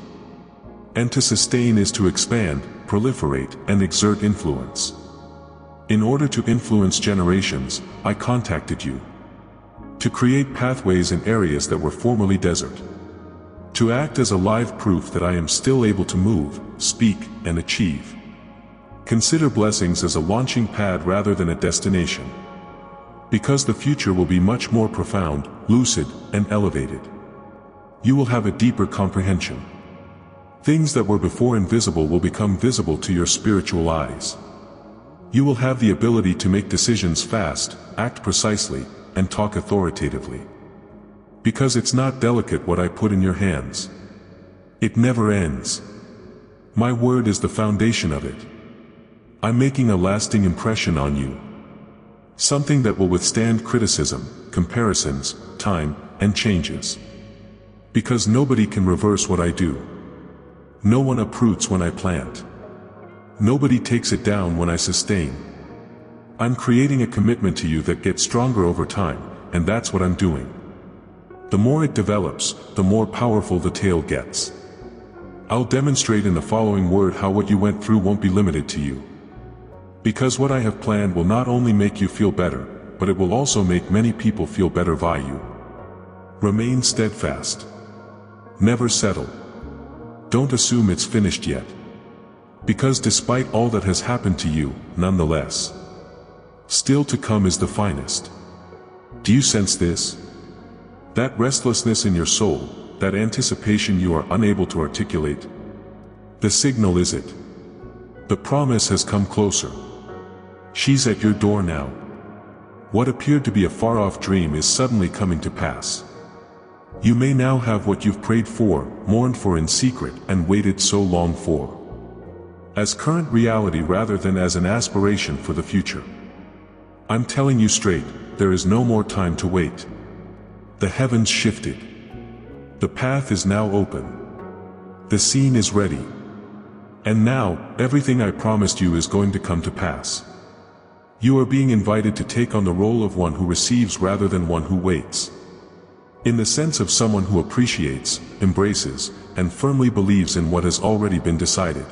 And to sustain is to expand, proliferate, and exert influence. In order to influence generations, I contacted you. To create pathways in areas that were formerly desert. To act as a live proof that I am still able to move, speak, and achieve. Consider blessings as a launching pad rather than a destination. Because the future will be much more profound, lucid, and elevated. You will have a deeper comprehension. Things that were before invisible will become visible to your spiritual eyes. You will have the ability to make decisions fast, act precisely, and talk authoritatively. Because it's not delicate what I put in your hands. It never ends. My word is the foundation of it. I'm making a lasting impression on you. Something that will withstand criticism, comparisons, time, and changes. Because nobody can reverse what I do. No one uproots when I plant. Nobody takes it down when I sustain. I'm creating a commitment to you that gets stronger over time, and that's what I'm doing. The more it develops, the more powerful the tale gets. I'll demonstrate in the following word how what you went through won't be limited to you. Because what I have planned will not only make you feel better, but it will also make many people feel better by you. Remain steadfast. Never settle. Don't assume it's finished yet. Because despite all that has happened to you, nonetheless, still to come is the finest. Do you sense this? That restlessness in your soul, that anticipation you are unable to articulate? The signal is it. The promise has come closer. She's at your door now. What appeared to be a far-off dream is suddenly coming to pass. You may now have what you've prayed for, mourned for in secret, and waited so long for. As current reality rather than as an aspiration for the future. I'm telling you straight, there is no more time to wait. The heavens shifted. The path is now open. The scene is ready. And now, everything I promised you is going to come to pass. You are being invited to take on the role of one who receives rather than one who waits. In the sense of someone who appreciates, embraces, and firmly believes in what has already been decided.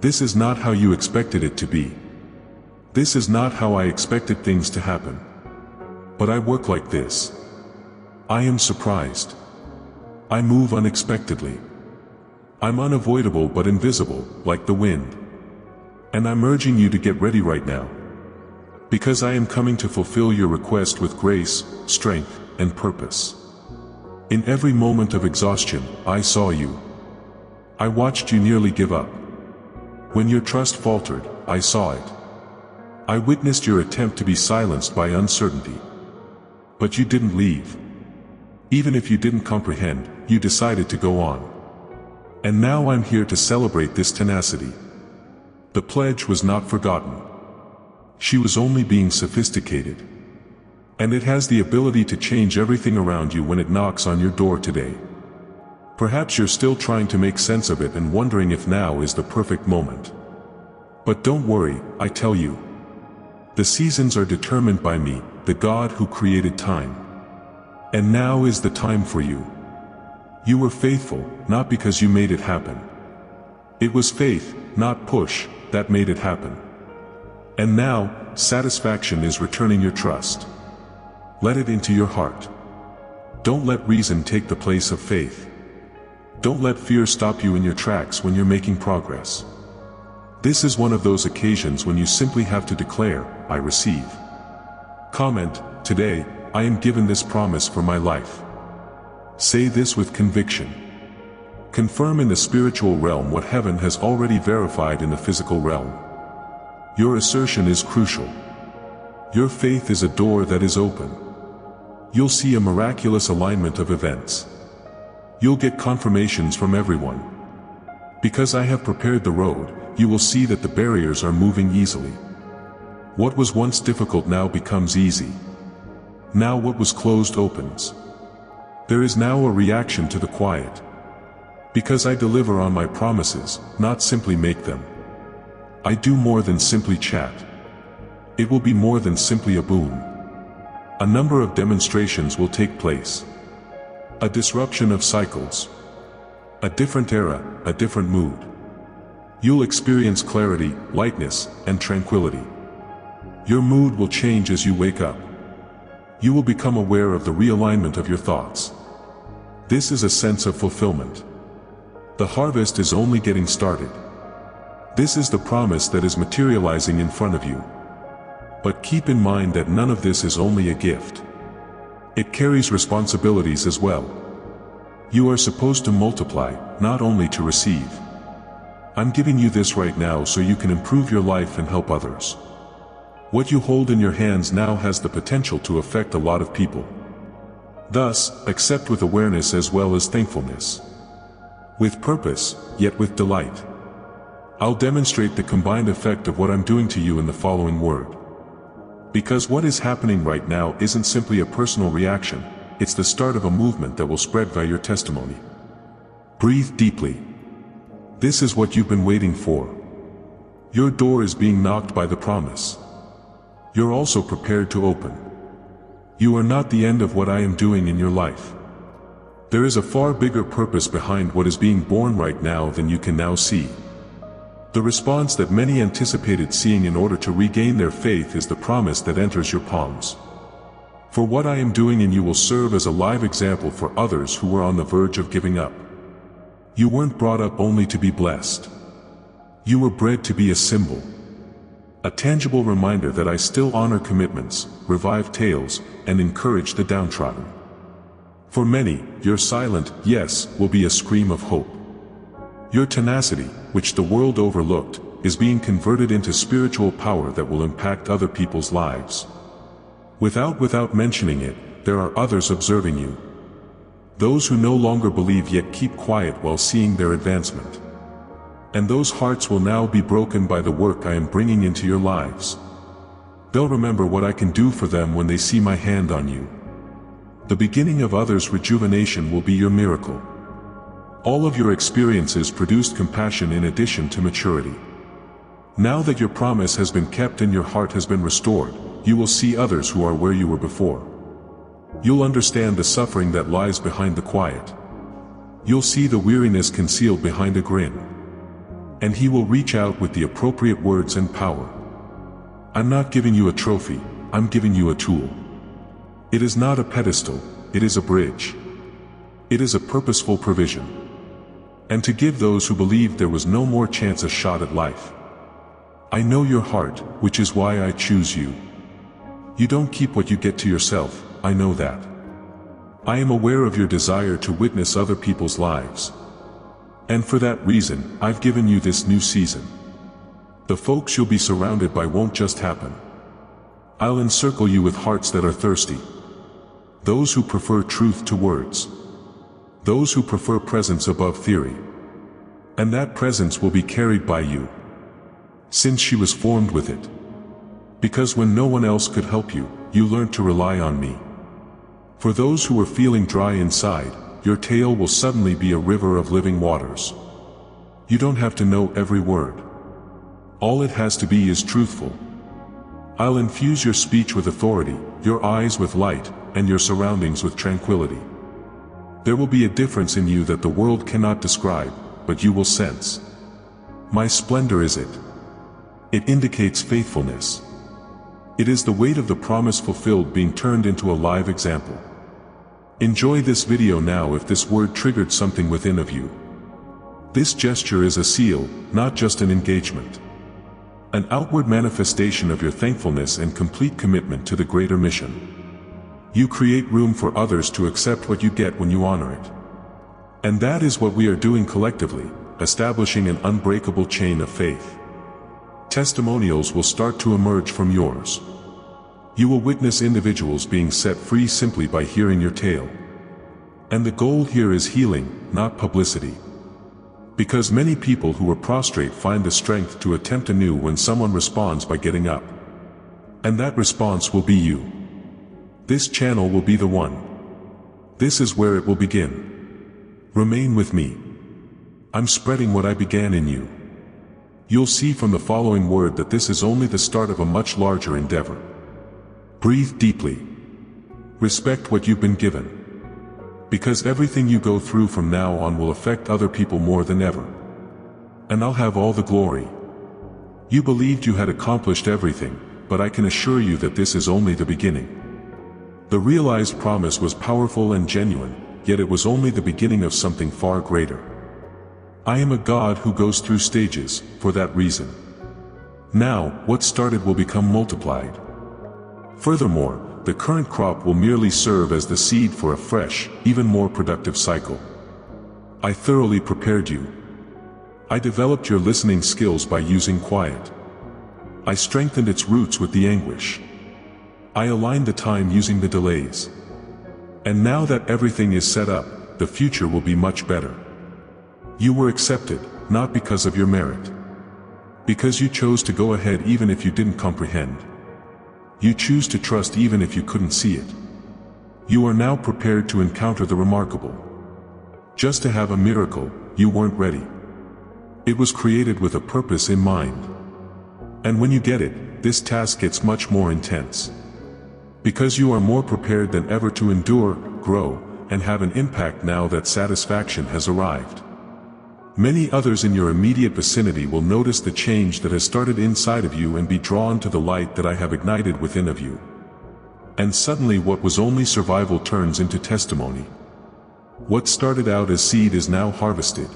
This is not how you expected it to be. This is not how I expected things to happen. But I work like this. I am surprised. I move unexpectedly. I'm unavoidable but invisible, like the wind. And I'm urging you to get ready right now. Because I am coming to fulfill your request with grace, strength, and purpose. In every moment of exhaustion, I saw you. I watched you nearly give up. When your trust faltered, I saw it. I witnessed your attempt to be silenced by uncertainty. But you didn't leave. Even if you didn't comprehend, you decided to go on. And now I'm here to celebrate this tenacity. The pledge was not forgotten. She was only being sophisticated. And it has the ability to change everything around you when it knocks on your door today. Perhaps you're still trying to make sense of it and wondering if now is the perfect moment. But don't worry, I tell you. The seasons are determined by me, the God who created time. And now is the time for you. You were faithful, not because you made it happen. It was faith, not push, that made it happen. And now, satisfaction is returning your trust. Let it into your heart. Don't let reason take the place of faith. Don't let fear stop you in your tracks when you're making progress. This is one of those occasions when you simply have to declare, I receive. Comment, today, I am given this promise for my life. Say this with conviction. Confirm in the spiritual realm what heaven has already verified in the physical realm. Your assertion is crucial. Your faith is a door that is open. You'll see a miraculous alignment of events. You'll get confirmations from everyone. Because I have prepared the road, you will see that the barriers are moving easily. What was once difficult now becomes easy. Now what was closed opens. There is now a reaction to the quiet. Because I deliver on my promises, not simply make them. I do more than simply chat. It will be more than simply a boom. A number of demonstrations will take place. A disruption of cycles. A different era, a different mood. You'll experience clarity, lightness, and tranquility. Your mood will change as you wake up. You will become aware of the realignment of your thoughts. This is a sense of fulfillment. The harvest is only getting started. This is the promise that is materializing in front of you. But keep in mind that none of this is only a gift. It carries responsibilities as well. You are supposed to multiply, not only to receive. I'm giving you this right now so you can improve your life and help others. What you hold in your hands now has the potential to affect a lot of people. Thus, accept with awareness as well as thankfulness. With purpose, yet with delight. I'll demonstrate the combined effect of what I'm doing to you in the following word. Because what is happening right now isn't simply a personal reaction, it's the start of a movement that will spread via your testimony. Breathe deeply. This is what you've been waiting for. Your door is being knocked by the promise. You're also prepared to open. You are not the end of what I am doing in your life. There is a far bigger purpose behind what is being born right now than you can now see. The response that many anticipated seeing in order to regain their faith is the promise that enters your palms. For what I am doing in you will serve as a live example for others who were on the verge of giving up. You weren't brought up only to be blessed. You were bred to be a symbol. A tangible reminder that I still honor commitments, revive tales, and encourage the downtrodden. For many, your silent yes will be a scream of hope. Your tenacity, which the world overlooked, is being converted into spiritual power that will impact other people's lives. Without mentioning it, there are others observing you. Those who no longer believe yet keep quiet while seeing their advancement. And those hearts will now be broken by the work I am bringing into your lives. They'll remember what I can do for them when they see my hand on you. The beginning of others' rejuvenation will be your miracle. All of your experiences produced compassion in addition to maturity. Now that your promise has been kept and your heart has been restored, you will see others who are where you were before. You'll understand the suffering that lies behind the quiet. You'll see the weariness concealed behind a grin. And he will reach out with the appropriate words and power. I'm not giving you a trophy, I'm giving you a tool. It is not a pedestal, it is a bridge. It is a purposeful provision. And to give those who believed there was no more chance a shot at life. I know your heart, which is why I choose you. You don't keep what you get to yourself, I know that. I am aware of your desire to witness other people's lives. And for that reason, I've given you this new season. The folks you'll be surrounded by won't just happen. I'll encircle you with hearts that are thirsty. Those who prefer truth to words. Those who prefer presence above theory. And that presence will be carried by you. Since she was formed with it. Because when no one else could help you, you learned to rely on me. For those who are feeling dry inside, your tale will suddenly be a river of living waters. You don't have to know every word. All it has to be is truthful. I'll infuse your speech with authority, your eyes with light, and your surroundings with tranquility. There will be a difference in you that the world cannot describe, but you will sense. My splendor is it. It indicates faithfulness. It is the weight of the promise fulfilled being turned into a live example. Enjoy this video now if this word triggered something within of you. This gesture is a seal, not just an engagement. An outward manifestation of your thankfulness and complete commitment to the greater mission. You create room for others to accept what you get when you honor it. And that is what we are doing collectively, establishing an unbreakable chain of faith. Testimonials will start to emerge from yours. You will witness individuals being set free simply by hearing your tale. And the goal here is healing, not publicity. Because many people who are prostrate find the strength to attempt anew when someone responds by getting up. And that response will be you. This channel will be the one. This is where it will begin. Remain with me. I'm spreading what I began in you. You'll see from the following word that this is only the start of a much larger endeavor. Breathe deeply. Respect what you've been given. Because everything you go through from now on will affect other people more than ever. And I'll have all the glory. You believed you had accomplished everything, but I can assure you that this is only the beginning. The realized promise was powerful and genuine, yet it was only the beginning of something far greater. I am a God who goes through stages, for that reason. Now, what started will become multiplied. Furthermore, the current crop will merely serve as the seed for a fresh, even more productive cycle. I thoroughly prepared you. I developed your listening skills by using quiet. I strengthened its roots with the anguish. I aligned the time using the delays. And now that everything is set up, the future will be much better. You were accepted, not because of your merit. Because you chose to go ahead even if you didn't comprehend. You choose to trust even if you couldn't see it. You are now prepared to encounter the remarkable. Just to have a miracle, you weren't ready. It was created with a purpose in mind. And when you get it, this task gets much more intense. Because you are more prepared than ever to endure, grow, and have an impact now that satisfaction has arrived. Many others in your immediate vicinity will notice the change that has started inside of you and be drawn to the light that I have ignited within of you. And suddenly what was only survival turns into testimony. What started out as seed is now harvested.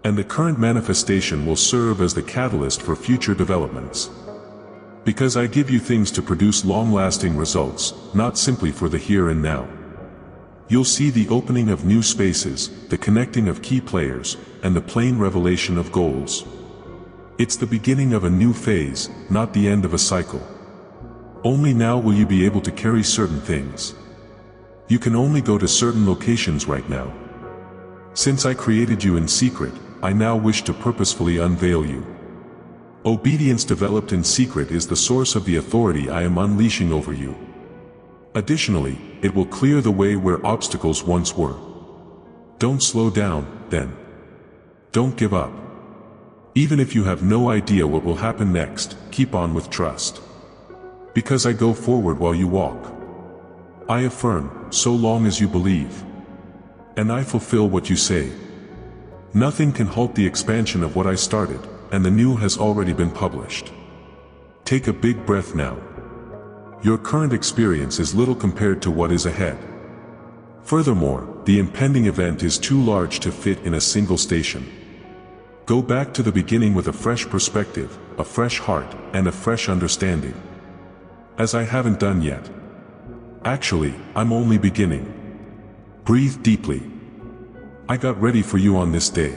And the current manifestation will serve as the catalyst for future developments. Because I give you things to produce long-lasting results, not simply for the here and now. You'll see the opening of new spaces, the connecting of key players, and the plain revelation of goals. It's the beginning of a new phase, not the end of a cycle. Only now will you be able to carry certain things. You can only go to certain locations right now. Since I created you in secret, I now wish to purposefully unveil you. Obedience developed in secret is the source of the authority I am unleashing over you. Additionally, it will clear the way where obstacles once were. Don't slow down, then don't give up. Even if you have no idea what will happen next, keep on with trust. Because I go forward while you walk. I affirm, so long as you believe. And I fulfill what you say. Nothing can halt the expansion of what I started, and the new has already been published. Take a big breath now. Your current experience is little compared to what is ahead. Furthermore, the impending event is too large to fit in a single station. Go back to the beginning with a fresh perspective, a fresh heart, and a fresh understanding. As I haven't done yet. Actually, I'm only beginning. Breathe deeply. I got ready for you on this day.